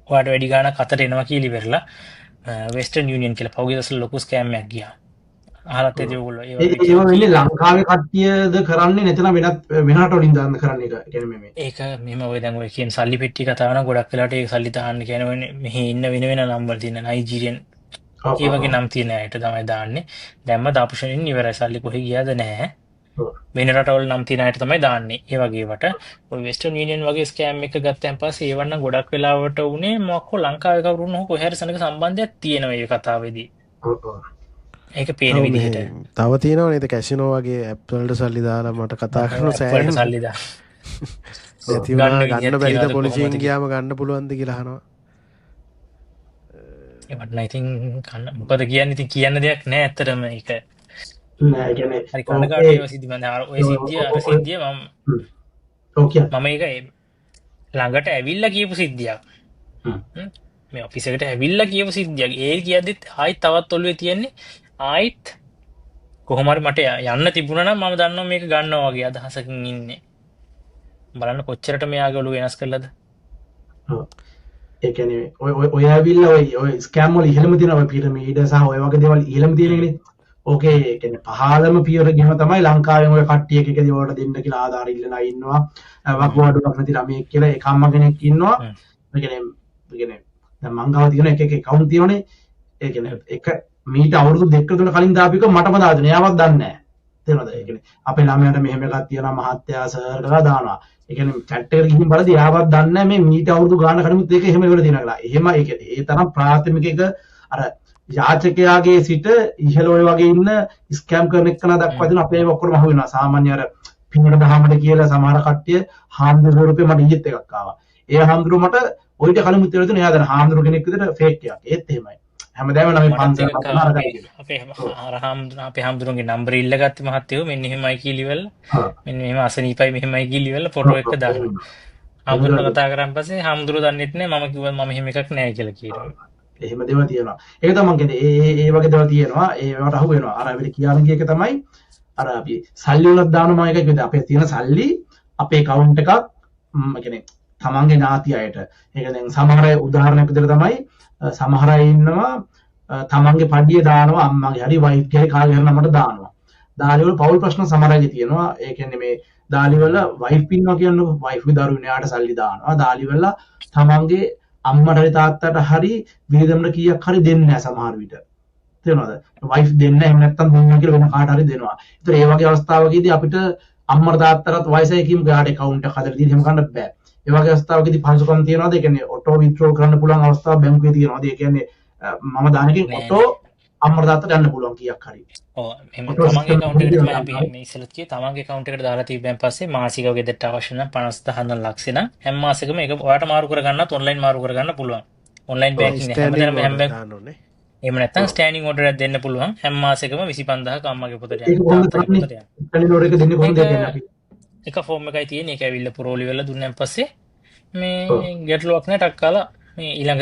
ඔයාට වැඩි ගාණක් අතට එනවා කියලා ඉවරලා වෙස්ටර්න් යුනියන් කියලා පහුගිය දවස්වල ලොකු ස්කෑම් එකක් ගියා අහලත් ඇති ඔයගොල්ලෝ ඒව වෙන්නේ ලංකාවේ කට්ටියද කරන්නේ නැත්නම් වෙනට වලින් දාන්න කරන්නේ ඒක කියන්නේ මේ ඒක මෙහෙම ඔය දැන් ඔය කියන සල්ලි පෙට්ටි කතාව නම් ගොඩක් වෙලාවට ඒක සල්ලි දාන්න කියන්නේ මෙහි ඉන්න වෙන නම්බර් තියෙන නයිජීරියන් ඒ වගේ නම් තියෙන අයට තමයි දාන්නේ දැම්ම දාපු ෂණින් ඉවරයි සල්ලි කොහෙ ගියාද නැහැ වෙන රටවල නම් තියෙන අයට තමයි දාන්නේ ඒ වගේ වට ඔය වෙස්ටර්න් යුනියන් වගේ ස්කෑම් එක ගත්තන් පස්සේ ඒව නම් ගොඩක් වෙලාවට උනේ මොකෝ ලංකාවේ කවුරුන් හෝ කොහේ හරි සනක සම්බන්ධයක් තියෙනවා මේ කතාවේදී ඒක පේන විදිහට තව තියෙනවා නේද කැසිනෝ වගේ ඇප් වලට සල්ලි දාලා මට කතා කරන සෑහෙන සල්ලි දාන නැති වුණා ගන්න බැරිද පොලිසියෙන් ගියාම ගන්න පුළුවන්ද කියලා අහනවා ඒකට නෑ ඉතින් මොකද කියන්නේ ඉතින් කියන්න දෙයක් නෑ ඇත්තටම ඒක නෑ කියන්නේ හරි කනගාටුව සිද්ධි මම ඔය සිද්ධිය මම ඒක ළඟට ඇවිල්ලා කියපු සිද්ධියක් මේ ඔෆිස් එකට ඇවිල්ලා කියපු සිද්ධියක් ඒ කියද්දිත් ආයිත් තවත් ඔළුවේ තියෙන්නේ ආයිත් කොහොම හරි මට යන්න තිබුණා නම් මම දන්නවා මේක ගන්නවා වගේ අදහසකින් ඉන්නේ බලන්න කොච්චරට මෙයාගේ ඔළුව වෙනස් කළාද ඒ කියන්නේ ඔය ඇවිල්ලා ඔය ස්කෑම් වල ඉහෙලම තියෙන ඔය පිරමීඩ සහ ඔය වගේ දේවල් ඉහෙලම තියෙනනේ ඕකේ ඒ කියන්නේ පහළම පියවර ගිහම තමයි ලංකාවෙන් ඔය කට්ටිය එක දේවල්ට දෙන්න කියලා ආධාර ඉල්ලලා ඉන්නවා වකුගඩුවක් නැති ළමයෙක් කියලා එක අම්මා කෙනෙක් ඉන්නවා ඒ කියන්නේ දැන් මං ගාව තියෙන එක account තියෙනනේ ඒ කියන්නේ එක මීට අවුරුදු 2 3 කලින් දාපු එක මටම දාගෙන එයාවත් දන්නේ නැහැ තේරෙනවද ඒ කියන්නේ අපේ ළමයාට මෙහෙම එකක් තියෙනවා මහත්තයා සර් කියලා දානවා ඒ කියන්නේ chat එකට ගිහින් බලද්දී එයාවත් දන්නේ නැහැ මේ මීට අවුරුදු ගාන කලිමුත් ඒක එහෙම ඉවර තියෙනවා කියලා එහෙම ඒ කියන්නේ ඒ තරම් ප්‍රාථමික එක අර යාචකයාගේ සිට ඉහළ ඔය වගේ ඉන්න ස්කෑම් කරන එක්කන දක්වා දෙන අපේ ඔක්කොම අහු වෙනවා සාමාන්‍ය අර පින්නට දහමට කියලා සමහර කට්ටිය හාමුදුරුවෝ රුපියල් මට ඊයේත් එකක් ආවා ඒ හාමුදුරුවෝ මට ඔයිට කලින් මුත්තර දෙන එයා දැන් හාමුදුරුවෝ කෙනෙක් විදිහට ෆේක් එකක් ඒත් එහෙමයි හැමදාම නම් මේ පන්සල් අපේ හාමුදුරුවන්ගේ නම්බර ඉල්ලගත්තේ මහත්තයෝ මෙන්න එහෙමයි කිලිවල මෙන්න මෙහෙම අසනීපයි මෙහෙමයි කිලිවල ෆොටෝ එක දානවා හාමුදුරුවෝ කතා කරන් පස්සේ හාමුදුරුවෝ දන්නෙත් නෑ මම කිව්වා මම එහෙම එකක් නෑ කියලා කියනවා එහෙම දේවල් තියෙනවා ඒක තමයි මම කියන්නේ ඒ වගේ දේවල් තියෙනවා ඒවට අහු වෙනවා අර අපිට කියන්න ගිය එක තමයි අර අපි සල්ලි වලක් දානවා මම එකක් විදිහට අපේ තියෙන සල්ලි අපේ account එකක් කියන්නේ තමන්ගේ ඥාති අයට. ඒක දැන් සමහර අය උදාහරණයක් විදිහට තමයි සමහර අය ඉන්නවා තමන්ගේ පඩිය දානවා අම්මගේ හරි වයිෆ්ගේ හරි කාගේ හරි නමට දානවා. දාලි වල පෞල් ප්‍රශ්න සමහර අයගේ තියෙනවා. ඒ කියන්නේ මේ දාලි වල වයිෆ් ඉන්නවා කියන්නකො වයිෆ්ගේ දරුවෝ එයාට සල්ලි දානවා. දාලි වල තමන්ගේ අම්මට හරි තාත්තට හරි වියදමට කීයක් හරි දෙන්නේ නැහැ සමහර විට. තේරෙනවද? වයිෆ් දෙන්නේ නැහැ එහෙම නැත්නම් දුන්නා කියලා වෙන කාට හරි දෙනවා. ඒතර ඒ වගේ අවස්ථාවකදී අපිට අම්මට තාත්තටත් වයසයි කියමු ගාඩ account එකක් හදලා දීලා එහෙම කරන්න බෑ. ඒ වගේ අවස්ථාවකදී පහසුකම් තියනවාද? ඒ කියන්නේ auto withdrawal කරන්න පුළුවන් අවස්ථාවක් බැංකුවේ තියෙනවාද? ඒ කියන්නේ මම දාන එකෙන් auto අම්මට තාත්තට යන්න පුළුවන් කීයක් හරි. ඔව් එහෙම තමන්ගේ account එකට තමයි අපි මේ ඉස්සෙල්ලත් කියේ තමන්ගේ account එකට දාලා තිබ්බෙන් පස්සේ මාසිකව ගෙදරට අවශ්‍ය නම් 50000 ලක්ෂ නම් හැම මාසෙකම ඒක ඔයාට මාරු කරගන්නත් ඔන්ලයින් මාරු කරගන්න පුළුවන්. ඔන්ලයින් බැංකින් හැමදේම හැම බැංකුවකම එහෙම නැත්නම් ස්ටෑන්ඩින් ඕඩර් එකක් දෙන්න පුළුවන් හැම මාසෙකම 25000ක අම්මගේ පොතට ඒක කොහොමද කරන්නේ? ස්ටෑන්ඩින් ඕඩර් එක දෙන්නේ කොහොමද කියන්නේ අපි? එක ෆෝම් එකයි තියෙන්නේ. ඒක ඇවිල්ලා පුරෝලි වෙලා දුන්නාන් පස්සේ මේ ගැටලුවක් නැහැ ටක් කාලා මේ ඊළඟ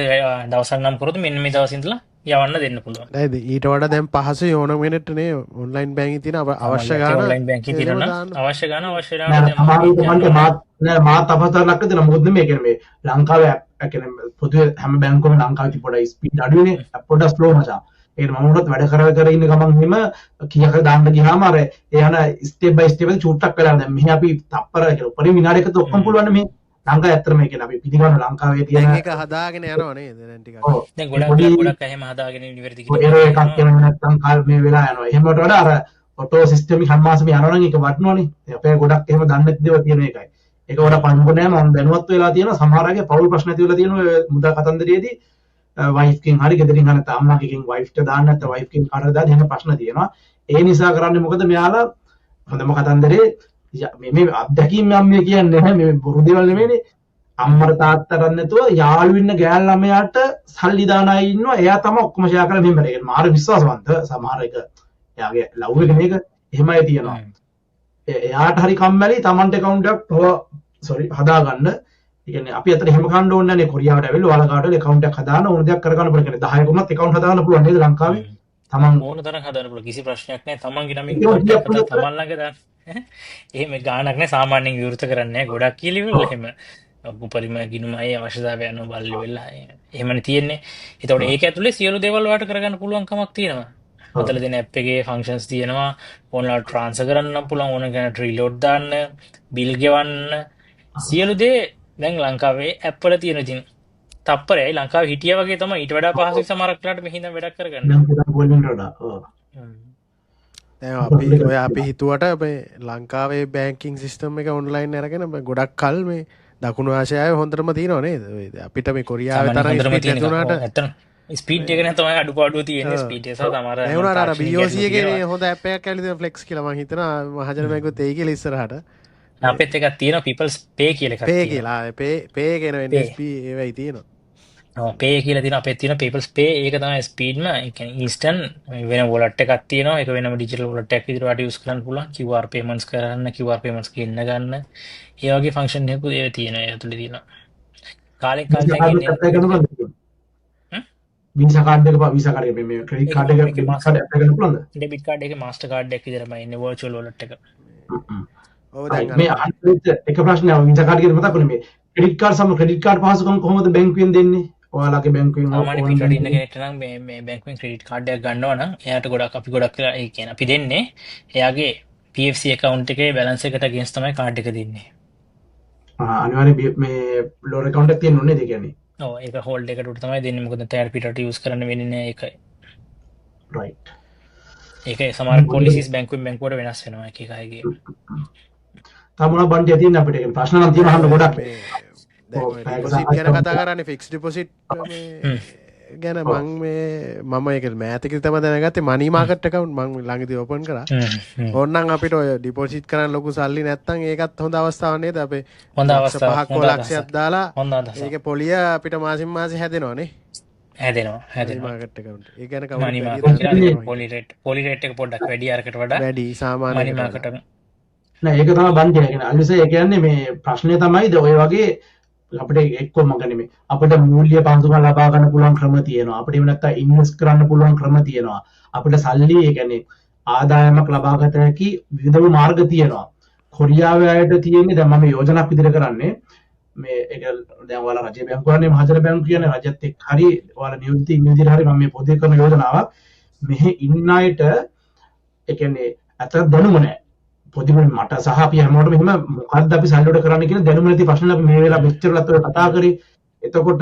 දවසක් නම් කරොත් මෙන්න මේ දවස් ඉඳලා යවන්න දෙන්න පුළුවන්. නේද? ඊට වඩා දැන් පහසුයි ඕන මිනිට්ටනේ ඔන්ලයින් බැංකින් තියෙන අවශ්‍ය ගාන ඔන්ලයින් බැංකින් තියෙනවා අවශ්‍ය ගාන අවශ්‍ය මාත් අපහසුතාවක් දෙන මොකද මේ කියන්නේ මේ ලංකාවේ කියන්නේ පොදුවේ හැම බැංකුවම ලංකාවේ පොඩි ස්පීඩ් අඩුයිනේ පොඩ්ඩක් ස්ලෝ මචං. ඒකට මම උනත් වැඩ කර ඉන්න ගමන් හිම කීයක දාන්න ගියාම අර ඒ යන ස්ටෙප් බයි ස්ටෙප් එක චූට්ටක් වෙලා දැන් මෙහි අපි තප්පර කියලා උපරිම විනාඩියකට ඔක්කොම පුළුවන් මේ ලංකාවේ ඇත්තටම මේ කියන්නේ අපි පිටිගන්න ලංකාවේ තියෙන දැන් ඒක හදාගෙන යනවා නේද දැන් ටිකක්. දැන් ගොඩක් එහෙම හදාගෙන ඉනිවර්සිටි කිව්වා. ඒරෝ එකක් කියන නැත්තම් කාල් මේ වෙලා යනවා. එහෙමකට වඩා අර ඔටෝ සිස්ටම් එක හැම මාසෙම යනවා නම් ඒක වටනවනේ. අපේ ගොඩක් එහෙම දන්නේ නැති දේවල් තියෙන එකයි. ඒක වඩා පංගු නෑ මම දැනුවත් වෙලා තියෙනවා සමහර අයගේ පෞල් ප්‍රශ්න ඇති වෙලා තියෙනවා ඔය මුදල් කතන්දරයේදී වයිෆ් කින් හරි ගෙදරින් හරි නැත්නම් අම්මාගෙන් වයිෆ්ට දාන්න නැත්නම් වයිෆ් කින් කාටද දාන්න එහෙම ප්‍රශ්න තියෙනවා. ඒ නිසා කරන්නේ මොකද මෙයාලා හොඳම කතන්දරේ මේ අත්දැකීම් මම මේ කියන්නේ නැහැ මේ බොරු දේවල් නෙමෙයිනේ. අම්මට තාත්තට නැතුව යාළු ඉන්න ගෑල් ළමයාට සල්ලි දාන අය ඉන්නවා. එයා තමයි ඔක්කොම ෂෙයා කරලා මෙහෙම ඒක මාර විශ්වාසවන්ත සමහර එක. එයාගේ ලව් එක මේක එහෙමයි තියෙනවා. එයාට හරි කම්මැලි Tamanට account එකක් හදාගන්න. ඒ කියන්නේ අපි අතට එහෙම ගන්න ඕනේ නැහැ නේ කොරියාවට ඇවිල්ලා ඔයාලා කාටද account එකක් හදාන්න ඕන දෙයක් කරගන්න පුළුවන්. කියන්නේ 10 කොමත් account හදාගන්න පුළුවන් නේද ලංකාවේ? Taman ඕන තරම් හදාන්න පුළුවන්. කිසි ප්‍රශ්නයක් නැහැ. Tamanගේ නමින් account එකක් හදලා Taman ළඟ දාන්න. එහෙම ගාණක් නැහැ සාමාන්‍යයෙන් විවෘත කරන්නේ නැහැ. ගොඩක් කීලිවල එහෙම උපරිම ගිණුමයි අවශ්‍යතාවය අනුව බල්ලි වෙලා එහෙමනේ තියෙන්නේ. ඒතකොට ඒක ඇතුලේ සියලු දේවල් ඔයාලට කරගන්න පුළුවන් කමක් තියෙනවා. අතල දෙන ඇප් එකේ ෆන්ක්ෂන්ස් තියෙනවා. ඕනලා ට්‍රාන්ස්ෆර් කරන්න පුළුවන්. ඕන කෙනෙක් රීලෝඩ් දාන්න, බිල් ගෙවන්න සියලු දේ දැන් ලංකාවේ ඇප් වල තියෙන ඉතින් තප්පරයි ලංකාවේ හිටියා වගේ තමයි ඊට වඩා පහසුයි සමහරක් වෙලාවට මෙහිඳන් වැඩක් කරගන්න. දැන් අපි හිතුවට මේ ලංකාවේ බැංකින් සිස්ටම් එක ඔන්ලයින් අරගෙන ගොඩක් කල් මේ දකුණු ආසියාවේ හොඳටම තියෙනවා නේද? අපිට මේ කොරියාවේ තරම් ස්පීඩ් නැතුණාට ඇත්තට ස්පීඩ් එක නේ තමයි අඩුපාඩුව තියෙන්නේ ස්පීඩ් එක සහ තමර ඒ වුණාට අර BOC එකේ හොඳ ඇප් එකක් ඇවිල්ලා තියෙනවා ෆ්ලෙක්ස් කියලා මම හිතනවා මහජන බැංකුවත් එයි කියලා ඉස්සරහට. අපිත් එකක් තියෙනවා people's pay කියලා එකක් පේ කියලා පේ කියන NSP ඒවයි තියෙනවා. ඔව් pay කියලා තියෙනවා අපිත් තියෙනවා people's pay ඒක තමයි ස්පීඩ්ම ඒ කියන්නේ instant වෙන wallet එකක් තියෙනවා ඒක වෙනම digital wallet එකක් විදිහට use කරන්න පුළුවන් QR payments කරන්න QR payments ගෙන්න ගන්න ඒ වගේ function එකක් ඒ තියෙනවා ඒ ඇතුලේ තියෙනවා කාලෙක කාලෙක වීසා කාඩ් එක වීසා කාඩ් එක මේ ක්‍රෙඩිට් කාඩ් එක ඇප් එකකට පුළුවන්ද? ඩෙබිට් කාඩ් එකේ මාස්ටර් කාඩ් එකක් විදිහටම ඉන්නේ virtual wallet එක. ඔව් දැන් මේ අනිත් එක ප්‍රශ්නයක් වීසා කාඩ් එකේ මතක් වුණේ මේ ක්‍රෙඩිට් කාඩ් පහසුකම් කොහොමද බැංකුවෙන් දෙන්නේ? ඔයාලගේ බැංකුවෙන් සාමාන්‍ය පිටරට ඉන්න කෙනෙක්ට නම් මේ බැංකුවෙන් ක්‍රෙඩිට් කාඩ් එකක් ගන්නවා නම් එයාට ගොඩක් ඒ කියන්නේ අපි දෙන්නේ එයාගේ PFC account එකේ balance එකට against තමයි කාඩ් එක දෙන්නේ. අනිවාර්යයෙන් මේ lower account එකක් තියෙන්න ඕනේ නේද කියන්නේ? ඔව් ඒක හෝල්ඩ් එකට උඩ තමයි දෙන්නේ මොකද තෑර පිටරට යූස් කරන්න වෙන්නේ නැහැ ඒකයි. right. ඒකේ සමහර policies බැංකුවෙන් බැංකුවට වෙනස් වෙනවා එක එක අයගේ. තමන බණ්ඩිය තියෙන අපිට ඒක ප්‍රශ්න නම් තියෙනවා අහන්න ගොඩක්. ඩිපොසිට් ගැන කතා කරන්නේ ෆික්ස් ඩිපොසිට් ගැන මම ඒක මෑතක තමයි දැනගත්තේ මනි මාකට් account මම ළඟදී ඕපන් කරා. ඕනනම් අපිට ඔය ඩිපොසිට් කරන්න ලොකු සල්ලි නැත්තම් ඒකත් හොඳ අවස්ථාවක් නේද අපේ හොඳ අවස්ථාවක් 5ක් ලක්ෂයක් දාලා හොඳ අවස්ථාවක්. ඒක පොලිය අපිට මාසින් මාසෙ හැදෙනවා නේ. හැදෙනවා මාකට් account. ඒ ගැන මනි කවුරුත් මාකට් කියලා පොලි රේට් එක පොඩ්ඩක් වැඩි අරකට වඩා වැඩි සාමාන්‍ය මනි මාකට් නෑ ඒක තමයි බණ්ඩිය කියන්නේ අනිසෙ ඒ කියන්නේ මේ ප්‍රශ්නේ තමයි ඔය වගේ අපිට එක්කම ගන්න මේ අපිට මූල්‍ය පන්සුකම් ලබා ගන්න පුළුවන් ක්‍රම තියෙනවා අපිට එහෙම නැත්නම් ඉන්වෙස්ට් කරන්න පුළුවන් ක්‍රම තියෙනවා අපිට සල්ලි ඒ කියන්නේ ආදායමක් ලබා ගත හැකි විවිධ මාර්ග තියෙනවා කොරියාවේ අයට තියෙන්නේ දැන් මම යෝජනාවක් විදිහට කරන්නේ මේ ඒක දැන් ඔයාලා රජයේ බැංකුවනේ මහජන බැංකුව කියන්නේ රජයත් එක්ක හරි ඔයාලා නියෝජිත ඉන්න විදිහට හරි මම මේ පොදේ කරන යෝජනාවක් මෙහි ඉන්න අයට ඒ කියන්නේ අත දැනුම නැහැ පොදි මට සහ අපි හැමෝටම එහෙම මොකද්ද අපි සල්ලි වලට කරන්න කියලා දැනුම නැති ප්‍රශ්න අපි මේ වෙලාව මෙච්චරලත් ඔය කතා කරේ එතකොට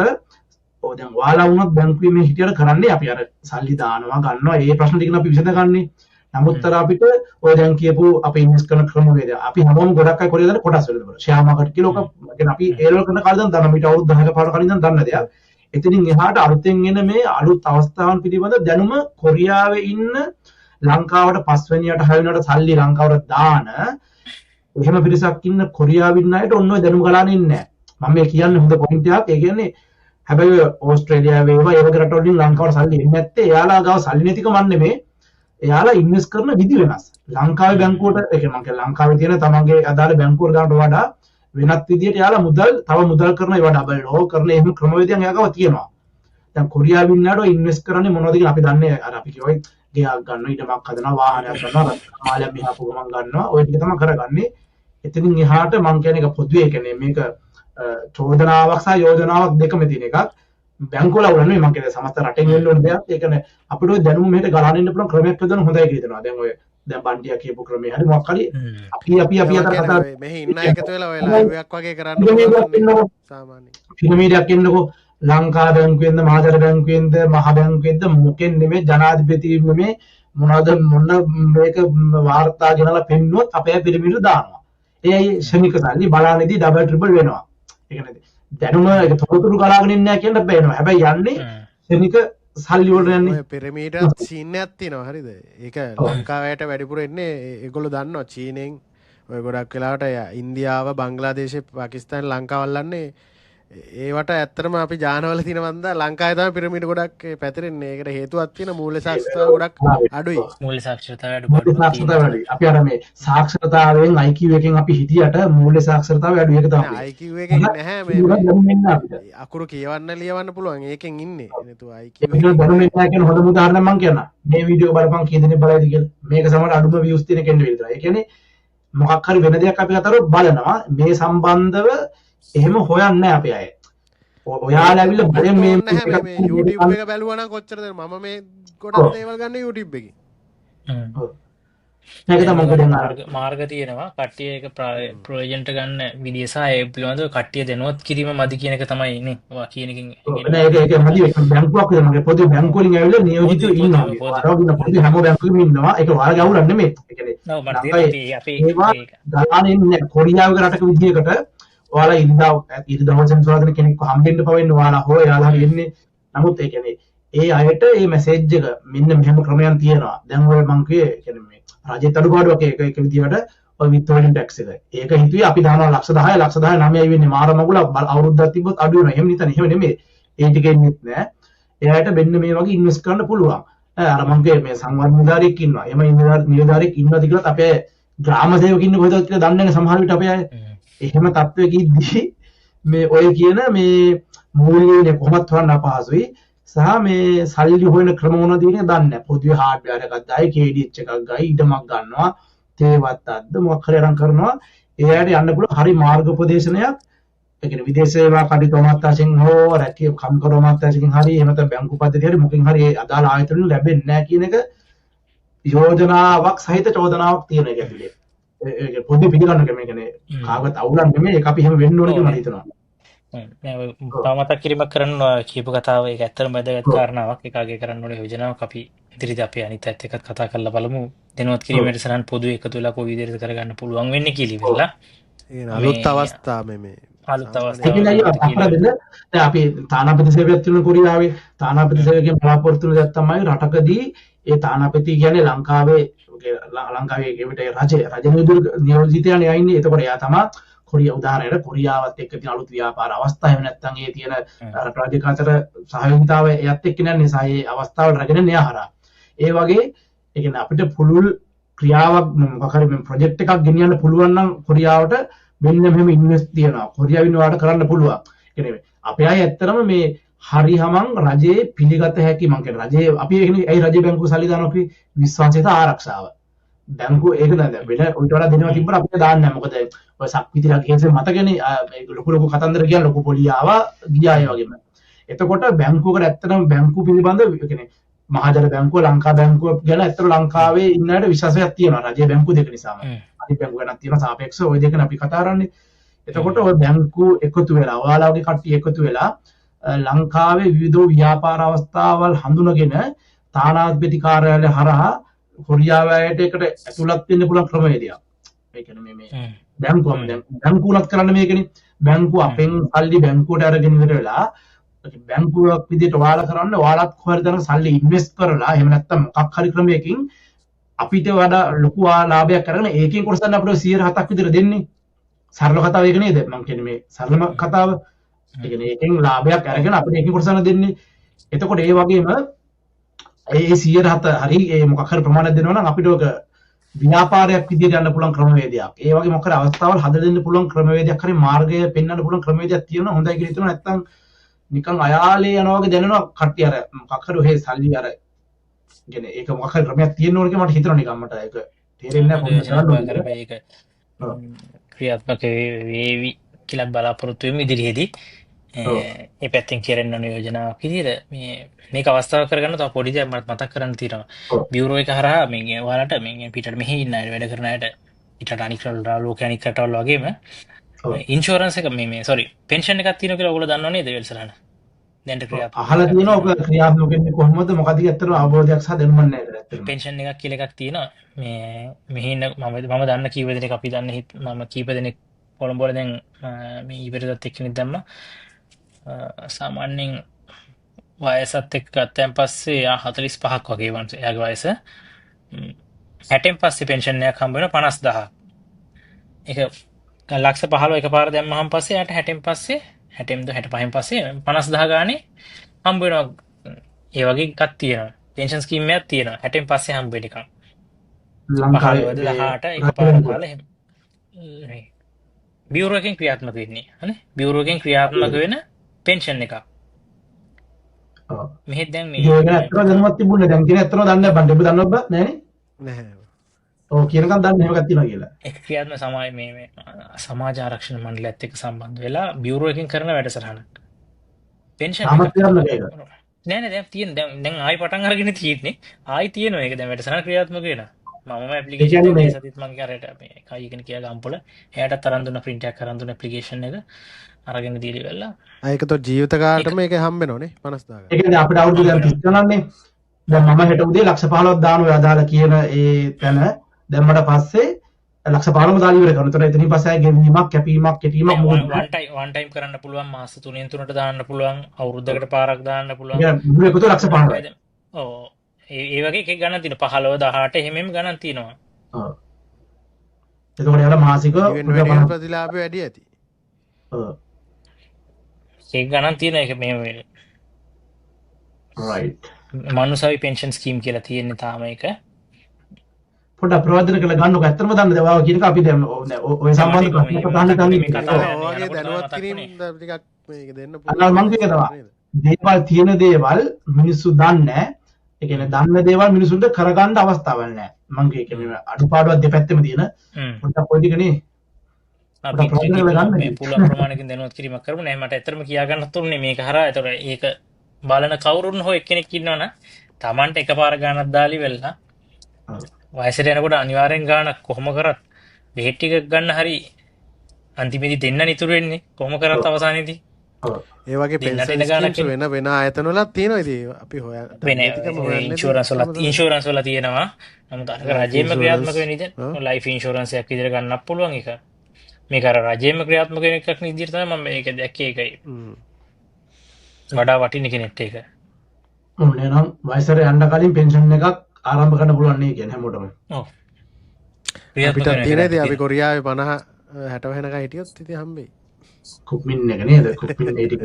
ඔය දැන් ඔයාලා වුණත් බැංකුවේ මේ හිටියට කරන්නේ අපි අර සල්ලි දානවා ගන්නවා ඒ ප්‍රශ්න ටික අපි විසඳගන්නේ නමුත් අර අපිට ඔය දැන් කියපු අපි ඉන්වෙස්ට් කරන ක්‍රමවේද අපි හැමෝම ගොඩක් අය කොරියද කොටස් වලට බලනවා ෂෙයා මාකට් කියලා ඔක කියන්නේ අපි ඒ වල කරන කාලේ දැන් දන්න මීට අවුරුදු 10ක පාර කලින් දැන් දන්න දෙයක් එතනින් එහාට අලුතෙන් එන මේ අලුත් අවස්ථාවන් පිළිබඳ දැනුම කොරියාවේ ඉන්න ලංකාවට 5 වෙනියට 6 වෙනියට සල්ලි ලංකාවට දාන එහෙම පිරිසක් ඉන්න කොරියාවේ ඉන්න අයට ඔන්න ඔය දැනුම ගලාගෙන ඉන්නේ නැහැ මම මේ කියන්නේ හොඳ පොයින්ට් එකක් ඒ කියන්නේ හැබැයි ඕස්ට්‍රේලියාවේ ඒවා ඒ වගේ රටවලින් ලංකාවට සල්ලි එන්නේ නැත්තේ එයාලා ගාව සල්ලි නැතිකම නෙමෙයි එයාලා ඉන්වෙස්ට් කරන විදි වෙනස්. ලංකාවේ බැංකුවට ඒ කියන්නේ මම කියන්නේ ලංකාවේ තියෙන තමන්ගේ අදාළ බැංකුවකට දානට වඩා වෙනත් විදියට එයාලා මුදල් කරන ඒවා ඩබල් ලෝ කරන එහෙම ක්‍රමවේදයන් එයාගාව තියෙනවා. දැන් කොරියාවේ ඉන්නාට ඉන්වෙස්ට් කරන්නේ මොනවද කියලා අපි දන්නේ අර අපි කියවයි ගෙයක් ගන්නවා ඊටමක් හදනවා වාහනයක් ගන්නවා මාළයක් මෙහාපු ගමන් ගන්නවා ඔය ටික තමයි කරගන්නේ. එතනින් එහාට මම කියන්නේ ඒක පොදුවේ කියන්නේ මේක චෝදනාවක් සහ යෝජනාවක් දෙකම තියෙන එකක්. බැංකුවල වුණා මම කියන්නේ සමස්ත රටෙන් වෙන්න ඕන දෙයක්. ඒ කියන්නේ අපිට ඔය දැනුම මෙහෙට ගලාගෙන ඉන්න පුළුවන් ක්‍රමයක් හදන්න හොඳයි කියලා හිතනවා. දැන් ඔය දැන් බණ්ඩියා කියපු ක්‍රමය හරි මොකක් හරි අපි අතර කතා මෙහි ඉන්න එකතු වෙලා ඔය ලයිව් එකක් වගේ කරන්න පුළුවන් සාමාන්‍යයෙන්. පිරමීඩයක් එන්නකෝ ලංකා බැංකුවෙන්ද මහජන බැංකුවෙන්ද මහ බැංකුවෙන්ද මොකෙන් නෙමෙයි ජනාධිපති නෙමෙයි මොනවාද මොන මේක වාර්තා ගෙනලා පෙන්නුවොත් අපේ පිරමීඩ දානවා. ඒ ශනික සල්ලි බලානේදී ඩබල් ට්‍රිපල් වෙනවා. ඒ කියන්නේ දැනුම ඒක තොරතුරු ගලාගෙන ඉන්නේ නැහැ කියන බෑනවා. හැබැයි යන්නේ ශනික සල්ලි වලට යන්නේ. ඔය පිරමීඩ සීන් එකක් තියෙනවා හරිද? ඒක ලංකාවට වැඩිපුර එන්නේ ඒගොල්ලෝ දන්නවා චීනෙන් ඔය ගොඩක් වෙලාවට ඉන්දියාව බංග්ලාදේශය පාකිස්තාන ලංකාව අල්ලන්නේ ඒවට ඇත්තටම අපි ජානවල තියෙන වන්දා ලංකාවේ තමයි පිරමීඩ ගොඩක් පැතිරෙන්නේ. ඒකට හේතුවක් තියෙන මූල්‍ය සාක්ෂරතාව ගොඩක් අඩුයි. මූල්‍ය සාක්ෂරතාවය අඩුයි. අපි අර මේ සාක්ෂරතාවයෙන් IQ එකෙන් අපි හිටියට මූල්‍ය සාක්ෂරතාවය අඩු එක තමයි. IQ එකෙන් නැහැ මේ අකුරු කියවන්න ලියවන්න පුළුවන්. ඒකෙන් ඉන්නේ. නේතු IQ එක දැනුනේ නැහැ කියන හොඳම උදාහරණයක් මම කියන්නම්. මේ වීඩියෝ බලපන් කී දෙනෙක් බලයිද කියලා. මේක සමහර අඩුම views තියෙන කෙනෙක් විතරයි. ඒ කියන්නේ මොකක් හරි වෙන දෙයක් අපි අතර බලනවා. මේ සම්බන්ධව එහෙම හොයන්නේ නැහැ අපි අය. ඔයාලා ඇවිල්ලා බලෙන් මේ YouTube එක බැලුවා නම් කොච්චරද මම මේ ගොඩක් දේවල් ගන්න YouTube එකේ. ඒක තමයි ගොඩක් මාර්ග තියෙනවා. කට්ටිය ඒක ප්‍රොජෙක්ට් ගන්න විදිය සහ ඒ පිළිබඳව කට්ටිය දැනුවත් කිරීම මදි කියන එක තමයි ඉන්නේ. ඔයා කියන එකෙන් ඒක මදි බැංකුවක් මගේ පොදු බැංකුව වලින් ඇවිල්ලා නියෝජිතව ඉන්නවා. ආරෝග්‍ය පොදු හැම බැංකුවෙම ඉන්නවා. ඒක ඔයාලගේ අවුලක් නෙමෙයි. ඒ කියන්නේ අපි ගානේ ඉන්නේ කොරියාවේ රටක විදියකට ඔයාලා ඉරිදා සංසාරන කෙනෙක්ව හම්බෙන්න පවෙන්න ඔයාලා හොය යාලා ඉන්නේ. නමුත් ඒ කියන්නේ ඒ අයට මේ මැසේජ් එක මෙන්න මෙහෙම ක්‍රමයන් තියෙනවා. දැන් ඔය මං කියේ කියන්නේ මේ රජයේ අඩුපාඩුවක් ඒක විදියට ඔය විත්වලින් ටැක්ස් එක. ඒක හිතුවේ අපි දානවා ලක්ෂ 10 ලක්ෂ 10 9යි වෙන්නේ මාර මගුල අවුරුද්දක් තිබ්බොත් අඩු වෙනවා. එහෙම නිතන එහෙම නෙමෙයි. ඒ ටිකෙන්නෙත් නෑ. එයාට මෙන්න මේ වගේ ඉන්වෙස්ට් කරන්න පුළුවන්. අර මං කියේ මේ සංවර්ධන නිලධාරියෙක් ඉන්නවා. එම නිලධාරියෙක් ඉන්නවද කියලාත් අපේ ග්‍රාම සේවකෙක් ඉන්න කොහෙද කියලා දන්නේ නැහැ සමහර විට අපේ අය. එහෙම තත්ත්වයකදී මේ ඔය කියන මේ මූල්‍යනේ කොහොමත් හොයන්න අපහසුයි සහ මේ සල්ලි හොයන ක්‍රම මොනවද කියන දන්නේ නැහැ. පොදුවේ හાર્ඩ්වෙයාර් එකක් දායි KDH එකක් ගායි ඉඩමක් ගන්නවා තේවත් අද්ද මොකක් හරි අරන් කරනවා. එයාට යන්න පුළුවන් හරි මාර්ග උපදේශනයක්. ඒ කියන්නේ විදේශ සේවා කටයුතු අමාත්‍යාංශයෙන් හෝ රැකිය කම්කරු අමාත්‍යාංශයෙන් හරි එහෙම නැත්නම් බැංකු පද්ධතිය හරි මොකෙන් හරි ඒ අදාළ ආයතන ලැබෙන්නේ නැහැ කියන එක යෝජනාවක් සහිත චෝදනාවක් තියෙන එක ඇතුලේ. ඒ පොඩි පිළිගන්න කම කියන්නේ කාගවත් අවුලක් නෙමෙයි ඒක අපි හැම වෙන්න ඕනේ කියලා මම හිතනවා. තවමතක් කිරීමක් කරන්න කියපු කතාව ඒක ඇත්තටම වැදගත් කාරණාවක්. ඒකාගේ කරන්න ඕනේ යෝජනාවක් අපි ඉදිරියට අපේ අනිත් ඇත්ත එක්කත් කතා කරලා බලමු. දැනුවත් කිරීමේදී සරන් පොදු එකතු වෙලා කොයි විදිහට කරගන්න පුළුවන් වෙන්නේ කියලා ඉවරලා. ඒ අලුත් අවස්ථා මේ අලුත් අවස්ථාවක් දැන් අපි තානාපති සේවයක් තියෙන කොරියාවේ තානාපති සේවකයන් බලාපොරොත්තු වෙන දේ තමයි රටකදී ඒ තානාපති කියන්නේ ලංකාවේ රජ නියෝජිතයන් යන්නේ. එතකොට එයා තමයි කොරියා උදාහරණයට කොරියාවත් එක්ක තියෙන අලුත් ව්‍යාපාර අවස්ථා එහෙම නැත්නම් ඒ තියෙන රට දෙක අතර සහයෝගීතාවය එයත් එක්ක නන්නේ සහයේ අවස්ථාවල් රැගෙන යන හරහා. ඒ වගේ ඒ කියන්නේ අපිට පුළුල් ක්‍රියාවක් මොකක් හරි මේ ප්‍රොජෙක්ට් එකක් ගෙනියන්න පුළුවන් නම් කොරියාවට මෙන්න මෙහෙම ඉන්වෙස්ට් තියනවා. කොරියාවෙන් ඔයාලට කරන්න පුළුවන්. කියන්නේ අපේ අය ඇත්තටම මේ හරිහමං රජයේ පිළිගත හැකි මං කියන්නේ රජයේ අපි කියන්නේ ඇයි රජයේ බැංකුව සල්ලි දානවා අපි විශ්වාසයට ආරක්ෂාව. බැංකු ඒක නේද වෙන උන්ට වඩා දෙනවා තිබ්බට අපිට දාන්න නැහැ මොකද ඔය සක්විතිලා කේස් එක මතකනේ ලොකු ලොකු කතන්දර කියන ලොකු පොලිය ආවා ගියා ඒ වගේම එතකොට බැංකුවකට ඇත්තටම බැංකු පිළිබඳව කියන්නේ මහජන බැංකුව ලංකා බැංකුව ගැන ඇත්තට ලංකාවේ ඉන්නට විශ්වාසයක් තියෙනවා රජයේ බැංකු දෙක නිසාම අනිත් බැංකු ගැනත් තියෙන සාපේක්ෂව ওই දෙකන අපි කතා කරන්නේ එතකොට ඔය බැංකු එකතු වෙලා ඔයාලගේ කට්ටිය එකතු වෙලා ලංකාවේ විවිධ ව්‍යාපාර අවස්ථාවල් හඳුනගෙන තානාධිපති කාර්යාලය හරහා කොරියාවට එකට ඇතුළත් වෙන්න පුළුවන් ක්‍රමවේදයක්. ඒ කියන්නේ මේ බැංකුවම දැන් බැංකුවලත් කරන්න මේකනේ. බැංකුව අපෙන් සල්ලි බැංකුවට අරගෙන ඉවර වෙලා බැංකුවක් විදිහට ඔයාලා කරන්න ඔයාලත් කොහරි දන සල්ලි ඉන්වෙස්ට් කරලා එහෙම නැත්නම් මොකක් හරි ක්‍රමයකින් අපිට වඩා ලොකු ලාභයක් කරගෙන ඒකෙන් කොටසක් අපිට 107ක් විතර දෙන්නේ. සරල කතාව ඒක නේද? මම කියන්නේ මේ සරලම කතාව. ඒ කියන්නේ ඒකෙන් ලාභයක් අරගෙන අපිට ඒකෙන් කොටසක් දෙන්නේ. එතකොට ඒ වගේම ඒ 107 හරි ඒ මොකක් හරි ප්‍රමාණයක් දෙනවා නම් අපිට ඔක ව්‍යාපාරයක් විදිහට යන්න පුළුවන් ක්‍රමවේදයක්. ඒ වගේ මොකක් හරි අවස්ථාවල් හදලා දෙන්න පුළුවන් ක්‍රමවේදයක් හරි මාර්ගය පෙන්වන්න පුළුවන් ක්‍රමවේදයක් තියෙනවා හොඳයි කියලා හිතනවා නැත්නම් නිකන් අයාලේ යනවා වගේ දැනෙනවා කට්ටිය අර මොකක් හරි ඔහේ සල්ලි අර කියන්නේ ඒක මොකක් හරි ක්‍රමයක් තියෙන්න ඕන කියලා මට හිතෙනවා නිකන් මට ඒක තේරෙන්නේ නැහැ ඒක ක්‍රියාත්මක වේවි කියලා බලාපොරොත්තු වෙමු ඉදිරියේදී ඒ පැත්තෙන් කෙරෙන්න ඕන යෝජනාවක් විදිහට මේක අවස්ථාව කරගන්න තව පොඩි දෙයක් මට මතක් කරන්න තියෙනවා බියුරෝ එක හරහා මේ ඔයාලට මේ පිටට මෙහි ඉන්න අය වැඩ කරන අයට ඊට අනික් ලෝක අනික් රටවල් වගේම ඉන්ෂුරන්ස් එක මේ සෝරි පෙන්ෂන් එකක් තියෙනවා කියලා ඔයගොල්ලෝ දන්නව නේද වෙල්සරණ දැන් ක්‍රියාත්මක අහලා තියෙනවා ඔක ක්‍රියාත්මක වෙන්නේ කොහොමද මොකද ඇත්තටම අවබෝධයක් සහ දැනුමක් නැහැ ඇත්තටම පෙන්ෂන් එකක් කියලා එකක් තියෙනවා මේ මෙහි ඉන්න මම දන්න කීප දෙනෙක් අපි දන්න මම කීප දෙනෙක් කොළඹ වල දැන් මේ ඉවරදත් එක්කෙනෙක් දැම්මා සාමාන්‍යයෙන් වයසත් එක්ක ගත්තන් පස්සේ 45ක් වගේ වන්ස එයාගේ වයස 60න් පස්සේ පෙන්ෂන් එකක් හම්බ වෙනවා 50000 ඒක ලක්ෂ 15 එකපාර දැම්මහම පස්සේ යාට 60න් පස්සේ 60න්ද 65න් පස්සේ 50000 ගානේ හම්බ වෙනවා ඒ වගේ එකක් තියෙනවා පෙන්ෂන් ස්කීම් එකක් තියෙනවා 60න් පස්සේ හම්බ වෙන එකක් ලංකාවේ 18 එකපාර දාලා එහෙම බියුරෝ එකෙන් ක්‍රියාත්මක වෙන්නේ හනේ බියුරෝ එකෙන් ක්‍රියාත්මක වෙන පෙන්ෂන් එකක් මෙහෙත් දැන් මේ ඒක ඇත්තටම දැනුමක් තිබුණේ දැන් කියන ඇත්තටම දන්නේ නැහැ බං ඔබ දන්නවද නැහනේ නැහැ ඔව් කියනකම් දන්නේ එහෙම එකක් තියෙනවා කියලා ඒක ක්‍රියාත්මක සමාජ මේ සමාජ ආරක්ෂණ මණ්ඩලයත් එක්ක සම්බන්ධ වෙලා බියුරෝ එකෙන් කරන වැඩසටහනක් පෙන්ෂන් නෑ නෑ දැන් තියෙන දැන් ආයි පටන් අරගෙන තියෙන්නේ ආයි තියෙනවා ඒක දැන් වැඩසටහන ක්‍රියාත්මක වෙනවා මම ඇප්ලිකේෂන් එක සතිත් මම කරේට මේ කයි කියන කියලා ගම්පොල එයාට තරන් දුන්න print එකක් කරන් දුන්න ඇප්ලිකේෂන් එක අරගෙන දීලි වෙලා ඒක તો ජීවිත කාලෙම මේක හම්බෙනවනේ 50000 ඒ කියන්නේ අපිට අවුරුදු දැන් 30 නන්නේ දැන් මම හෙට උදේ ලක්ෂ 15ක් දානවා අදාළ කියන ඒ තැන දැම්මට පස්සේ ලක්ෂ 15ම දාලා ඉවර කරනවා. එතන එතනින් පස්සේ ගෙවීමක් කැපීමක් කෙටීමක් වන් ටයිම් කරන්න පුළුවන් මාස 3න් 3ට දාන්න පුළුවන් අවුරුද්දකට පාරක් දාන්න පුළුවන්. මුළු එකතු ලක්ෂ 15යි. ඔව් ඒ වගේ එකක් ගණන් තියෙනවා 15 18 එහෙමම ගණන් තියෙනවා. ඔව්. එතකොට යාර මාසික ප්‍රතිලාභය වැඩි ඇති. ඔව්. ඒක ගණන් තියෙන එක මෙහෙම වෙන්නේ. රයිට්. මනුසාවි පෙන්ෂන් ස්කීම් කියලා තියෙන්නේ තාම ඒක. පොඩ්ඩක් ප්‍රවර්ධන කරලා ගන්නකො ඇත්තටම දන්නද ඔයාලා කියන එක අපි දැන් ඔය සම්බන්ධ ප්‍රශ්න ප්‍රහාණය කරන්නේ මේ කතාව ඔයගේ දැනුවත් කිරීම ටිකක් මේක දෙන්න අන්න මම කියන තමයි දේවල් තියෙන දේවල් මිනිස්සු දන්නේ නැහැ. ඒ කියන්නේ දන්න දේවල් මිනිසුන්ට කරගන්න අවස්ථාවක් නැහැ. මම කියන්නේ අඩුපාඩුවක් දෙපැත්තෙම තියෙන පොඩ්ඩක් ඔය ටිකනේ අපි පුළුවන් ප්‍රමාණයකින් දැනුවත් කිරීමක් කරමු නෑ මට ඇත්තටම කියා ගන්නත් උන්නේ මේක හරහා ඒතකොට ඒක බලන කවුරුන් හෝ එක්කෙනෙක් ඉන්නවනම් Tamanට එකපාර ගානක් දාලි වෙලා වයසට යනකොට අනිවාර්යෙන් ගානක් කොහොම කරත් බෙහෙත් ටික ගන්න හරි අන්තිමේදී දෙන්න නිතුරු වෙන්නේ කොහොම කරත් අවසානයේදී ඒ වගේ පෙන්ෂන් ස්කීම්ස් වෙන ආයතන වලත් තියෙනවා ඉතින් අපි හොයන වෙන ඉන්ෂුරන්ස් වල තියෙනවා නමුත් අර රජයෙන්ම ක්‍රියාත්මක වෙන ඉතින් ලයිෆ් ඉන්ෂුරන්ස් එකක් විදිහට ගන්නත් පුළුවන් එක මේක අර රජයෙන්ම ක්‍රියාත්මක වෙන එකක් විදිහට තමයි මම මේක දැක්කේ ඒකයි වඩා වටින කෙනෙක්ට ඒක ඕනේ නම් වයසට යන්න කලින් පෙන්ෂන් එකක් ආරම්භ කරන්න පුළුවන් නේ කියන්නේ හැමෝටම ඔව් අපිට තියෙනදී අපි කොරියාවේ 50 60 වෙනකන් හිටියොත් ඉතින් හම්බෙයි කුප්මින් එක නේද කුප්මින් ඒ ටික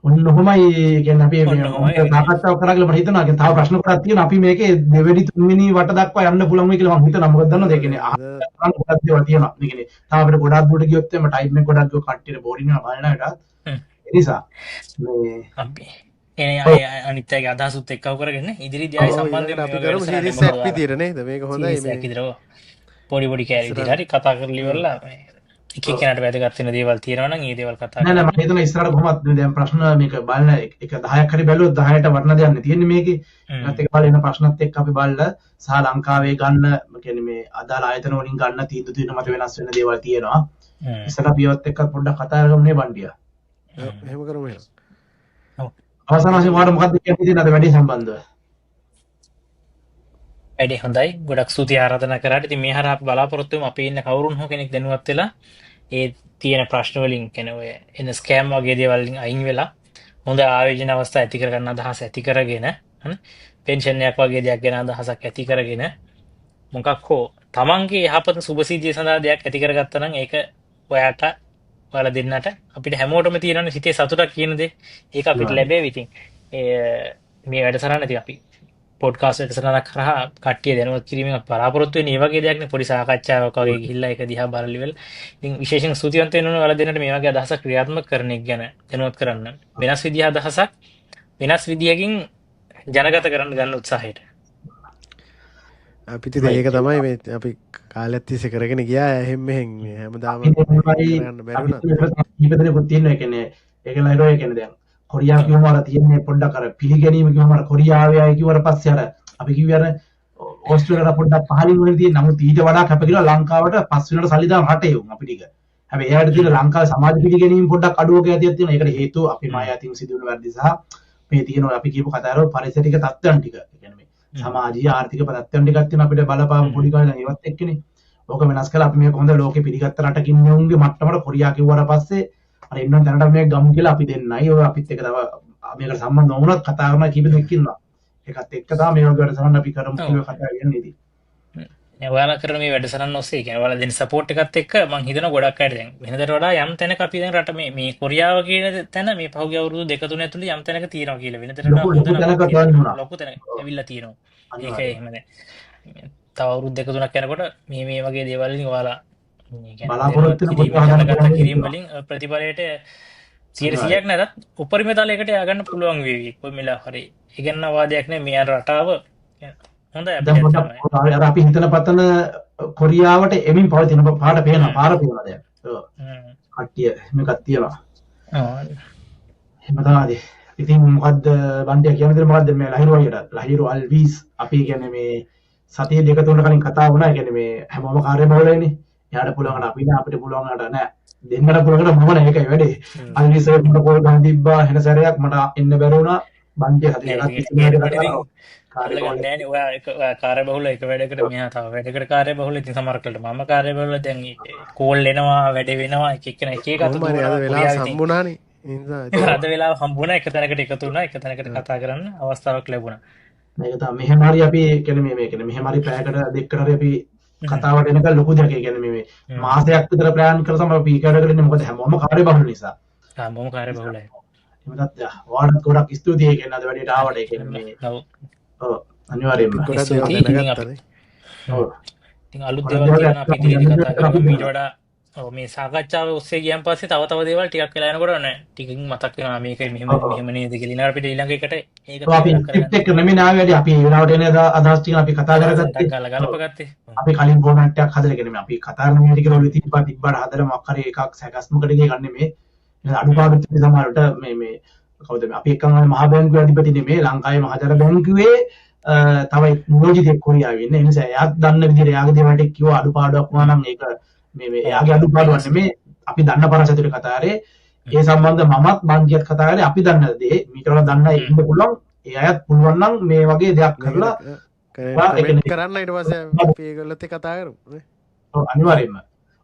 ඔන්න ඔහොමයි කියන්නේ අපි මේ සාකච්ඡාව කරගෙන මට හිතෙනවා තව ප්‍රශ්න කොටක් තියෙනවා අපි මේකේ දෙවෙනි තුන්වෙනි වට දක්වා යන්න පුළුවන් වෙයි කියලා මම හිතනවා මොකද දන්නවද ඒ කියන්නේ අහන්න ගොඩක් දේවල් තියෙනවා ඒ කියන්නේ තාම අපිට ගොඩක් දුරට ගියොත් එම ටයිම් එක ගොඩක් ගියෝ කට්ටියට බෝරින් වෙනවා බලන එකට ඒ නිසා මේ අනිත්තගේ අදහසුත් එක්කව කරගෙන ඉදිරි ජය සම්බන්ධ අපි කරමු සිරිස් එකක් විදියට නේද මේක හොඳයි මේ ඉදිරව පොඩි කෑරි හරි කතා කරලිවල්ලා එක කෙනට වැදගත්වෙන දේවල් තියෙනවන ඒ දේවල් කතා නෑ නෑ මම හිතනවා ඉස්සරහට කොහොමද දැන් ප්‍රශ්න මේක බලන එක 10ක් හරි බැලුවොත් 10ට වටන දෙයක් නේ තියෙන්නේ මේකේ. ඒත් එක බලන ප්‍රශ්නත් එක්ක අපි බලලා සහ ලංකාවේ ගන්න කියන්නේ මේ අදාළ ආයතන වලින් ගන්න තීන්දුව තියෙන මත වෙනස් වෙන දේවල් තියෙනවා. ඉස්සරහ අපි ඒවත් එක්ක පොඩ්ඩක් කතා කරමු නේ බණ්ඩියා. එහෙම කරමු එහෙනම්. අවසාන වශයෙන් ඔයාලට මොකක්ද කියන්න තියෙන්නේ අද වැඩි සම්බන්ධව? වැඩේ හොඳයි ගොඩක් ස්තුතියි ආරාධනා කරාට. ඉතින් මේ හරහා අපි බලාපොරොත්තු වෙමු අපේ ඉන්න කවුරුන් හෝ කෙනෙක් දැනුවත් වෙලා ඒ තියෙන ප්‍රශ්න වලින් කියන ඔය එන ස්කෑම් වගේ දේවල් වලින් අයින් වෙලා හොඳ ආයෝජන අවස්ථා ඇති කර ගන්න අදහස ඇති කරගෙන පෙන්ෂන් එකක් වගේ දෙයක් ගැන අදහසක් ඇති කරගෙන මොකක් හෝ තමන්ගේ යහපත සුබසිද්ධිය සඳහා දෙයක් ඇති කරගත්තා නම් ඒක ඔයාට ඔයාලා දෙන්නට අපිට හැමෝටම තියෙනවනේ සිතේ සතුටක් කියන දේ ඒක අපිට ලැබෙවි. ඉතින් මේ වැඩසටහන ඉතින් අපි පොඩ්කාස්ට් වැඩසටහනක් කරා කට්ටිය දැනුවත් කිරීමක් බලාපොරොත්තු වෙන මේ වගේ දෙයක් නේ පොඩි සාකච්ඡාවක් වගේ ගිහිල්ලා ඒක දිහා බලලි වෙල. ඉතින් විශේෂයෙන් ස්තුතිවන්ත වෙන්න ඕන ඔයාලා දෙන්නට මේ වගේ අදහසක් ක්‍රියාත්මක කරන එක ගැන දැනුවත් කරන්න. වෙනස් විදිහ අදහසක් වෙනස් විදියකින් ජනගත කරන්න ගන්න උත්සාහයට. අපිට ඒක තමයි මේ අපි කාලයක් තිස්සේ කරගෙන ගියා එහෙම මෙහෙන් හැමදාම කරන්න බැරුණා. ඊපෙදෙනෙකුත් තියෙනවා ඒ කියන්නේ ඒකලා හිරෝ ඒ කියන්නේ දැන් කොරියාව කියවම අර තියෙන්නේ පොඩ්ඩක් අර පිළිගැනීම කියවම අර කොරියාවේ අය කිව්වට පස්සේ අර අපි කිව්වේ අර ඕස්ට්‍රේලියාවට පොඩ්ඩක් පහලින් වෙන තියෙන නමුත් ඊට වඩා කැපකිරීම ලංකාවට පස් වෙනට සල්ලි දාන රටේ උන් අපි ටික. හැබැයි එයාට තියෙන ලංකාවේ සමාජ පිළිගැනීම පොඩ්ඩක් අඩුවක ඇතියක් තියෙනවා. ඒකට හේතුව අපි මාය අතින් සිදුවන වැරදි සහ මේ තියෙන අපි කියපු කතාවල පරිසරික තත්ත්වයන් ටික. ඒ කියන්නේ මේ සමාජීය ආර්ථික තත්ත්වයන් ටිකක් තියෙන අපිට බලපාන පොඩි කාලේ දැන් ඒවත් එක්කනේ. ඕක වෙනස් කරලා අපි මේක හොඳ ලෝකෙ පිළිගත්ත රටකින් නෙවුන්ගේ මට්ටමට කොරියා කිව්වට පස්සේ අර ඉන්න තැනට මේක ගමු කියලා අපි දෙන්නයි ඔය අපිත් එක තව මේකට සම්බන්ධ වුණත් කතා කරන කීප දෙනෙක් ඉන්නවා. ඒකත් එක්ක තමයි මේ වගේ වැඩසටහන අපි කරමු කියලා කතා කියන්නේ ඉතින්. ඔයාලා කරන මේ වැඩසටහන ඔස්සේ කියන්නේ ඔයාලා දෙන සපෝට් එකත් එක්ක මම හිතනවා ගොඩක් අයට දැන් වෙනදට වඩා යම් තැනක අපි දැන් රට මේ කොරියාව කියන තැන මේ පහුගිය අවුරුදු 2-3 ඇතුළේ යම් තැනක තියෙනවා කියලා වෙනදට වඩා ලොකු තැනක ඇවිල්ලා තියෙනවා. ඒක එහෙම දැන් තව අවුරුදු 2-3ක් යනකොට මේ වගේ දේවල් වලින් ඔයාලා බලාපොරොත්තු වෙන කිරීම වලින් ප්‍රතිඵලයට 100ක් නැතත් උපරිම තලයකට ය아가න්න පුළුවන් වේවි. කොහොමලා හරි. ඒ ගන්න වාදයක් නෑ මේ රටාව හොඳයි අපිට. අර අපි හිතන පතන කොරියාවට එමින් පවතින පාට පේනවා පාර පේනවා දැන්. ඔව්. කට්ටිය මේකක් තියනවා. එහෙම තමයි. ඉතින් මොකද්ද බණ්ඩියා කියන්නේ මොකද්ද මේ ලහිරු වලියට ලහිරු අල්විස් අපි කියන්නේ මේ සතිය දෙක තුනකට කලින් කතා වුණා. ඒ කියන්නේ මේ හැමෝම කාර්යබහුලයිනේ. එයාට පුළුවන් අපිට පුළුවන් නෑ. දෙන්නට පුළුවන් මම නෑ ඒකයි වැඩේ. අල්විස් එකට මට කෝල් ගන්න තිබ්බා වෙන සැරයක් මට එන්න බැරි වුණා. බණ්ඩියා සතිය දෙකක් කාර්යබහුල එක වැඩකට මෙහා තව වැඩකට කාර්යබහුල. ඉතින් සමහරකට මම කාර්යබහුල දැන් කෝල් එනවා වැඩ වෙනවා එක එක අත වෙලා සම්බුණානේ. අද වෙලාව හම්බුණා එක තැනකට එකතු වුණා එක තැනකට කතා කරන්න අවස්ථාවක් ලැබුණා. මේක තමයි මෙහෙම හරි අපි කියන්නේ මේ කියන්නේ මෙහෙම හරි පැයකට දෙකකට හරි අපි කතාවට එනකල් ලොකු දෙයක්. ඒ කියන්නේ මේ මාසයක් විතර ප්ලෑන් කරලා තමයි අපි කඩකට ඉන්නේ. මොකද හැමෝම කාර්යබහුල නිසා. හැමෝම කාර්යබහුලයි. එහෙමත් ඔයාලට ගොඩක් ස්තුතියි. ඒ කියන්නේ අද වැඩේට ආවට. ඒ කියන්නේ මේ ඔව් අනිවාර්යයෙන්ම ගොඩක් දේවල් දැනගත්තා. ඔව්. ඉතින් අලුත් දේවල් ගැන අපි ඉදිරියට කතා කරමු. ඊට වඩා මේ සාකච්ඡාව ඔස්සේ ගියන් පස්සේ තව දේවල් ටිකක් වෙලා යනකොට නෑ ටිකකින් මතක් වෙනවා මේකයි මෙහෙම නේද කියලා. ඊළඟ අපිට ඊළඟ එකට ඒක අපි ටික් නෙමෙයි ආවේ අපි ඊළඟට එන අදහස් ටික අපි කතා කරගත්තේ. ගලපගත්තේ. අපි කලින් ෆෝමැට් එකක් හදලා කියන්නේ අපි කතා කරන මේ ටික වල තිබ්බට හදලා මොකක් හරි එකක් සැකස්මකට ගන්නේ මේ අඩුපාඩු තියෙන සමහරට මේ කවුද මේ අපි එක්කම මහ බැංකුවේ අධිපති නෙමේ ලංකාවේ මහජන බැංකුවේ තව නියෝජිතෙක් කොරියාවේ ඉන්නේ. ඒ නිසා එයාත් දන්න විදිහට එයාගේ දේවල්ට කිව්ව අඩුපාඩුවක් වුණා නම් ඒක මේ එයාගේ අඩුපාඩුවක් නෙමේ අපි දන්න පරසතුට කතා කරේ. ඒ සම්බන්ධ මමත් මංගියත් කතා කරේ අපි දන්න දේ මීට වඩා දන්න අය ඉන්න පුළුවන්. ඒ අයත් පුළුවන් නම් මේ වගේ දෙයක් කරලා කරන්න ඊට පස්සේ අපි ඒගොල්ලොත් එක්ක කතා කරමු නේ. ඔව් අනිවාර්යයෙන්ම.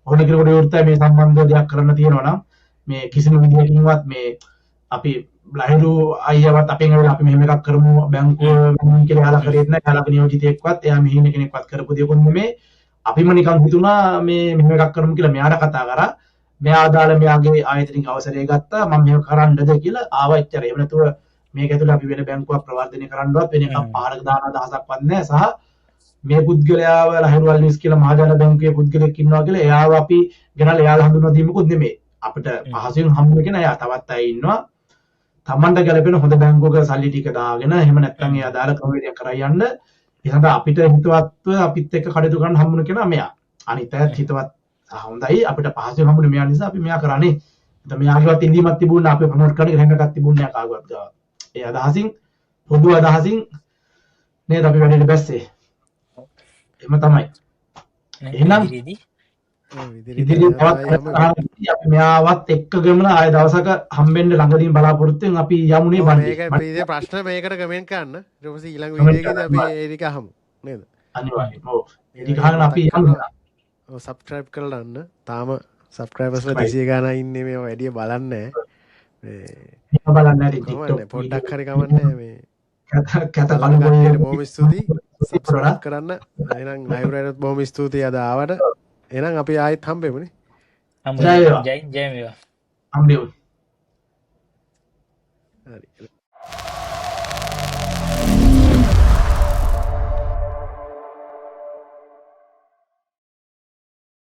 ඕන කෙනෙකුට විවෘතයි මේ සම්බන්ධව දෙයක් කරන්න තියෙනවා නම් මේ කිසිම විදියකින්වත් මේ අපි ලහිරු අයියවත් අපෙන් ඇවිල්ලා අපි මෙහෙම එකක් කරමු බැංකුව මෙහෙම කියලා යාලා කරේත් නැහැ. යාලාගේ නියෝජිතයෙක්වත් එයා මෙහෙම කෙනෙක්වත් කරපු දෙයක් නෙමෙයි. අපිම නිකන් හිතුණා මේ මෙහෙම එකක් කරමු කියලා මෙයාට කතා කරා. මෙයා ආදාළ මෙයාගේ ආයතනික අවසරය ගත්තා. මම මෙහෙම කරන්නද කියලා ආවා එච්චර. එහෙම නැතුව මේක ඇතුළේ අපි වෙන බැංකුවක් ප්‍රවර්ධනය කරන්නවත් වෙන එකක් පහරක දාන අදහසක්වත් නැහැ. සහ මේ පුද්ගලයාව ලහිරු අල්විස් කියලා මහජන බැංකුවේ පුද්ගලෙක් ඉන්නවා කියලා එයාව අපි ගෙනල්ලා එයාලා හඳුන්වා දීමුකුත් නෙමෙයි. අපිට පහසුවෙන් හම්බ වෙන කෙනා එයා තවත් අය ඉන්නවා. තමන්ට ගැලපෙන හොඳ බැංකුවක සල්ලි ටික දාගෙන එහෙම නැත්නම් ඒ අදාළ ක්‍රමවේදයක් කරා යන්න ඒ සඳහා අපිට හිතවත්ව අපිත් එක්ක කටයුතු කරන්න හම්බුන කෙනා මෙයා. අනිත් අයත් හිතවත් හොඳයි අපිට පහසුවෙන් හම්බුනේ මෙයා නිසා අපි මෙයා කරන්නේ. එතකොට මෙයාගේවත් ඉල්ලීමක් තිබුණා අපි ප්‍රොමෝට් කරන්න එහෙම එකක් තිබුණේ නැහැ කාගවත් ගාව. ඒ අදහසින් පොදු අදහසින් නේද අපි වැඩේට බැස්සේ. එහෙම තමයි. එහෙනම් ඉදිරියේදී ඉදිරියට තවත් අපි මෙයාවත් එක්කගෙන ආය දවසක හම්බෙන්න ළඟදීම බලාපොරොත්තු වෙන අපි යමුනේ මේක බණ්ඩේ. ප්‍රීතිය ප්‍රශ්න මේකට කමෙන්ට් කරන්න. ඊට පස්සේ ඊළඟ වීඩියෝ එකේදී අපි ඒක අහමු නේද? අනිවාර්යයෙන්ම. ඔව්. ඒක ගහගෙන අපි යමු. ඔව් සබ්ස්ක්‍රයිබ් කරලා දාන්න. තාම සබ්ස්ක්‍රයිබර්ස්ලා 200 ගාණක් ඉන්නේ මේ වැඩි බලන්නේ නැහැ. මේක බලන්න ඇති කොහොමද TikTok පොඩ්ඩක් හරි කමන්නේ මේ කැත බලන කණු කට්ටියට බොහොම ස්තුතියි. පොඩි සබ්ස්ක්‍රයිබ් කරන්න. එහෙනම් ලයිව් රයිඩර්ත් බොහොම ස්තුතියි අද ආවට. එහෙනම් අපි ආයෙත් හම්බෙමුනේ. හම්බ ජය වේවා. ජය වේවා. හම්බෙමු. හරි.